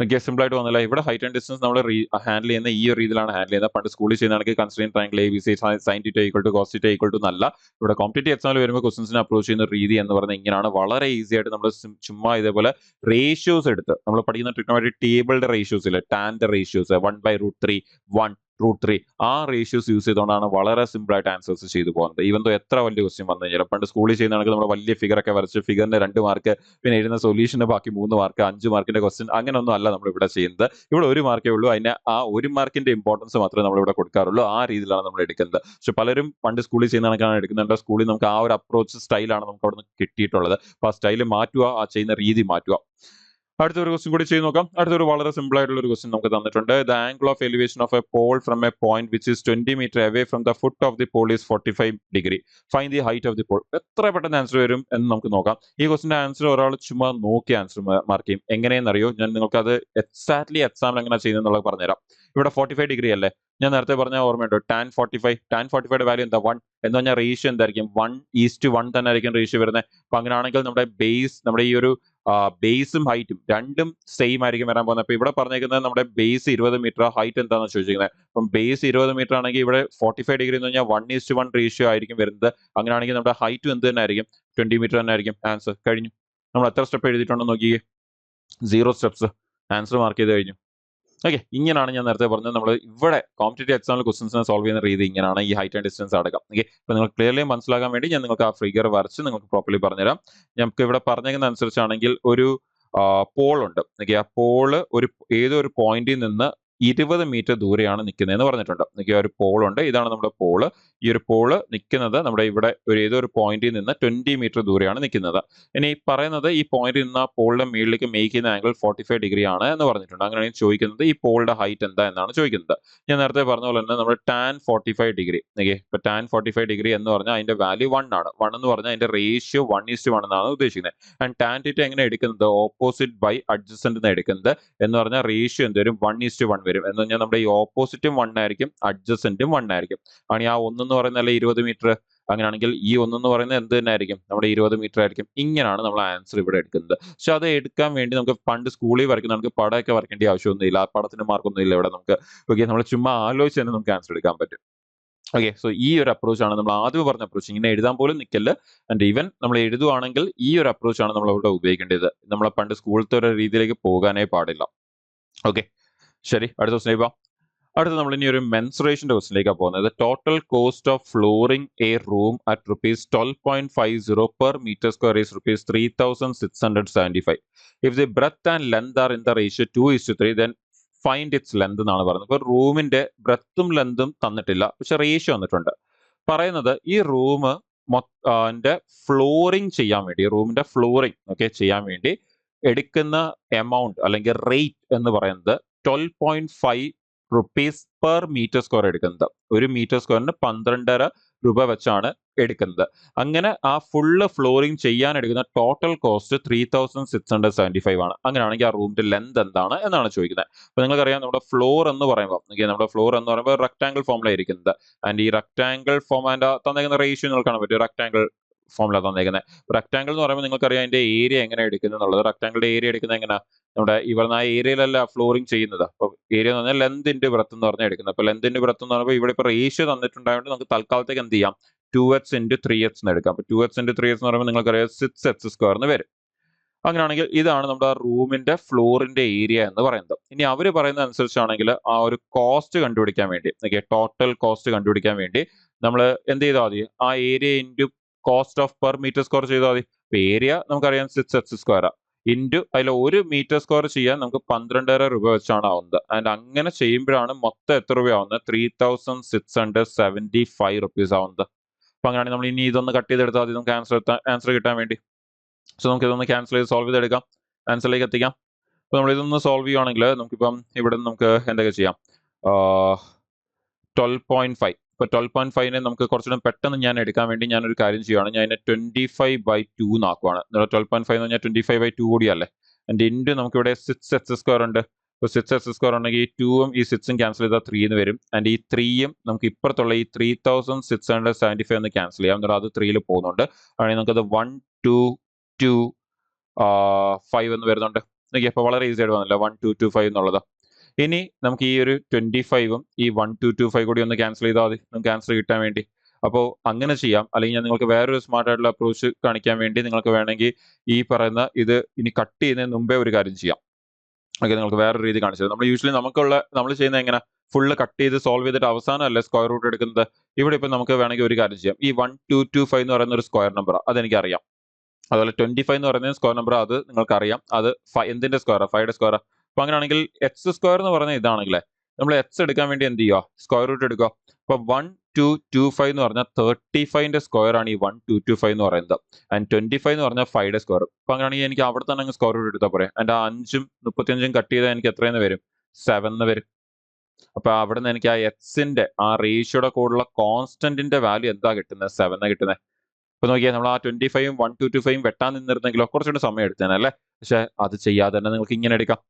ഓക്കെ, സിമ്പിൾ ആയിട്ട് വന്നില്ല. ഇവിടെ ഹൈറ്റ് ആൻഡ് ഡിസ്റ്റൻസ് നമ്മൾ ഹാൻഡിൽ ചെയ്യുന്ന ഈ ഒരു രീതിയിലാണ് ഹാൻഡിൽ ചെയ്യുന്നത്. പണ്ട് സ്കൂളിൽ ചെയ്യുന്നതാണെങ്കിൽ considering triangle ABC sine theta equal to cos theta equal to എന്നല്ല. ഇവിടെ കോമ്പറ്റേറ്റീവ് എക്സാമിൽ വരുമ്പോൾ ക്വസ്റ്റൻസിനെ അപ്രോച്ച് ചെയ്യുന്ന രീതി എന്ന് പറയുന്നത് ഇങ്ങനെയാണ്. വളരെ ഈസി ആയിട്ട് നമ്മൾ ചുമ്മാ ഇതേപോലെ റേഷ്യോസ് എടുത്ത് നമ്മൾ പഠിക്കുന്ന ട്രിഗ്നോമെട്രി ടേബിളിന്റെ റേഷ്യോസ് ഇല്ല, ടാന്റെ റേഷ്യോസ് 1/√3, 1, √3 ആ റേഷ്യോസ് യൂസ് ചെയ്തുകൊണ്ടാണ് വളരെ സിമ്പിൾ ആയിട്ട് ആൻസേഴ്സ് ചെയ്തു പോകുന്നത്. ഈവൻ ദോ എത്ര വലിയ ക്വസ്റ്റ്യൻ വന്നു കഴിഞ്ഞാൽ പണ്ട് സ്കൂളിൽ ചെയ്യുന്നതാണെങ്കിൽ നമ്മൾ വലിയ ഫിഗർ ഒക്കെ വരച്ച് ഫിഗറിന് 2 മാർക്ക്, പിന്നെ എഴുതുന്ന സൊല്യൂഷന് ബാക്കി 3 മാർക്ക്, 5 മാർക്കിന്റെ ക്വസ്റ്റ്യൻ അങ്ങനെയൊന്നും അല്ല നമ്മൾ ഇവിടെ ചെയ്യുന്നത്. ഇവിടെ 1 മാർക്കേ ഉള്ളൂ. അതിന് ആ 1 മാർക്കിന്റെ ഇമ്പോർട്ടൻസ് മാത്രമേ നമ്മൾ ഇവിടെ കൊടുക്കാറുള്ളൂ. ആ രീതിയിലാണ് നമ്മൾ എടുക്കുന്നത്. പക്ഷെ പലരും പണ്ട് സ്കൂളിൽ ചെയ്യുന്ന കണക്കാണ് എടുക്കുന്നുണ്ട്. സ്കൂളിൽ നമുക്ക് ആ ഒരു അപ്രോച്ച് സ്റ്റൈലാണ് നമുക്ക് അവിടെ നിന്ന് കിട്ടിയിട്ടുള്ളത്. അപ്പോൾ ആ സ്റ്റൈൽ മാറ്റുക, ആ ചെയ്യുന്ന രീതി മാറ്റുക. അടുത്തൊരു ക്വസ്റ്റ്യൻ കൂടി ചെയ്ത് നോക്കാം. അടുത്തൊരു വളരെ സിമ്പിൾ ആയിട്ടുള്ള ഒരു ക്വസ്റ്റ്യൻ നമുക്ക് തന്നിട്ടുണ്ട്. The angle of elevation of a pole from a point which is 20 metre away from the foot of the pole is 45 degree. Find the height of the pole. എത്ര പെട്ടെന്ന് ആൻസർ വരും എന്ന് നമുക്ക് നോക്കാം. ഈ ക്വസ്റ്റിന്റെ ആൻസർ ഒരാൾ ചുമ്മാ നോക്കി ആൻസർ മാർക്ക് ചെയ്യും. എങ്ങനെയെന്നറിയോ? ഞാൻ നിങ്ങൾക്ക് അത് എക്സാക്ട്ലി എക്സാമിൽ എങ്ങനെ ചെയ്യുന്നത് പറഞ്ഞുതരാം. ഇവിടെ 45 ഡിഗ്രി അല്ലേ? ഞാൻ നേരത്തെ പറഞ്ഞ ഓർമ്മയുണ്ടോ? tan 45. tan 45യുടെ വാല്യൂ എന്താ? 1 എന്ന് പറഞ്ഞാൽ റേഷ്യോ എന്തായിരിക്കും? 1:1 തന്നെ ആയിരിക്കും റേഷ്യോ വരുന്നത്. അപ്പൊ അങ്ങനെയാണെങ്കിൽ നമ്മുടെ ബേസ്, നമ്മുടെ ഈ ഒരു ബേസും ഹൈറ്റും രണ്ടും സെയിം ആയിരിക്കും വരാൻ പോകുന്നത്. അപ്പൊ ഇവിടെ പറഞ്ഞേക്കുന്നത് നമ്മുടെ ബേസ് 20 മീറ്റർ, ഹൈറ്റ് എന്താണെന്ന് ചോദിച്ചിരിക്കുന്നത്. അപ്പം ബേസ് 20 മീറ്റർ ആണെങ്കിൽ ഇവിടെ 45 ഡിഗ്രി എന്ന് പറഞ്ഞാൽ 1:1 റേഷ്യോ ആയിരിക്കും വരുന്നത്. അങ്ങനെയാണെങ്കിൽ നമ്മുടെ ഹൈറ്റും എന്ത് തന്നെ ആയിരിക്കും? 20 മീറ്റർ തന്നെ ആയിരിക്കും. ആൻസർ കഴിഞ്ഞു. നമ്മൾ എത്ര സ്റ്റെപ്പ് എഴുതിയിട്ടുണ്ടെന്ന് നോക്കിയേ. 0 സ്റ്റെപ്സ്. ആൻസർ മാർക്ക് ചെയ്ത് കഴിഞ്ഞു. ഓക്കെ, ഇങ്ങനെയാണ് ഞാൻ നേരത്തെ പറഞ്ഞത്. നമ്മൾ ഇവിടെ കോമ്പറ്റേറ്റീവ് എക്സാമിൽ ക്വസ്റ്റൻസിനെ സോൾവ് ചെയ്യുന്ന രീതി ഇങ്ങനെയാണ്. ഈ ഹൈറ്റ് ആൻഡ് ഡിസ്റ്റൻസ് അടക്കം. ഓക്കെ, അപ്പോൾ നിങ്ങൾ ക്ലിയർലി മനസ്സിലാക്കാൻ വേണ്ടി ഞാൻ നിങ്ങൾക്ക് ആ ഫിഗർ വരച്ച് നിങ്ങൾക്ക് പ്രോപ്പർലി പറഞ്ഞുതരാം. നമുക്ക് ഇവിടെ പറഞ്ഞേക്കുന്ന അനുസരിച്ചാണെങ്കിൽ ഒരു പോൾ ഉണ്ട്. ഓക്കെ, ആ പോള് ഏതോ ഒരു പോയിന്റിൽ നിന്ന് 20 മീറ്റർ ദൂരെയാണ് നിൽക്കുന്നതെന്ന് പറഞ്ഞിട്ടുണ്ട്. ഓക്കെ, ഒരു പോൾ ഉണ്ട്. ഇതാണ് നമ്മുടെ പോള്. ഈ ഒരു പോള് നിൽക്കുന്നത് നമ്മുടെ ഇവിടെ ഏതോ ഒരു പോയിന്റിൽ നിന്ന് 20 മീറ്റർ ദൂരെയാണ് നിൽക്കുന്നത്. ഇനി പറയുന്നത് ഈ പോയിന്റിൽ നിന്ന് ആ പോളിന്റെ മുകളിലേക്ക് മേക്ക് ചെയ്യുന്ന ആംഗിൾ 45 ഡിഗ്രി ആണ് എന്ന് പറഞ്ഞിട്ടുണ്ട്. അങ്ങനെയാണ് ചോദിക്കുന്നത് ഈ പോളിന്റെ ഹൈറ്റ് എന്താ എന്നാണ് ചോദിക്കുന്നത്. ഞാൻ നേരത്തെ പറഞ്ഞ പോലെ തന്നെ നമ്മുടെ tan 45 ഡിഗ്രി. ഓക്കെ, ഇപ്പൊ tan 45 ഡിഗ്രി എന്ന് പറഞ്ഞാൽ അതിന്റെ വാല്യൂ 1 ആണ്. 1 എന്ന് പറഞ്ഞാൽ അതിന്റെ റേഷ്യോ 1:1 എന്നാണ് ഉദ്ദേശിക്കുന്നത്. ആൻഡ് tan θ എങ്ങനെ എടുക്കുന്നത്? ഓപ്പോസിറ്റ് ബൈ അഡ്ജസന്റ് എന്ന് എടുക്കുന്നത്. എന്ന് പറഞ്ഞാൽ റേഷ്യോ എന്ത് വരും? 1:1 വരും. എന്ന് പറഞ്ഞാൽ നമ്മുടെ ഈ ഓപ്പോസിറ്റും 1 ആയിരിക്കും, അഡ്ജസന്റും 1 ആയിരിക്കും. ആണ് ആ 1 എന്ന് പറയുന്നത് അല്ലെ 20 മീറ്റർ. അങ്ങനെയാണെങ്കിൽ ഈ 1 എന്ന് പറയുന്നത് എന്ത് തന്നെ ആയിരിക്കും? നമ്മുടെ 20 മീറ്റർ ആയിരിക്കും. ഇങ്ങനെയാണ് നമ്മൾ ആൻസർ ഇവിടെ എടുക്കുന്നത്. പക്ഷെ അത് എടുക്കാൻ വേണ്ടി നമുക്ക് പണ്ട് സ്കൂളിൽ വരയ്ക്കുന്ന നമുക്ക് പടമൊക്കെ വരയ്ക്കേണ്ട ആവശ്യമൊന്നുമില്ല. ആ പടത്തിന് മാർക്കൊന്നും ഇല്ല ഇവിടെ നമുക്ക്. ഓക്കെ, നമ്മൾ ചുമ്മാ ആലോചിച്ച് തന്നെ നമുക്ക് ആൻസർ എടുക്കാൻ പറ്റും. ഓക്കെ, സോ ഈ ഒരു അപ്രോച്ച് ആണ് നമ്മൾ ആദ്യം പറഞ്ഞ അപ്രോച്ച്. ഇങ്ങനെ എഴുതാൻ പോലും നിൽക്കല്ല. ആൻഡ് ഈവൻ നമ്മൾ എഴുതുവാണെങ്കിൽ ഈ ഒരു അപ്രോച്ച് ആണ് നമ്മൾ ഇവിടെ ഉപയോഗിക്കേണ്ടത്. നമ്മളെ പണ്ട് സ്കൂളത്തെ ഒരു രീതിയിലേക്ക് പോകാനേ പാടില്ല. ഓക്കെ, ശരി, അടുത്ത ക്വസ്റ്റ്യൻ പോവാം. അടുത്ത നമ്മൾ ഇനി ഒരു മെൻസുറേഷന്റെ ക്വസ്റ്റിലേക്കാണ് പോകുന്നത്. Total cost of flooring A room at ₹12.50 per meter square is ₹3,675. If the breadth and length are in the ratio 2:3, then find its length എന്നാണ് പറയുന്നത്. ഇപ്പൊ റൂമിന്റെ ബ്രെത്തും ലെങ്തും തന്നിട്ടില്ല, പക്ഷെ റേഷ്യോ വന്നിട്ടുണ്ട്. പറയുന്നത് ഈ റൂം ഫ്ലോറിംഗ് ചെയ്യാൻ വേണ്ടി, റൂമിന്റെ ഫ്ലോറിംഗ് ചെയ്യാൻ വേണ്ടി എടുക്കുന്ന എമൗണ്ട് അല്ലെങ്കിൽ റേറ്റ് എന്ന് പറയുന്നത് 12.5 റുപ്പീസ് പെർ മീറ്റർ സ്ക്വയർ എടുക്കുന്നത്. ഒരു മീറ്റർ സ്ക്വയറിന് 12.5 രൂപ വെച്ചാണ് എടുക്കുന്നത്. അങ്ങനെ ആ ഫുള്ള് ഫ്ലോറിംഗ് ചെയ്യാൻ എടുക്കുന്ന ടോട്ടൽ കോസ്റ്റ് 3,675 ആണ്. അങ്ങനെയാണെങ്കിൽ ആ റൂമിന്റെ ലെന്ത് എന്താണ് എന്നാണ് ചോദിക്കുന്നത്. അപ്പൊ നിങ്ങൾക്കറിയാം നമ്മുടെ ഫ്ലോർ എന്ന് പറയുമ്പോൾ റെക്ടാംഗിൾ ഫോമിലാണ് ഇരിക്കുന്നത്. ആൻഡ് ഈ റെക്ടാംഗിൾ ഫോം ആൻഡ് തന്നേക്കുന്ന റേഷ്യോ നിങ്ങൾ കാണാൻ പറ്റും. റെക്ടാംഗിൾ ഫോമില തന്നേക്കുന്നത്. റെക്ടാംഗിൾ എന്ന് പറയുമ്പോൾ നിങ്ങൾക്കറിയാം അതിന്റെ ഏരിയ എങ്ങനെ എടുക്കുന്നത് എന്നുള്ളത്. റെക്ടാംഗിളിന്റെ ഏരിയ എടുക്കുന്നത് എങ്ങനെയാ? നമ്മുടെ ഇവിടെ ആ ഏരിയയിലല്ല ഫ്ലോറിംഗ് ചെയ്യുന്നത്. അപ്പൊ ഏരിയ എന്ന് പറഞ്ഞാൽ ലെന്ത് ഇൻറ്റു ബ്രെത്ത് എന്ന് പറഞ്ഞാൽ എടുക്കുന്നത്. അപ്പൊ ലെന്ത് ഇൻറ്റു ബ്രെത്ത് എന്ന് പറയുമ്പോൾ ഇവിടെ ഇപ്പൊ റേഷ്യോ തന്നിട്ടുണ്ടായതുകൊണ്ട് നമുക്ക് തൽക്കാലത്തേക്ക് എന്ത് ചെയ്യാം? 2h × 3h എന്ന് എടുക്കാം. അപ്പൊ 2h × 3h എന്ന് പറയുമ്പോൾ നിങ്ങൾക്കറിയാം 6h² എന്ന് വരും. അങ്ങനെയാണെങ്കിൽ ഇതാണ് നമ്മുടെ റൂമിന്റെ ഫ്ലോറിന്റെ ഏരിയ എന്ന് പറയുന്നത്. ഇനി അവർ പറയുന്ന അനുസരിച്ചാണെങ്കിൽ ആ ഒരു കോസ്റ്റ് കണ്ടുപിടിക്കാൻ വേണ്ടി, ടോട്ടൽ കോസ്റ്റ് കണ്ടുപിടിക്കാൻ വേണ്ടി നമ്മൾ എന്ത് ചെയ്താൽ മതി? ആ area into cost of per metre square ചെയ്താൽ മതി. പേരിയ നമുക്കറിയാം 6h² ഇൻറ്റു അതിൽ 1 മീറ്റർ സ്ക്വയർ ചെയ്യാൻ നമുക്ക് 12.5 രൂപ വെച്ചാണ് ആവുന്നത്. ആൻഡ് അങ്ങനെ ചെയ്യുമ്പോഴാണ് മൊത്തം എത്ര രൂപ ആവുന്നത്? 3,675 റുപ്പീസ് ആവുന്നത്. അപ്പൊ അങ്ങനെയാണെങ്കിൽ നമ്മൾ ഇനി ഇതൊന്ന് കട്ട് ചെയ്തെടുത്താൽ മതി നമുക്ക് ആൻസർ കിട്ടാൻ വേണ്ടി. സോ നമുക്ക് ഇതൊന്ന് ക്യാൻസൽ ചെയ്ത് സോൾവ് ചെയ്തെടുക്കാം, ആൻസറിലേക്ക് എത്തിക്കാം. അപ്പൊ നമ്മൾ ഇതൊന്ന് സോൾവ് ചെയ്യുവാണെങ്കിൽ നമുക്കിപ്പം ഇവിടെ നമുക്ക് എന്തൊക്കെ ചെയ്യാം? 12.5. ഇപ്പൊ 12.5നെ നമുക്ക് കുറച്ചുകൂടെ പെട്ടെന്ന് ഞാൻ എടുക്കാൻ വേണ്ടി ഞാനൊരു കാര്യം ചെയ്യുവാണ്. ഞാൻ അതിനെ 25/2 എന്നാക്കുവാണ്. 12.5 എന്ന് പറഞ്ഞാൽ 25/2 കൂടിയല്ലേ. ആൻഡ് ഇൻറ്റു നമുക്കിവിടെ 6h² ഉണ്ട്. ഇപ്പൊ 6h² ഉണ്ടെങ്കിൽ ഈ 2ഉം ഈ 6ഉം ക്യാൻസൽ ചെയ്താൽ 3 എന്ന് വരും. ആൻഡ് ഈ 3യും നമുക്ക് ഇപ്പുറത്തുള്ള ഈ 3,675 ഒന്ന് ക്യാൻസൽ ചെയ്യാം. എന്നിട്ട് അത് 3ൽ പോകുന്നുണ്ട്. ആണെങ്കിൽ നമുക്കത് 1 2 2 5 എന്ന് വരുന്നുണ്ട്. അപ്പൊ വളരെ ഈസി ആയിട്ട് വന്നില്ല 1225 എന്നുള്ളത്. ഇനി നമുക്ക് ഈ ഒരു 25ഉം ഈ 1225 കൂടി ഒന്ന് ക്യാൻസൽ ചെയ്താൽ മതി നമുക്ക് ആൻസർ കിട്ടാൻ വേണ്ടി. അപ്പോൾ അങ്ങനെ ചെയ്യാം. അല്ലെങ്കിൽ ഞാൻ നിങ്ങൾക്ക് വേറൊരു സ്മാർട്ട് ആയിട്ടുള്ള അപ്രോച്ച് കാണിക്കാൻ വേണ്ടി നിങ്ങൾക്ക് വേണമെങ്കിൽ ഈ പറയുന്ന ഇത് ഇനി കട്ട് ചെയ്യുന്നതിന് മുമ്പേ ഒരു കാര്യം ചെയ്യാം. ഓക്കെ, നിങ്ങൾക്ക് വേറൊരു രീതി കാണിച്ചത്. നമ്മൾ യൂഷ്വലി നമ്മൾ ചെയ്യുന്നത് എങ്ങനെ, ഫുള്ള് കട്ട് ചെയ്ത് സോൾവ് ചെയ്തിട്ട് അവസാനം അല്ലേ സ്ക്വയർ റൂട്ട് എടുക്കുന്നത്. ഇവിടെ ഇപ്പം നമുക്ക് വേണമെങ്കിൽ ഒരു കാര്യം ചെയ്യാം. ഈ 1225 എന്ന് പറയുന്ന ഒരു സ്ക്വയർ നമ്പർ അതെനിക്കറിയാം. അതുപോലെ 25 എന്ന് പറയുന്ന സ്ക്വയർ നമ്പർ അത് നിങ്ങൾക്കറിയാം. അത് എന്തിന്റെ സ്ക്വയറാ? 5യുടെ സ്ക്വയറാ. അപ്പൊ അങ്ങനെയാണെങ്കിൽ എക്സ് സ്ക്വയർ എന്ന് പറയുന്നത് ഇതാണെങ്കിലേ നമ്മൾ എക്സ് എടുക്കാൻ വേണ്ടി എന്ത് ചെയ്യുക? സ്ക്വയർ റൂട്ട് എടുക്കുക. അപ്പൊ 1225 എന്ന് പറഞ്ഞാൽ 35ന്റെ സ്ക്വയർ ആണ് ഈ 1225 എന്ന് പറയുന്നത്. ആൻഡ് 25 എന്ന് പറഞ്ഞാൽ 5യുടെ സ്ക്വയർ. അപ്പൊ അങ്ങനെയാണെങ്കിൽ എനിക്ക് അവിടെ തന്നെ അങ്ങ് സ്ക്വയർ റൂട്ട് എടുത്താൽ പോരെ. എന്റെ 5ഉം 35ഉം കട്ട് ചെയ്താൽ എനിക്ക് എത്രയെന്ന് വരും? 7 എന്ന് വരും. അപ്പൊ അവിടെ നിന്ന് എനിക്ക് ആ എക്സിന്റെ ആ റേഷ്യോയുടെ കൂടുള്ള കോൺസ്റ്റന്റിന്റെ വാല്യൂ എന്താ കിട്ടുന്നത്? 7 കിട്ടുന്നത്. ഇപ്പൊ നോക്കിയാൽ നമ്മൾ ആ 25ഉം 1225ഉം വെട്ടാൻ നിന്നിരുന്നെങ്കിലോ കുറച്ചുകൂടി സമയം എടുത്തേനെ അല്ലേ. പക്ഷെ അത് ചെയ്യാതെ തന്നെ നിങ്ങൾക്ക് ഇങ്ങനെ എടുക്കാം.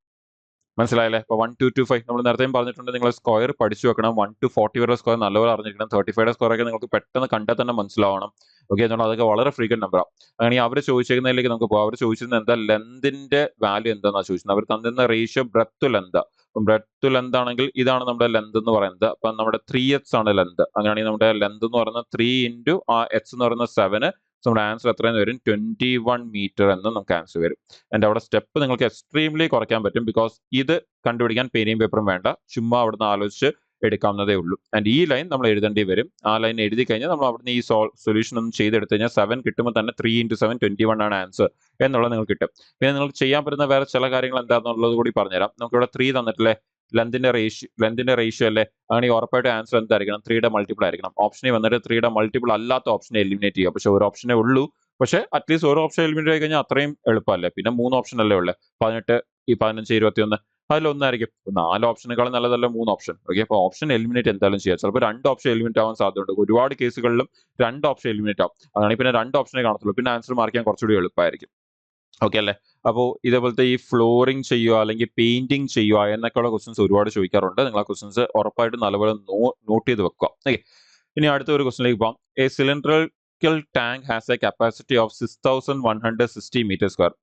മനസ്സിലായല്ലേ? ഇപ്പൊ 1225 നമ്മൾ നേരത്തെയും പറഞ്ഞിട്ടുണ്ട്, നിങ്ങൾ സ്ക്വയർ പഠിച്ചു വെക്കണം. 1 to 40 വരെ സ്ക്വയർ നല്ലപോലെ അറിഞ്ഞിരിക്കണം. 35യുടെ സ്ക്വയർ ഒക്കെ നിങ്ങൾക്ക് പെട്ടെന്ന് കണ്ടാൽ തന്നെ മനസ്സിലാവണം. ഓക്കെ, എന്നാൽ അതൊക്കെ വളരെ ഫ്രീക്വന്റ് നമ്പറാണ്. അങ്ങനെ അവർ ചോദിച്ചിരിക്കുന്നതിലേക്ക് നമുക്ക് പോകാം. അവർ ചോദിച്ചിരുന്നത് എന്താ? ലെന്തിന്റെ വാല്യൂ എന്താണെന്നാണ് ചോദിച്ചത്. അവർ തന്നിരുന്ന റേഷ്യോ ബ്രെത്ത് ടു ലെന്ത്. അപ്പം ബ്രെത്ത് ടു ലെന്ത് ആണെങ്കിൽ ഇതാണ് നമ്മുടെ ലെന്ത് എന്ന് പറയുന്നത്. അപ്പം നമ്മുടെ 3x ആണ് ലെന്ത്. അങ്ങനെയാണെങ്കിൽ നമ്മുടെ ലെന്ത് എന്ന് പറയുന്നത് 3 ഇൻറ്റു ആ എക്സ് എന്ന് പറയുന്ന 7. നമ്മുടെ ആൻസർ എത്രയെന്ന് വരും? 21 മീറ്റർ എന്ന് നമുക്ക് ആൻസർ വരും. എൻ്റെ അവിടെ സ്റ്റെപ്പ് നിങ്ങൾക്ക് എക്സ്ട്രീംലി കുറയ്ക്കാൻ പറ്റും. ബിക്കോസ് ഇത് കണ്ടുപിടിക്കാൻ പേനയും പേപ്പറും വേണ്ട, ചുമ്മാ അവിടുന്ന് ആലോചിച്ച് എടുക്കാവുന്നതേ ഉള്ളൂ. ആൻഡ് ഈ ലൈൻ നമ്മൾ എഴുതേണ്ടി വരും. ആ ലൈൻ എഴുതി കഴിഞ്ഞാൽ നമ്മൾ അവിടുന്ന് ഈ സൊല്യൂഷൻ ഒന്നും ചെയ്തെടുത്ത് കഴിഞ്ഞാൽ 7 കിട്ടുമ്പോൾ തന്നെ 3 ഇൻറ്റു 7 21 ആണ് ആൻസർ എന്നുള്ളത് നിങ്ങൾക്ക് കിട്ടും. പിന്നെ നിങ്ങൾക്ക് ചെയ്യാൻ പറ്റുന്ന വേറെ ചില കാര്യങ്ങൾ എന്താണെന്നുള്ളത് കൂടി പറഞ്ഞുതരാം. നമുക്കിവിടെ 3 തന്നിട്ടില്ലേ? ലെന്തിന്റെ റേഷ്യോ അല്ലേ? അങ്ങനെ ഉറപ്പായിട്ട് ആൻസർ എന്തായിരിക്കണം? 3യുടെ മൾട്ടിപ്പിൾ ആയിരിക്കണം. ഓപ്ഷനിൽ വന്നിട്ട് 3യുടെ മൾട്ടിപ്പിൾ അല്ലാത്ത ഓപ്ഷനെ എലിമിനേറ്റ് ചെയ്യുക. പക്ഷെ ഒരു ഓപ്ഷനേ ഉള്ളൂ. പക്ഷെ അറ്റ്ലീസ്റ്റ് ഒരു ഓപ്ഷൻ എലിമിനേറ്റ് ആയി കഴിഞ്ഞാൽ അത്രയും എളുപ്പമല്ലേ. പിന്നെ 3 ഓപ്ഷൻ അല്ലേ ഉള്ളത്? 18, ഈ 15, 21 അതിലൊന്നായിരിക്കും. 4 ഓപ്ഷനേക്കാളും നല്ലതല്ല 3 ഓപ്ഷൻ. ഓക്കെ, അപ്പോൾ ഓപ്ഷൻ എലിമിനേറ്റ് എന്തായാലും ചെയ്യാം. ചിലപ്പോൾ 2 ഓപ്ഷൻ എലിമിനേറ്റ് ആവാൻ സാധ്യതയുണ്ട്. ഒരുപാട് കേസുകളിലും 2 ഓപ്ഷൻ എലിമിനേറ്റ് ആവും. അതാണെങ്കിൽ പിന്നെ 2 ഓപ്ഷനെ കാണത്തുള്ളൂ. പിന്നെ ആൻസർ മാർക്ക് ചെയ്യാൻ കുറച്ചുകൂടി എളുപ്പമായിരിക്കും. ഓക്കെ അല്ലേ? അപ്പോൾ ഇതേപോലത്തെ ഈ ഫ്ലോറിംഗ് ചെയ്യുക അല്ലെങ്കിൽ പെയിന്റിങ് ചെയ്യുക എന്നൊക്കെയുള്ള ക്വസ്റ്റ്യൻസ് ഒരുപാട് ചോദിക്കാറുണ്ട്. നിങ്ങൾ ആ ക്വസ്റ്റ്യൻസ് ഉറപ്പായിട്ടും നല്ലപോലെ നോട്ട് ചെയ്ത് വെക്കുക. ഓക്കെ, ഇനി അടുത്ത ഒരു ക്വസ്റ്റ്യനിലേക്ക് പോകാം. A cylindrical tank has a capacity of 6160 metre square.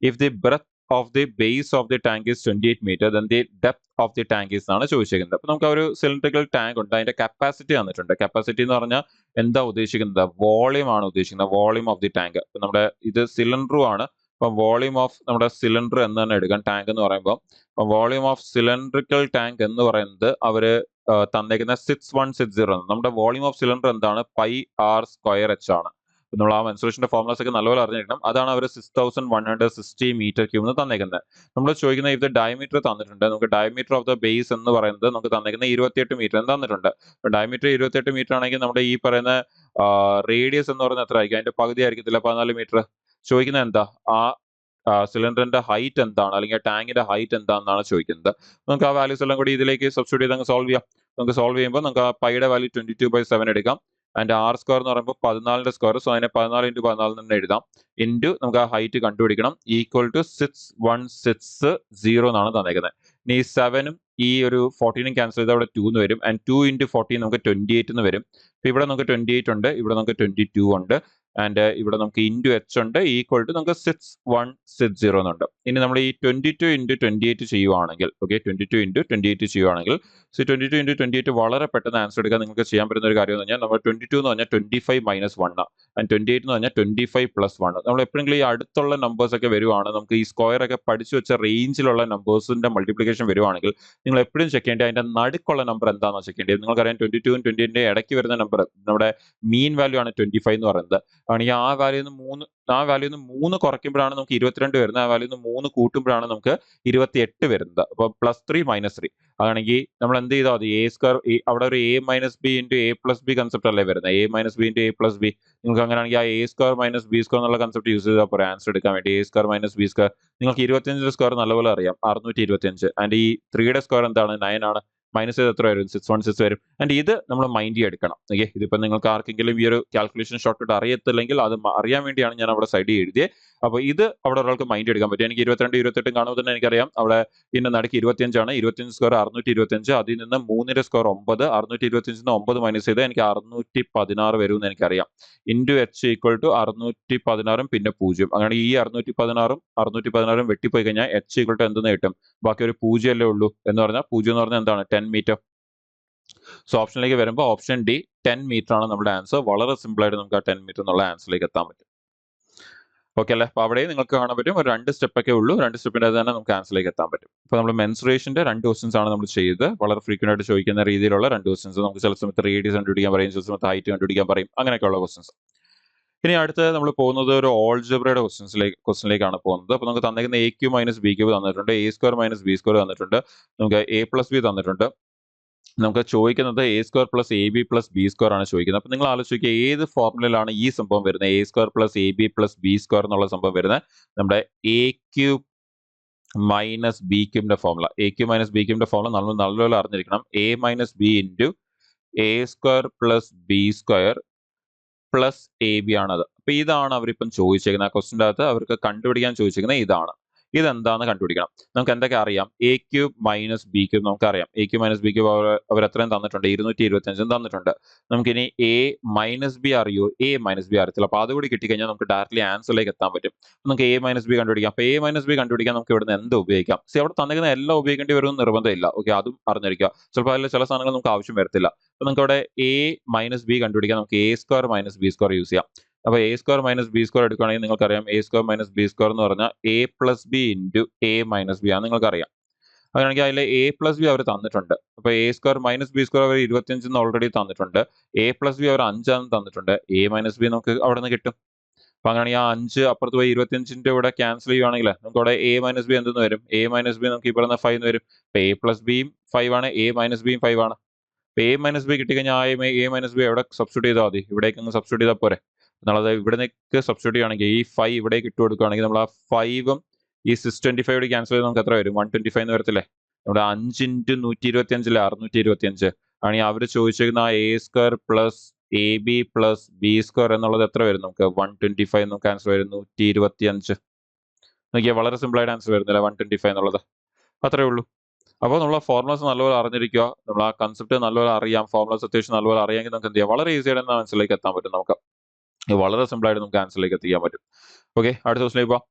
If the breadth of the base of the tank is 28 metre then the depth of the tank is എന്നാണ് ചോദിച്ചിരിക്കുന്നത്. അപ്പൊ നമുക്ക് ആ ഒരു സിലിണ്ടറിക്കൽ ടാങ്ക് ഉണ്ട്, അതിന്റെ കപ്പാസിറ്റി തന്നിട്ടുണ്ട്. കപ്പാസിറ്റി എന്ന് പറഞ്ഞാൽ എന്താ ഉദ്ദേശിക്കുന്നത്? വോളിയം ആണ് ഉദ്ദേശിക്കുന്നത്. Volume of the tank. നമ്മുടെ ഇത് സിലിണ്ടറും ആണ്. അപ്പൊ വോളിയം ഓഫ് നമ്മുടെ സിലിണ്ടർ എന്ന് തന്നെ എടുക്കാം. ടാങ്ക് എന്ന് പറയുമ്പോൾ വോളിയം ഓഫ് സിലിണ്ടറിക്കൽ ടാങ്ക് എന്ന് പറയുന്നത് അവര് തന്നേക്കുന്ന 6160. നമ്മുടെ വോളിയം ഓഫ് സിലിണ്ടർ എന്താണ്? പൈ ആർ സ്ക്വയർ എച്ച് ആണ്. നമ്മൾ ആ മെൻസുറേഷന്റെ ഫോർമുലാസ് ഒക്കെ നല്ലപോലെ അറിഞ്ഞിരിക്കണം. അതാണ് അവർ 6160 മീറ്റർ ക്യൂബ് എന്ന് തന്നേക്കുന്നത്. നമ്മൾ ചോദിക്കുന്ന ഇത് ഡയമീറ്റർ തന്നിട്ടുണ്ട്. നമുക്ക് ഡയമീറ്റർ ഓഫ് ദ ബേസ് എന്ന് പറയുന്നത് നമുക്ക് തന്നേക്കുന്ന 28 മീറ്റർ എന്ന് തന്നിട്ടുണ്ട്. അപ്പൊ ഡയമീറ്റർ 28 മീറ്റർ ആണെങ്കിൽ നമ്മുടെ ഈ പറയുന്ന റേഡിയസ് എന്ന് പറയുന്നത് എത്ര ആയിരിക്കും? അതിന്റെ പകുതി ആയിരിക്കത്തില്ല, 14 മീറ്റർ. ചോദിക്കുന്നത് എന്താ? ആ സിലിണ്ടറിന്റെ ഹൈറ്റ് എന്താണ്, അല്ലെങ്കിൽ ടാങ്കിന്റെ ഹൈറ്റ് എന്താണെന്നാണ് ചോദിക്കുന്നത്. നമുക്ക് ആ വാല്യൂസ് എല്ലാം കൂടി ഇതിലേക്ക് സബ്സ്റ്റിറ്റ്യൂട്ട് ചെയ്ത് അങ്ങ് സോൾവ് ചെയ്യാം. നമുക്ക് സോൾവ് ചെയ്യുമ്പോൾ നമുക്ക് ആ പൈയുടെ വാല്യൂ 22/7 എടുക്കാം. ആൻഡ് ആർ സ്ക്വയർ എന്ന് പറയുമ്പോൾ 14ന്റെ സ്ക്വയർ. സോ അതിനെ 14 ഇൻറ്റു 14 തന്നെ എഴുതാം. ഇൻറ്റു നമുക്ക് ആ ഹൈറ്റ് കണ്ടുപിടിക്കണം. ഈക്വൽ ടു 6160 എന്നാണ് തന്നേക്കുന്നത്. ഇനി 7ഉം ഈ ഒരു 14ഉം ക്യാൻസൽ ചെയ്ത് അവിടെ 2 എന്ന് വരും. ആൻഡ് 2 ഇൻറ്റു 14 നമുക്ക് 28 എന്ന് വരും. അപ്പൊ ഇവിടെ നമുക്ക് 28 ഉണ്ട്, ഇവിടെ നമുക്ക് 22 ഉണ്ട്. ആൻഡ് ഇവിടെ നമുക്ക് ഇൻറ്റു എച്ച് ഉണ്ട്. ഈക്വൽ ടു നമുക്ക് 6160 എന്നുണ്ട്. ഇനി നമ്മൾ ഈ 22 ഇൻറ്റു 28 ചെയ്യുവാണെങ്കിൽ, ഓക്കെ, 22 ഇൻറ്റു 28 ചെയ്യുവാണെങ്കിൽ 22 ഇൻറ്റു 28 വളരെ പെട്ടെന്ന് ആൻസർ എടുക്കാൻ നിങ്ങൾക്ക് ചെയ്യാൻ പറ്റുന്ന ഒരു കാര്യം എന്ന് പറഞ്ഞാൽ നമ്മൾ 22 എന്ന് പറഞ്ഞാൽ 25 മൈനസ് 1 ആൻഡ് 28 എന്ന് പറഞ്ഞാൽ 25 പ്ലസ് 1. നമ്മൾ എപ്പോഴെങ്കിലും ഈ അടുത്തുള്ള നമ്പേഴ്സ് ഒക്കെ വരുവാണ്, നമുക്ക് ഈ സ്ക്വയർ ഒക്കെ പഠിച്ചു വെച്ച റേഞ്ചിലുള്ള നമ്പേഴ്സിന്റെ മൾട്ടിപ്ലിക്കേഷൻ വരുവാണെങ്കിൽ നിങ്ങൾ എപ്പോഴും ചെക്ക് ചെയ്യേണ്ടത് അതിന്റെ നടുക്കുള്ള നമ്പർ എന്താണെന്ന് ചെക്ക് ചെയ്യേണ്ടത്. നിങ്ങൾക്കറിയാം 22 28 ഇടയ്ക്ക് വരുന്ന നമ്പർ നമ്മുടെ മീൻ വാല്യൂ ആണ് 25 എന്ന് പറയുന്നത്. ആണെങ്കിൽ ആ വാല്യൂന്ന് 3 കുറയ്ക്കുമ്പോഴാണ് നമുക്ക് 22 വരുന്നത്. ആ വാല്യൂന്ന് 3 കൂട്ടുമ്പോഴാണ് നമുക്ക് 28 വരുന്നത്. അപ്പൊ +3 -3 അതാണെങ്കിൽ നമ്മൾ എന്ത് ചെയ്താൽ മതി? എ സ്ക്വയർ, അവിടെ ഒരു a minus B into a plus B concept അല്ലേ വരുന്നത്? a minus B into a plus B. നിങ്ങൾക്ക് അങ്ങനെയാണെങ്കിൽ ആ a square minus B square എന്നുള്ള കൺസെപ്റ്റ് യൂസ് ചെയ്താൽ പോരെ ആൻസർ എടുക്കാൻ വേണ്ടി? a square minus B square. നിങ്ങൾക്ക് 25ന്റെ സ്ക്വയർ നല്ലപോലെ അറിയാം, 625. ആൻഡ് ഈ 3യുടെ സ്ക്വയർ എന്താണ്? 9 ആണ്. മൈനസ് ചെയ്ത് എത്ര വരും? 616 വരും. ആൻഡ് ഇത് നമ്മൾ മൈൻഡ് എടുക്കണം. ഓക്കെ, ഇതിപ്പോ നിങ്ങൾക്ക് ആർക്കെങ്കിലും ഈ ഒരു കാൽക്കുലേഷൻ ഷോർട്ട് അറിയത്തില്ലെങ്കിൽ അത് അറിയാൻ വേണ്ടിയാണ് ഞാൻ അവിടെ സൈഡിൽ എഴുതിയത്. അപ്പോൾ ഇത് അവിടെ ഒരാൾക്ക് മൈൻഡ് എടുക്കാൻ പറ്റും. എനിക്ക് 22 28 കാണുമ്പോൾ തന്നെ എനിക്കറിയാം അവിടെ ഇതിന്റെ നടുക്ക് 25 ആണ്. 25 സ്ക്വയർ 625. അതിൽ നിന്ന് 3ന്റെ സ്ക്വയർ 9. 625 9 മൈനസ് ചെയ്ത് എനിക്ക് 616 വരും എന്ന് എനിക്കറിയാം. ഇൻറ്റു എച്ച് ഈക്വൽ ടു 616 പിന്നെ 0. അങ്ങനെ ഈ 616 വെട്ടിപ്പോയി കഴിഞ്ഞാൽ എച്ച് ഈക്വൽ ടു എന്തെന്ന് കിട്ടും? ബാക്കി ഒരു 0 അല്ലേ ഉള്ളൂ. എന്ന് പറഞ്ഞാൽ 0 എന്ന് പറഞ്ഞാൽ എന്താണ്? 10 മീറ്റർ. സോ ഓപ്ഷനിലേക്ക് വരുമ്പോൾ ഓപ്ഷൻ ഡി 10 മീറ്റർ ആണ് നമ്മുടെ ആൻസർ. വളരെ സിമ്പിൾ ആയിട്ട് നമുക്ക് ആ 10 മീറ്റർ എന്നുള്ള ആൻസറിലേക്ക് എത്താൻ പറ്റും. ഓക്കെ അല്ലേ? അപ്പോൾ അവിടെ നിങ്ങൾക്ക് കാണാൻ പറ്റും ഒരു 2 സ്റ്റെപ്പൊക്കെ ഉള്ളൂ. 2 സ്റ്റെപ്പിൻ്റെ തന്നെ നമുക്ക് ആൻസറിലേക്ക് എത്താൻ പറ്റും. അപ്പോൾ നമ്മൾ മെൻസുറേഷൻ്റെ 2 ക്വസ്റ്റ്യൻസ് ആണ് നമ്മൾ ചെയ്തത്. വളരെ ഫ്രീക്വന്റ് ആയിട്ട് ചോദിക്കുന്ന രീതിയിലുള്ള 2 ക്വസ്റ്റ്യൻസ്. നമുക്ക് ചില സമയത്ത് റേഡിയസ് കണ്ടുപിടിക്കാൻ പറയും, ചില സമയത്ത് ഹൈറ്റ് കണ്ടുപിടിക്കാൻ പറയും, അങ്ങനെയൊക്കെയുള്ള ക്വസ്റ്റ്യൻസ്. ഇനി അടുത്ത് നമ്മൾ പോകുന്നത് ഒരു ഓൾജിബ്രയുടെ ക്വസ്റ്റ്യനിലേക്കാണ് പോകുന്നത്. അപ്പോൾ നമുക്ക് തന്നിരിക്കുന്ന A cube minus B cube തന്നിട്ടുണ്ട്, A square minus B square തന്നിട്ടുണ്ട്, നമുക്ക് എ പ്ലസ് ബി തന്നിട്ടുണ്ട്. നമുക്ക് ചോദിക്കുന്നത് A square plus A B plus B square ആണ് ചോദിക്കുന്നത്. അപ്പോൾ നിങ്ങൾ ആലോചിക്കുക ഏത് ഫോർമുലയിലാണ് ഈ സംഭവം വരുന്നത്, A square plus A B plus B square എന്നുള്ള സംഭവം വരുന്നത്? നമ്മുടെ എ ക്യൂബ് മൈനസ് ബി ക്യൂബിന്റെ formula. A cube minus B ക്യൂബിന്റെ ഫോർമുല നമ്മൾ നല്ലപോലെ അറിഞ്ഞിരിക്കണം. A minus B into A square plus B square plus A B ആണത്. അപ്പൊ ഇതാണ് അവരിപ്പം ചോദിച്ചേക്കുന്നത്. ആ ക്വസ്റ്റിൻ്റെ അകത്ത് അവർക്ക് കണ്ടുപിടിക്കാൻ ചോദിച്ചേക്കുന്നത് ഇതാണ്. ഇതെന്താന്ന് കണ്ടുപിടിക്കണം. നമുക്ക് എന്തൊക്കെ അറിയാം? A cube minus B cube നമുക്കറിയാം. A cube minus B cube അവർ എത്രയും തന്നിട്ടുണ്ട്? 225 തന്നിട്ടുണ്ട്. നമുക്കിനി എ മൈനസ് ബി അറിയോ? എ മൈനസ് ബി അറിയത്തില്ല. അപ്പൊ അതുകൂടി കിട്ടിക്കഴിഞ്ഞാൽ നമുക്ക് ഡയറക്റ്റ്ലി ആൻസറിലേക്ക് എത്താൻ പറ്റും. നമുക്ക് എ മൈനസ് ബി കണ്ടുപിടിക്കാം. അപ്പൊ എ മൈനസ് ബി കണ്ടുപിടിക്കാൻ നമുക്ക് ഇവിടുന്ന് എന്ത് ഉപയോഗിക്കാം? സി അവിടെ തന്നിരിക്കുന്ന എല്ലാം ഉപയോഗിക്കേണ്ടി വരുമെന്ന് നിർബന്ധമില്ല. ഓക്കെ, അതും അറിഞ്ഞിരിക്കുക. ചിലപ്പോൾ അതിൽ ചില സാധനങ്ങൾ നമുക്ക് ആവശ്യം വരത്തില്ല. അപ്പൊ നമുക്ക് അവിടെ എ മൈനസ് ബി കണ്ടുപിടിക്കാൻ നമുക്ക് A square minus B square use ചെയ്യാം. അപ്പോൾ A square minus B square എടുക്കുകയാണെങ്കിൽ നിങ്ങൾക്കറിയാം A square minus B square എന്ന് പറഞ്ഞാൽ A plus B into A minus B ആണ് നിങ്ങൾക്കറിയാം. അങ്ങനെയാണെങ്കിൽ അതിൽ എ പ്ലസ് ബി അവർ തന്നിട്ടുണ്ട്. അപ്പോൾ A square minus B square അവർ 25 ഓൾറെഡി തന്നിട്ടുണ്ട്. എ പ്ലസ് ബി അവർ 5 തന്നിട്ടുണ്ട്. എ മൈനസ് ബി നമുക്ക് അവിടെ നിന്ന് കിട്ടും. അപ്പൊ അങ്ങനെയാണെങ്കിൽ ആ 5 അപ്പുറത്ത് പോയി 25ന്റെ ഇവിടെ ക്യാൻസൽ ചെയ്യുവാണെങ്കിൽ നമുക്ക് അവിടെ എ മൈനസ് ബി എന്തെന്ന് വരും? എ മൈനസ് ബി നമുക്ക് ഇവിടെ നിന്ന് 5 എന്ന് വരും. അപ്പൊ എ പ്ലസ് ബിയും 5 ആണ്, എ മൈനസ് ബിയും 5 ആണ്. അപ്പൊ എ മൈനസ് ബി കിട്ടിക്കഴിഞ്ഞാൽ ആ എ മൈനസ് ബി എവിടെ സബ്സ്റ്റിറ്റ്യൂട്ട് ചെയ്താൽ മതി? ഇവിടേക്ക് അങ്ങ് സബ്സ്റ്റിറ്റ്യൂട്ട് ചെയ്താൽ പോരെ? നമ്മളത് ഇവിടെ നിന്നൊക്കെ സബ്സ്റ്റിറ്റ്യൂട്ട് ചെയ്യുകയാണെങ്കിൽ ഈ 5 ഇവിടേക്ക് ഇട്ട് കൊടുക്കുകയാണെങ്കിൽ നമ്മൾ ആ 5ഉം ഈ 625 ക്യാൻസൽ ചെയ്ത് നമുക്ക് എത്ര വരും? 125 എന്ന് വരത്തില്ലേ? നമ്മുടെ 5 ഇൻറ്റു 125 625 ആണെങ്കിൽ അവർ ചോദിച്ചിരിക്കുന്ന ആ A square plus A B plus B square എന്നുള്ളത് എത്ര വരും? നമുക്ക് 125 നമുക്ക് ആൻസർ വരും 125. നോക്കിയാൽ വളരെ സിമ്പിൾ ആയിട്ട് ആൻസർ വരുന്നില്ല 125 എന്നുള്ളത്. അത്രേ ഉള്ളൂ. അപ്പോൾ നമ്മൾ ഫോർമുലാസ് നല്ലപോലെ അറിഞ്ഞിരിക്കുക. നമ്മൾ ആ കൺസെപ്റ്റ് നല്ലപോലെ അറിയാം. ഫോർമുലാസ് അത്യാവശ്യം നല്ലപോലെ അറിയാമെങ്കിൽ നമുക്ക് എന്ത് ചെയ്യാം? വളരെ ഈസി ആയിട്ട് ആൻസറിലേക്ക് എത്താൻ പറ്റും. നമുക്ക് വളരെ സിമ്പിൾ ആയിട്ട് നമുക്ക് ആൻസറിലേക്ക് എത്തിക്കാൻ പറ്റും. ഓക്കെ, അടുത്ത ക്വസ്റ്റിലേക്ക് പോവാം.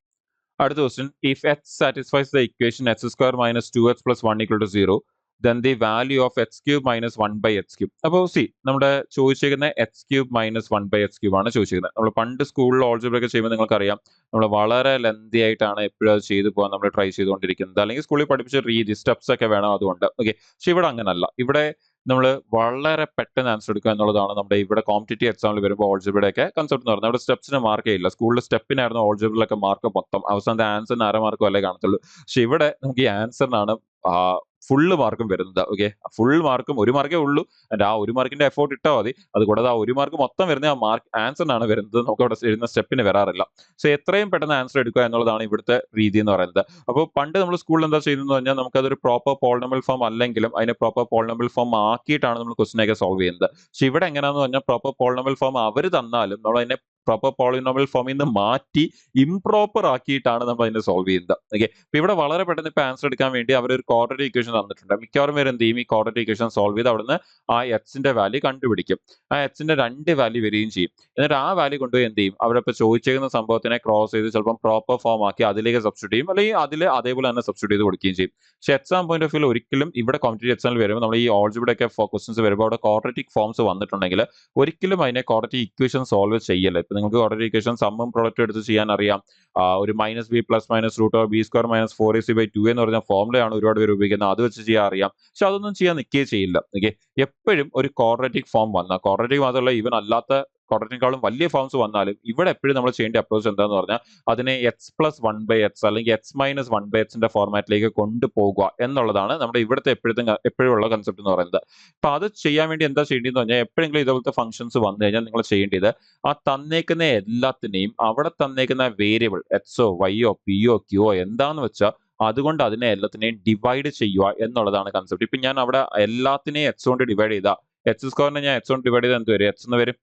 അടുത്ത question, if H satisfies the equation H square minus 2h plus 1 equal to 0 then the value of H cube minus 1 by H cube. അപ്പോൾ സി നമ്മുടെ ചോദിച്ചിരിക്കുന്ന H cube minus 1 by H cube ആണ് ചോദിച്ചിരിക്കുന്നത്. നമ്മൾ പണ്ട് സ്കൂളിൽ ഓൾജിബ്ര ഒക്കെ ചെയ്യുമ്പോൾ നിങ്ങൾക്കറിയാം നമ്മൾ വളരെ ലെന്തി ആയിട്ടാണ് എപ്പോഴും അത് ചെയ്തു പോകാൻ നമ്മൾ ട്രൈ ചെയ്തുകൊണ്ടിരിക്കുന്നത്. അല്ലെങ്കിൽ സ്കൂളിൽ പഠിപ്പിച്ച രീതി സ്റ്റെപ്സ് ഒക്കെ വേണം അതുകൊണ്ട്. ഓക്കെ, പക്ഷെ ഇവിടെ അങ്ങനല്ല. ഇവിടെ നമ്മൾ വളരെ പെട്ടെന്ന് ആൻസർ എടുക്കുക എന്നുള്ളതാണ് നമ്മുടെ ഇവിടെ കോമ്പറ്റേറ്റീവ് എക്സാമിൽ വരുമ്പോൾ ഓൾജിബ്രയുടെ ഒക്കെ കൺസെപ്റ്റ് എന്ന് പറയുന്നത്. അവിടെ സ്റ്റെപ്സിന് മാർക്ക് ചെയ്യില്ല. സ്കൂളിൽ സ്റ്റെപ്പിനായിരുന്നു ഓൾജിബ്രയിലൊക്കെ മാർക്ക് മൊത്തം. അവസാനത്തെ ആൻസറിന് 1/2 മാർക്കും അല്ലേ കാണത്തുള്ളൂ. പക്ഷെ ഇവിടെ നമുക്ക് ഈ ആൻസറിനാണ് ഫുള്ള് മാർക്കും വരുന്നത്. ഓക്കെ, ഫുൾ മാർക്കും 1 മാർക്കേ ഉള്ളൂ. ആ 1 മാർക്കിന്റെ എഫോർട്ട് ഇട്ടാൽ മതി. അതുകൂടാതെ ആ 1 മാർക്ക് മൊത്തം വരുന്ന ആ മാർക്ക് ആൻസറിനാണ് വരുന്നത്. നമുക്ക് അവിടെ എഴുതുന്ന സ്റ്റെപ്പിന് വരാറില്ല. സോ എത്രയും പെട്ടെന്ന് ആൻസർ എടുക്കുക എന്നുള്ളതാണ് ഇവിടുത്തെ രീതി എന്ന് പറയുന്നത്. അപ്പോൾ പണ്ട് നമ്മൾ സ്കൂളിൽ എന്താ ചെയ്യുന്നത് പറഞ്ഞാൽ നമുക്കതൊരു പ്രോപ്പർ പോളിനോമിയൽ ഫോം അല്ലെങ്കിലും അതിനെ പ്രോപ്പർ പോളിനോമിയൽ ഫോം ആക്കിയിട്ടാണ് നമ്മൾ ക്വസ്റ്റിനൊക്കെ സോൾവ് ചെയ്യുന്നത്. പക്ഷെ ഇവിടെ എങ്ങനെയാന്ന് പറഞ്ഞാൽ പ്രോപ്പർ പോളിനോമിയൽ ഫോം അവർ തന്നാലും നമ്മൾ അതിനെ പ്രോപ്പർ പോളിനോമിയൽ ഫോമിൽ നിന്ന് മാറ്റി ഇംപ്രോപ്പർ ആക്കിയിട്ടാണ് നമ്മൾ അതിനെ സോൾവ് ചെയ്യുന്നത്. ഓക്കെ, അപ്പൊ ഇവിടെ വളരെ പെട്ടെന്ന് ഇപ്പൊ ആൻസർ എടുക്കാൻ വേണ്ടി അവർ ഒരു ക്വാഡ്രാറ്റിക് ഇക്വേഷൻ തന്നിട്ടുണ്ട്. മിക്കവാറും പേര് എന്ത് ചെയ്യും? ഈ ക്വാഡ്രാറ്റിക് ഇക്വേഷൻ സോൾവ് ചെയ്ത് അവിടുന്ന് ആ എച്ചിന്റെ വാല്യൂ കണ്ടുപിടിക്കും. ആ എച്ചിന്റെ 2 വാല്യൂ വരികയും ചെയ്യും. എന്നിട്ട് ആ വാല്യൂ കൊണ്ടുപോയി എന്ത് ചെയ്യും? അവരിപ്പോൾ ചോദിച്ചിരിക്കുന്ന സംഭവത്തിനെ ക്രോസ് ചെയ്ത് ചിലപ്പോൾ പ്രോപ്പർ ഫോം ആക്കി അതിലേക്ക് സബ്സ്റ്റിറ്റ്യൂട്ട് ചെയ്യും, അല്ലെങ്കിൽ അതിൽ അതേപോലെ തന്നെ സബ്സ്റ്റിറ്റ്യൂട്ട് ചെയ്ത് കൊടുക്കുകയും ചെയ്യും. പക്ഷെ എക്സാം പോയിന്റ് ഓഫ് വ്യൂ ഒരിക്കലും ഇവിടെ കോമ്പറ്റേറ്റീവ് എക്സാമിൽ വരുമ്പോൾ നമ്മൾ ഈ ഓൾജിബ്ര ഒക്കെ ക്വസ്റ്റൻസ് വരുമ്പോൾ അവിടെ ക്വാഡ്രാറ്റിക് ഫോംസ് വന്നിട്ടുണ്ടെങ്കിൽ ഒരിക്കലും അതിനെ ക്വാഡ്രാറ്റിക് ഇക്വേഷൻ സോൾവ് ചെയ്യല്ല. ഇപ്പൊ നിങ്ങൾക്ക് ക്വാഡ്രാറ്റിക് ഇക്വേഷൻ സമ്മും പ്രോഡക്റ്റ് എടുത്ത് ചെയ്യാൻ അറിയാം. ഒരു minus B plus minus root of B square minus 4ac/2 എന്ന് പറഞ്ഞ ഫോർമുലയാണ് ഒരുപാട് പേര് ഉപയോഗിക്കുന്നത്. അത് വെച്ച് ചെയ്യാൻ അറിയാം. പക്ഷെ അതൊന്നും ചെയ്യാൻ നിൽക്കുകയേ ചെയ്യില്ല. ഓക്കെ, എപ്പോഴും ഒരു ക്വാഡ്രാറ്റിക് ഫോം വന്നാൽ, ക്വാഡ്രാറ്റിക് മാത്രമല്ല ഈവൻ അല്ലാത്ത ക്വാഡ്രാറ്റിനേക്കാളും വലിയ ഫോംസ് വന്നാലും ഇവിടെ എപ്പോഴും നമ്മൾ ചെയ്യേണ്ട അപ്രോച്ച് എന്താന്ന് പറഞ്ഞാൽ അതിനെ എച്ച് പ്ലസ് 1/x അല്ലെങ്കിൽ എച്ച് മൈനസ് 1/xന്റെ ഫോർമാറ്റിലേക്ക് കൊണ്ടുപോകുക എന്നുള്ളതാണ് നമ്മുടെ ഇവിടുത്തെ എപ്പോഴും ഉള്ള കൺസെപ്റ്റ് എന്ന് പറയുന്നത്. അപ്പൊ അത് ചെയ്യാൻ വേണ്ടി എന്താ ചെയ്യേണ്ടതെന്ന് പറഞ്ഞാൽ എപ്പോഴെങ്കിലും ഇതുപോലത്തെ ഫംഗ്ഷൻസ് വന്നു കഴിഞ്ഞാൽ നിങ്ങൾ ചെയ്യേണ്ടത് ആ തന്നേക്കുന്ന എല്ലാത്തിനെയും അവിടെ തന്നേക്കുന്ന വേരിയബിൾ എക്സോ വൈയോ പിയോ ക്യൂയോ എന്താന്ന് വെച്ചാൽ അതുകൊണ്ട് അതിനെ എല്ലാത്തിനെയും ഡിവൈഡ് ചെയ്യുക എന്നുള്ളതാണ് കൺസെപ്റ്റ്. ഇപ്പൊ ഞാൻ അവിടെ എല്ലാത്തിനെയും എച്ച് കൊണ്ട് ഡിവൈഡ് ചെയ്താൽ എച്ച് സ്ക്വയറിനെ ഞാൻ എച്ച് കൊണ്ട് ഡിവൈഡ് ചെയ്താൽ എന്ത് വരും? എച്ച് എന്ന് വരും.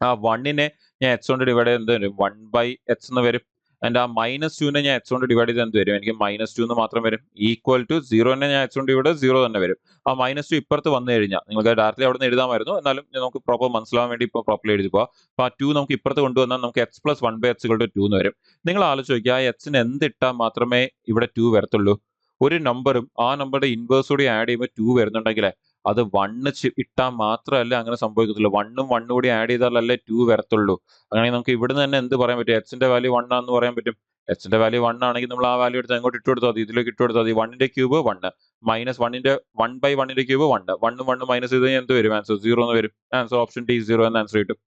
ആ 1നെ ഞാൻ എച്ച് കൊണ്ട് ഡിവൈഡ് ചെയ്ത് എന്ത് വരും? 1/h എന്ന് വരും. ആൻഡ് ആ -2നെ ഞാൻ എച്ച് കൊണ്ട് ഡിവൈഡ് ചെയ്ത് എന്ത് വരും? എനിക്ക് -2 എന്ന് മാത്രം വരും. ഈക്വൽ ടു 0നെ ഞാൻ എച്ച് കൊണ്ട് ഡിവൈഡ് 0 തന്നെ വരും. ആ -2 ഇപ്പുറത്ത് വന്നു കഴിഞ്ഞാൽ നിങ്ങൾക്ക് ഡയറക്റ്റ്ലി അവിടെ നിന്ന് എഴുതാമായിരുന്നു, എന്നാലും നമുക്ക് പ്രോപ്പർ മനസ്സിലാവാൻ വേണ്ടി ഇപ്പോൾ പ്രോപ്പർലി എഴുതി പോവാം. അപ്പോൾ ആ 2 നമുക്ക് ഇപ്പുറത്ത് കൊണ്ടുവന്നാൽ നമുക്ക് എച്ച് പ്ലസ് 1/h = 2 എന്ന് വരും. നിങ്ങൾ ആലോചിച്ച് നോക്കിയാൽ ആ എച്ചിന് എന്തിട്ടാൽ മാത്രമേ ഇവിടെ 2 വരത്തുള്ളൂ? ഒരു നമ്പറും ആ നമ്പറുടെ ഇൻവേഴ്സ് കൂടി ആഡ് ചെയ്യുമ്പോൾ 2 വരുന്നുണ്ടെങ്കിൽ അത് 1 ഇട്ടാൽ മാത്രമല്ല അങ്ങനെ സംഭവിക്കത്തുള്ളൂ. 1ഉം 1 കൂടി ആഡ് ചെയ്താലല്ലേ 2 വരത്തുള്ളൂ. അങ്ങനെയാണെങ്കിൽ നമുക്ക് ഇവിടുന്ന് തന്നെ എന്ത് പറയാൻ പറ്റും? എക്സിന്റെ വാല്യൂ 1 ആണെന്ന് പറയാൻ പറ്റും. എക്സിന്റെ വാല്യൂ 1 ആണെങ്കിൽ നമ്മൾ ആ വാല്യൂ എടുത്ത് അങ്ങോട്ട് ഇട്ട് കൊടുത്താൽ മതി. ഇതിലേക്ക് ഇട്ട് കൊടുത്താൽ മതി. 1ന്റെ ക്യൂബ് 1 മൈനസ് 1ന്റെ 1/1ന്റെ ക്യൂബ് 1 1ഉം 1ഉം മൈനസ് ചെയ്ത് കഴിഞ്ഞാൽ എന്ത് വരും? ആൻസർ 0 എന്ന് വരും. ആൻസർ ഓപ്ഷൻ ഡി 0 എന്ന ആൻസർ കിട്ടും.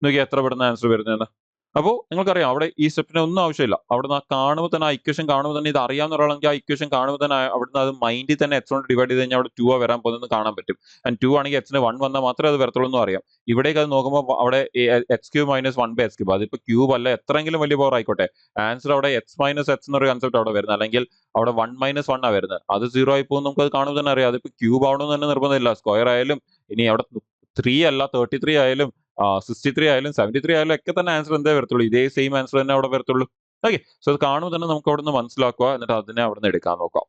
നോക്കി എത്ര പെടുന്ന ആൻസർ വരുന്നതെന്ന്. അപ്പോൾ നിങ്ങൾക്കറിയാം അവിടെ ഈ സ്റ്റെപ്പിന് ഒന്നും ആവശ്യമില്ല. അവിടുന്ന് കാണുമ്പോൾ തന്നെ ആ ഇക്വേഷൻ കാണുമ്പോൾ തന്നെ ഇത് അറിയാവുന്ന ഒരാളെങ്കിൽ ആ ഇക്വേഷൻ കാണുമ്പോൾ തന്നെ അവിടുന്ന് അത് മൈൻഡിൽ തന്നെ എക്സ് കൊണ്ട് ഡിവൈഡ് ചെയ്ത് കഴിഞ്ഞാൽ അവിടെ 2 വരാൻ പോകുന്നത് കാണാൻ പറ്റും. ആൻഡ് 2 ആണെങ്കിൽ എക്സിന് 1 വന്നാൽ മാത്രമേ അത് വരത്തുള്ളൂ എന്നും അറിയാം. ഇവിടേക്ക് അത് നോക്കുമ്പോൾ അവിടെ X cube minus 1/x cube, അതിപ്പോൾ ക്യൂബ് അല്ല എത്രയെങ്കിലും വലിയ പവർ ആയിക്കോട്ടെ, ആൻസർ അവിടെ എക്സ് മൈനസ് എക്സ് എന്നൊരു കൺസെപ്റ്റ് അവിടെ വരുന്നത്, അല്ലെങ്കിൽ അവിടെ 1 മൈനസ് 1 ആ വരുന്നത്. അത് 0 ആയി പോകും. നമുക്ക് അത് കാണുമ്പോൾ തന്നെ അറിയാം. അതിപ്പോൾ ക്യൂബ് ആവണമെന്ന് തന്നെ നിർബന്ധമില്ല. സ്ക്വയർ ആയാലും ഇനി അവിടെ 3 അല്ല 33 ആയാലും 63 ആയാലും 73 ആയാലും ഒക്കെ തന്നെ ആൻസർ എന്തേ വരത്തുള്ളൂ? ഇതേ സെയിം ആൻസർ തന്നെ അവിടെ വരത്തുള്ളൂ. ഓക്കെ, സോ അത് കാണുമ്പോൾ തന്നെ നമുക്ക് അവിടെ നിന്ന് മനസ്സിലാക്കുക, എന്നിട്ട് അതിനെ അവിടെ നിന്ന് എടുക്കാൻ നോക്കാം.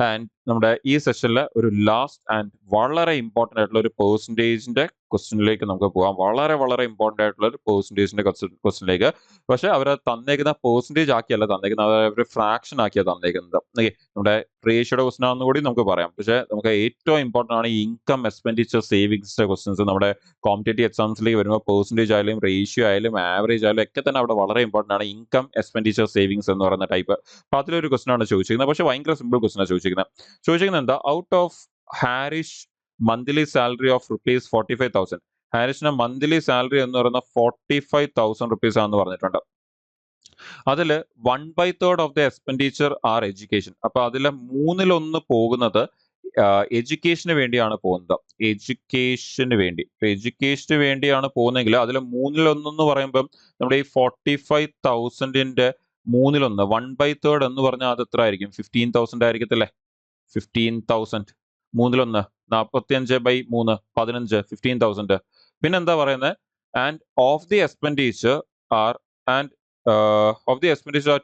ആൻഡ് നമ്മുടെ ഈ സെഷനിൽ ഒരു ലാസ്റ്റ് ആൻഡ് വളരെ ഇമ്പോർട്ടന്റ് ആയിട്ടുള്ള ഒരു പെർസെൻറ്റേജിന്റെ ക്വസ്റ്റ്യനിലേക്ക് നമുക്ക് പോകാം. വളരെ വളരെ ഇമ്പോർട്ടന്റ് ആയിട്ടുള്ള ഒരു പെർസെൻറ്റേജിന്റെ ക്വസ്റ്റ്യനിലേക്ക്. പക്ഷെ അവർ തന്നേക്കുന്ന പെർസെൻറ്റേജ് ആക്കിയല്ല തന്നേക്കുന്നത്, അവർ ഫ്രാക്ഷൻ ആക്കിയാണ് തന്നേക്കുന്നത്. ഓക്കെ, നമ്മുടെ റേഷ്യോയുടെ ക്വസ്റ്റൻ ആണെന്ന് കൂടി നമുക്ക് പറയാം. പക്ഷെ നമുക്ക് ഏറ്റവും ഇമ്പോർട്ടന്റ് ആണ് ഈ ഇൻകം എക്സ്പെൻഡിച്ചർ സേവിങ്സിന്റെ ക്വസ്റ്റൻസ്. നമ്മുടെ കോമ്പറ്റേറ്റീവ് എക്സാംസിലേക്ക് വരുമ്പോൾ പെർസെൻറ്റേജ് ആയാലും റേഷ്യോ ആയാലും ആവറേജ് ആയാലും ഒക്കെ തന്നെ അവിടെ വളരെ ഇമ്പോർട്ടന്റ് ആണ് ഇൻകം എക്സ്പെൻഡിച്ചർ സേവിങ്സ് എന്ന് പറയുന്ന ടൈപ്പ്. അപ്പൊ അതിലൊരു ക്വസ്റ്റൻ ആണ് ചോദിച്ചിരിക്കുന്നത്. പക്ഷെ ഭയങ്കര സിമ്പിൾ ക്വസ്റ്റൻ ആണ് ചോദിച്ചിരിക്കുന്നത് എന്താ? Out of Harish monthly salary of rupees 45,000, ഹാരിഷിന്റെ മന്ത്ലി സാലറി എന്ന് പറയുന്ന 45,000 റുപ്പീസ് ആണെന്ന് പറഞ്ഞിട്ടുണ്ട്. അതിൽ 1/3 of the expenditure are education. അപ്പൊ അതിലെ 1/3 പോകുന്നത് എഡ്യൂക്കേഷന് വേണ്ടിയാണ് പോകുന്നത്. എഡ്യൂക്കേഷന് വേണ്ടിയാണ് പോകുന്നതെങ്കിൽ അതിൽ 1/3 എന്ന് പറയുമ്പം നമ്മുടെ ഈ 45,000ന്റെ 1/3 1/3 എന്ന് പറഞ്ഞാൽ അത് എത്ര ആയിരിക്കും? 15,000 ആയിരിക്കത്തില്ലേ? 15,000 1/3 45/3 15 15,000. പിന്നെന്താ പറയുന്നത്? And of the expenditure are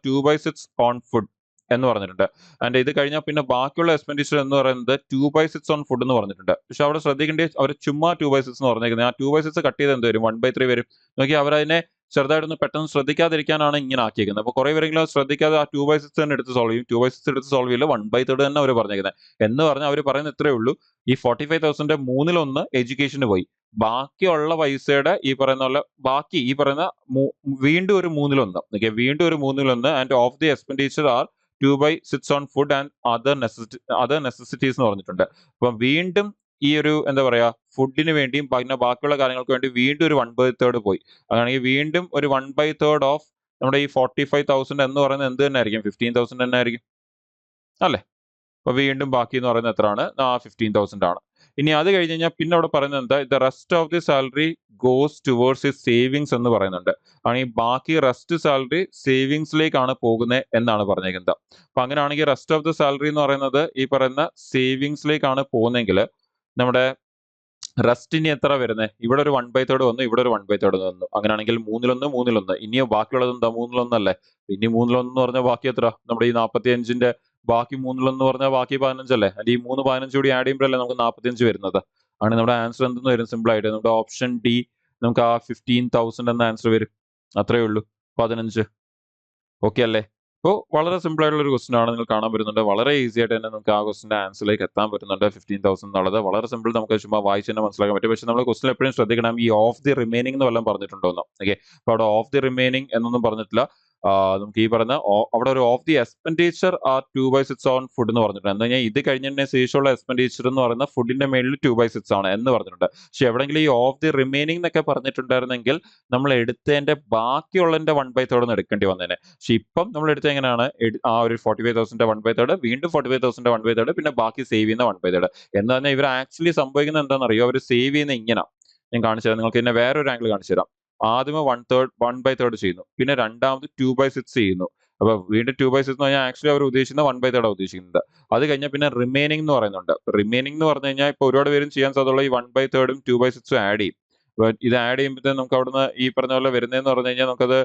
2/6 on food എന്ന് പറഞ്ഞിട്ടുണ്ട്. ആൻഡ് ഇത് കഴിഞ്ഞാൽ പിന്നെ ബാക്കിയുള്ള എക്സ്പെൻഡിച്ചർ എന്ന് പറയുന്നത് 2/6 ഓൺ ഫുഡ് എന്ന് പറഞ്ഞിട്ടുണ്ട്. പക്ഷെ അവിടെ ശ്രദ്ധിക്കേണ്ടത് അവർ ചുമ്മാ 2/6 എന്ന് പറഞ്ഞേക്കുന്നത്. ആ 2/6 കട്ട് ചെയ്ത് എന്ത് വരും? 1/3 വരും. നോക്കി, അവരതിനെ ചെറുതായിട്ടൊന്ന് പെട്ടെന്ന് ശ്രദ്ധിക്കാതിരിക്കാനാണ് ഇങ്ങനെ ആക്കിയേക്കുന്നത്. അപ്പോൾ കുറെ പേരെങ്കിലും അത് ശ്രദ്ധിക്കാതെ ആ 2/6 തന്നെ എടുത്ത് സോൾവ് ചെയ്യും. 2/6 എടുത്ത് സോൾവ് ചെയ്യില്ല, 1/3 തന്നെ അവർ പറഞ്ഞേക്കുന്നത്. എന്ന് പറഞ്ഞാൽ അവർ പറയുന്നത് ഇത്രയേ ഉള്ളൂ, ഈ 45,000ന്റെ 1/3 എഡ്യൂക്കേഷന് പോയി. ബാക്കിയുള്ള പൈസയുടെ ഈ പറയുന്ന പോലെ ബാക്കി ഈ പറയുന്ന വീണ്ടും ഒരു 1/3. ഓക്കെ, വീണ്ടും ഒരു 1/3 and of the expenditure are 2/6 on food and other necessities എന്ന് പറഞ്ഞിട്ടുണ്ട്. അപ്പം വീണ്ടും ഈ ഒരു എന്താ പറയാ ഫുഡിന് വേണ്ടിയും പിന്നെ ബാക്കിയുള്ള കാര്യങ്ങൾക്ക് വേണ്ടി വീണ്ടും ഒരു 1/3 പോയി. അങ്ങനെയാണെങ്കിൽ വീണ്ടും ഒരു 1/3 ഓഫ് നമ്മുടെ ഈ 45,000 എന്ന് പറയുന്നത് എന്ത് തന്നെ ആയിരിക്കും? 15,000 തന്നെ ആയിരിക്കും അല്ലേ? അപ്പൊ വീണ്ടും ബാക്കി എന്ന് പറയുന്നത് എത്രയാണ്? 15,000 ആണ്. ഇനി അത് കഴിഞ്ഞ് കഴിഞ്ഞാൽ പിന്നെ അവിടെ പറയുന്നത് എന്താ? The rest of the salary goes towards his savings എന്ന് പറയുന്നുണ്ട്. ആണെങ്കിൽ ബാക്കി റെസ്റ്റ് സാലറി സേവിങ്സിലേക്കാണ് പോകുന്നത് എന്നാണ് പറഞ്ഞേക്കുന്നത്. അപ്പൊ അങ്ങനെയാണെങ്കിൽ റെസ്റ്റ് ഓഫ് ദി സാലറി എന്ന് പറയുന്നത് ഈ പറയുന്ന സേവിങ്സിലേക്കാണ് പോകുന്നതെങ്കിൽ നമ്മുടെ റെസ്റ്റിന് എത്ര വരുന്നത്? ഇവിടെ ഒരു 1/3 വന്നു, ഇവിടെ ഒരു 1/3 വന്നു. അങ്ങനെയാണെങ്കിൽ 1/3 ഇനിയോ ബാക്കിയുള്ളത് എന്താ? 1/3 അല്ലേ? ഇനി 1/3 എന്ന് പറഞ്ഞാൽ ബാക്കി എത്ര? നമ്മുടെ ഈ 45ന്റെ ബാക്കി 1/3 എന്ന് പറഞ്ഞാൽ ബാക്കി 15 അല്ലേ? അല്ലെങ്കിൽ ഈ 3 15 കൂടി ആഡ് ചെയ്യുമ്പോഴല്ലേ നമുക്ക് 45 വരുന്നത്. ആണ് നമ്മുടെ ആൻസർ എന്തെന്ന് വരും? സിമ്പിൾ ആയിട്ട് നമ്മുടെ ഓപ്ഷൻ ഡി, നമുക്ക് ആ 15,000 എന്ന ആൻസർ വരും. അത്രേ ഉള്ളൂ, 15. ഓക്കെ അല്ലേ? അപ്പോൾ വളരെ സിമ്പിൾ ആയിട്ടുള്ള ഒരു ക്വസ്റ്റൻ ആണ്. നിങ്ങൾ കാണാൻ പറ്റുന്നുണ്ട്. വളരെ ഈസി ആയിട്ട് തന്നെ നമുക്ക് ആ ക്വസ്റ്റിന്റെ ആൻസറിലേക്ക് എത്താൻ പറ്റുന്നുണ്ട്. 15,000 എന്നുള്ളത് വളരെ സിമ്പിൾ, നമുക്ക് ചുമ്മാ വായിച്ച് തന്നെ മനസ്സിലാക്കാൻ പറ്റും. പക്ഷെ നമ്മൾ ക്വസ്റ്റിൽ എപ്പോഴും ശ്രദ്ധിക്കണം, ഈ ഓഫ് ദി റിമൈനിങ് എന്ന് വല്ലതും പറഞ്ഞിട്ടുണ്ടോന്ന്. ഓക്കെ, അപ്പോൾ അവിടെ ഓഫ് ദി റിമൈനിങ് എന്നൊന്നും പറഞ്ഞിട്ടില്ല. നമുക്ക് ഈ പറയുന്ന അവിടെ ഒരു of the expenditure are 2/6 on food എന്ന് പറഞ്ഞിട്ടുണ്ട്. എന്ന് കഴിഞ്ഞാൽ ഇത് കഴിഞ്ഞതിന് ശേഷമുള്ള എക്സ്പെൻഡിച്ചർ എന്ന് പറയുന്ന ഫുഡിന്റെ മേളിൽ 2/6 ആണ് എന്ന് പറഞ്ഞിട്ടുണ്ട്. പക്ഷെ എവിടെയെങ്കിലും ഈ ഓഫ് ദി റിമൈനിങ് എന്നൊക്കെ പറഞ്ഞിട്ടുണ്ടായിരുന്നെങ്കിൽ നമ്മൾ എടുത്തതിന്റെ ബാക്കിയുള്ളതിന്റെ 1/3 എടുക്കേണ്ടി വന്നേനെ. പക്ഷെ ഇപ്പം നമ്മൾ എടുത്തത് എങ്ങനെയാണ്? ആ ഒരു 45,000ന്റെ 1/3 വീണ്ടും 45,000ന്റെ 1/3 പിന്നെ ബാക്കി സേവ് ചെയ്യുന്ന 1/3 എന്ന് പറഞ്ഞാൽ ഇവർ ആക്ച്വലി സംഭവിക്കുന്നത് എന്താണെന്നറിയോ? അവർ സേവ് ചെയ്യുന്ന ഇങ്ങനെ ഞാൻ കാണിച്ചു തരാം. നിങ്ങൾക്ക് ഇതിനെ വേറൊരു ആംഗിൾ കാണിച്ചു തരാം. ആദ്യമേ 1/3 ചെയ്യുന്നു, പിന്നെ രണ്ടാമത് 2/6 ചെയ്യുന്നു. അപ്പൊ വീണ്ടും 2/6 എന്ന് പറഞ്ഞാൽ ആക്ച്വലി അവർ ഉദ്ദേശിക്കുന്നത് 1/3 ഉദ്ദേശിക്കുന്നത്. അത് കഴിഞ്ഞാൽ പിന്നെ റിമൈനിങ് എന്ന് പറയുന്നുണ്ട്. റിമൈനിങ് എന്ന് പറഞ്ഞു കഴിഞ്ഞാൽ ഇപ്പൊ ഒരുപാട് പേരും ചെയ്യാൻ സാധ്യതയുള്ള ഈ 1/3ഉം 2/6ഉം ആഡ് ചെയ്യും. ഇത് ആഡ് ചെയ്യുമ്പോഴത്തേക്കും നമുക്ക് അവിടുന്ന് ഈ പറഞ്ഞ പോലെ വരുന്നതെന്ന് പറഞ്ഞു കഴിഞ്ഞാൽ നമുക്കത്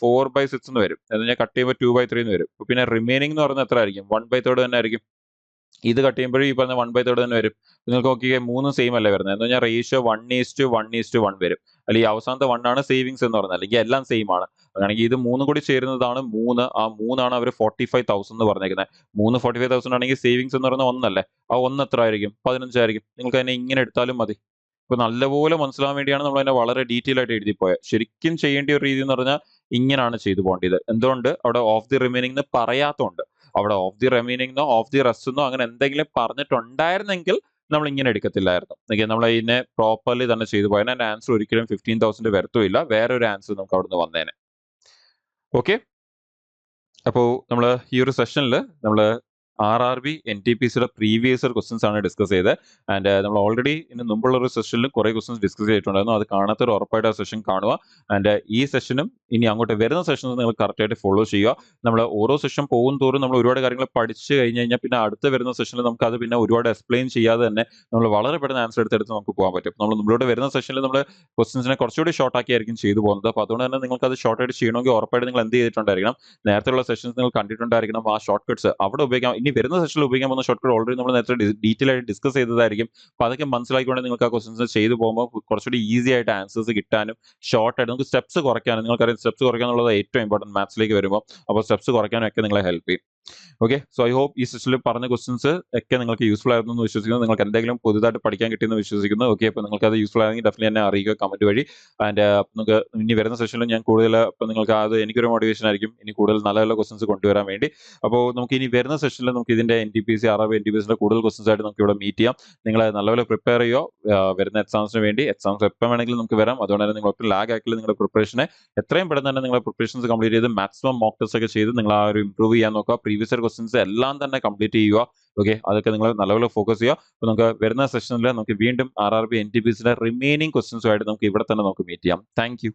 4/6 എന്ന് വരും. എന്ന് കഴിഞ്ഞാൽ കട്ട് ചെയ്യുമ്പോൾ 2/3 എന്ന് വരും. പിന്നെ റിമൈനിങ് എന്ന് പറയുന്നത് എത്ര ആയിരിക്കും? 1/3 തന്നെ ആയിരിക്കും. ഇത് കട്ട് ചെയ്യുമ്പോഴും ഈ പറഞ്ഞ 1/3 തന്നെ വരും. നിങ്ങൾക്ക് നോക്കിയാൽ 3 സെയിം അല്ലേ വരുന്നത്? എന്ന് പറഞ്ഞാൽ റേഷ്യോ 1:1:1 വരും. അല്ലെങ്കിൽ അവസാനത്തെ 1 ആണ് സേവിങ്സ് എന്ന് പറയുന്നത്. അല്ലെങ്കിൽ എല്ലാം സെയിം ആണ്. അങ്ങനെയാണെങ്കിൽ ഇത് 3 കൂടി ചേരുന്നതാണ് 3. ആ 3 ആണ് അവർ 45,000 എന്ന് പറഞ്ഞേക്കുന്നത്. 3 45,000 ആണെങ്കിൽ സേവിങ്സ് എന്ന് പറയുന്നത് 1 അല്ലേ? ആ 1 എത്ര ആയിരിക്കും? 15 ആയിരിക്കും. നിങ്ങൾക്ക് അതിനെ ഇങ്ങനെ എടുത്താലും മതി. ഇപ്പൊ നല്ലപോലെ മനസ്സിലാവാൻ വേണ്ടിയാണ് നമ്മൾ അതിനെ വളരെ ഡീറ്റെയിൽ ആയിട്ട് എഴുതി പോയത്. ശരിക്കും ചെയ്യേണ്ട ഒരു രീതി എന്ന് പറഞ്ഞാൽ ഇങ്ങനെയാണ് ചെയ്തു പോകേണ്ടത്. എന്തുകൊണ്ട്? അവിടെ ഓഫ് ദി റിമൈനിങ് എന്ന് പറയാത്തതുകൊണ്ട്. അവിടെ of the remaining of the rest എന്നോ അങ്ങനെ എന്തെങ്കിലും പറഞ്ഞിട്ടുണ്ടായിരുന്നെങ്കിൽ നമ്മൾ ഇങ്ങനെ എടുക്കത്തില്ലായിരുന്നു. നമ്മൾ ഇതിനെ പ്രോപ്പർലി തന്നെ ചെയ്തു പോയാൽ അതിന്റെ ആൻസർ ഒരിക്കലും 15,000 വരത്തുമില്ല. വേറെ ഒരു ആൻസർ നമുക്ക് അവിടുന്ന് വന്നേനെ. ഓക്കെ, അപ്പോൾ നമ്മൾ ഈ ഒരു സെഷനിൽ നമ്മൾ RRB NTPC previous year questions ആണ് ഡിസ്കസ് ചെയ്തത്. ആൻഡ് നമ്മൾ ഓൾറെഡി ഇതിന് മുമ്പുള്ള ഒരു സെഷനിലും കുറേ ക്വസ്റ്റൻസ് ഡിസ്കസ് ചെയ്തിട്ടുണ്ടായിരുന്നു. അത് കാണാത്തൊരു ഉറപ്പായിട്ട് ആ സെഷൻ കാണുക. ആൻഡ് ഈ സെഷനും ഇനി അങ്ങോട്ട് വരുന്ന സെഷൻസ് നിങ്ങൾ കറക്റ്റായിട്ട് ഫോളോ ചെയ്യുക. നമ്മൾ ഓരോ സെഷൻ പോകും തോറും നമ്മൾ ഒരുപാട് കാര്യങ്ങൾ പഠിച്ചു കഴിഞ്ഞ് കഴിഞ്ഞാൽ പിന്നെ അടുത്ത വരുന്ന സെഷനിൽ നമുക്ക് അത് പിന്നെ ഒരുപാട് എക്സ്പ്ലെയിൻ ചെയ്യാതെ തന്നെ നമ്മൾ വളരെ പെട്ടെന്ന് ആൻസർ എടുത്തെടുത്ത് നമുക്ക് പോകാൻ പറ്റും. നമ്മളോട് വരുന്ന സെഷനിൽ നമ്മൾ ക്വസ്റ്റൻസിനെ കുറച്ചുകൂടി ഷോർട്ട് ആക്കിയായിരിക്കും ചെയ്തു പോകുന്നത്. അപ്പോൾ അതുകൊണ്ട് തന്നെ നിങ്ങൾക്ക് അത് ഷോർട്ട് ആയിട്ട് ചെയ്യണമെങ്കിൽ ഉറപ്പായിട്ട് നിങ്ങൾ എന്ത് ചെയ്തിട്ടുണ്ടായിരിക്കണം? നേരത്തെയുള്ള സെഷൻസ് നിങ്ങൾ കണ്ടിട്ടുണ്ടായിരിക്കണം. ആ ഷോർട്ട് കട്ട്സ് അവിടെ ഉപയോഗിക്കാം. ഇനി വരുന്ന സെഷനിൽ ഉപയോഗിക്കാൻ പോകുന്ന ഷോർട്ട് കട്ട് ഓൾറെഡി നമ്മൾ നേരത്തെ ഡീറ്റെയിൽ ആയിട്ട് ഡിസ്കസ് ചെയ്തതായിരിക്കും. അപ്പോൾ അതൊക്കെ മനസ്സിലാക്കിക്കൊണ്ട് നിങ്ങൾക്ക് ആ ക്വസ്റ്റൻസ് ചെയ്തു പോകുമ്പോൾ കുറച്ചുകൂടി ഈസി ആയിട്ട് ആൻസേഴ്സ് കിട്ടാനും ഷോർട്ട് ആയിട്ട് നമുക്ക് സ്റ്റെപ്സ് കുറയ്ക്കാനും, നിങ്ങൾക്കറിയാം സ്റ്റെപ്സ് കുറയ്ക്കുക എന്നുള്ളത് ഏറ്റവും ഇമ്പോർട്ടൻറ്റ് മാത്സിലേക്ക് വരുമ്പോൾ. അപ്പോൾ സ്റ്റെപ്സ് കുറയ്ക്കാനും ഒക്കെ നിങ്ങളെ ഹെൽപ്പ് ചെയ്യും. ഓക്കെ, സോ ഐ ഹോപ്പ് ഈ സെഷനിൽ പറഞ്ഞ ക്വസ്റ്റൻസ് ഒക്കെ നിങ്ങൾക്ക് യൂസ്ഫുൾ ആയിരുന്നു എന്ന് വിശ്വസിക്കുന്നു. നിങ്ങൾക്ക് എന്തെങ്കിലും പുതുതായിട്ട് പഠിക്കാൻ കിട്ടിയെന്ന് വിശ്വസിക്കുന്നു. ഓക്കെ, അപ്പോൾ നിങ്ങൾക്ക് അത് യൂസ്ഫുൾ ആണെങ്കിൽ ഡെഫിനറ്റ്ലി എന്നെ അറിയിക്കുക കമന്റ് വഴി. ആൻഡ് നിങ്ങൾക്ക് ഇനി വരുന്ന സെഷനിൽ ഞാൻ കൂടുതൽ അപ്പോൾ നിങ്ങൾക്ക് അത് എനിക്കൊരു മോട്ടിവേഷൻ ആയിരിക്കും ഇനി കൂടുതൽ നല്ല നല്ല ക്വസ്റ്റൻസ് കൊണ്ടുവരാൻ വേണ്ടി. അപ്പോൾ നമുക്ക് ഇനി വരുന്ന സെഷനിൽ നമുക്ക് ഇതിന്റെ NTPC RRB NTPC കൂടുതൽ ക്വസ്റ്റൻസ് ആയിട്ട് നമുക്ക് ഇവിടെ മീറ്റ് ചെയ്യാം. നിങ്ങൾ നല്ലപോലെ പ്രിപ്പയർ ചെയ്യുക വരുന്ന എക്സാംസിന് വേണ്ടി. എക്സാംസ് എപ്പോൾ വേണമെങ്കിലും നമുക്ക് വരാം. അതുകൊണ്ട് തന്നെ നിങ്ങൾ ഒട്ടും ലാഗ് ആക്കില്ല. നിങ്ങളുടെ പ്രിപ്പറേഷനെ എത്രയും പെട്ടെന്ന് തന്നെ നിങ്ങളുടെ പ്രിപ്പറേഷൻസ് കംപ്ലീറ്റ് ചെയ്ത് മാക്സിമം മോക്ക് ടെസ്റ്റ് ഒക്കെ ചെയ്ത് നിങ്ങൾ ആ ഒരു ഇംപ്രൂവ് ചെയ്യാൻ നോക്കുക. പ്രീവിയസ് ഇയർ ക്വസ്റ്റൻസ് എല്ലാം തന്നെ കംപ്ലീറ്റ് ചെയ്യുക. ഓക്കെ, അതൊക്കെ നിങ്ങൾ നല്ലപോലെ ഫോക്കസ് ചെയ്യുക. അപ്പോൾ നമുക്ക് വരുന്ന സെഷനിൽ നമുക്ക് വീണ്ടും RRB NTPC റിമൈനിങ് ക്വസ്റ്റൻസുമായിട്ട് നമുക്ക് ഇവിടെ തന്നെ നമുക്ക് മീറ്റ് ചെയ്യാം. Thank you.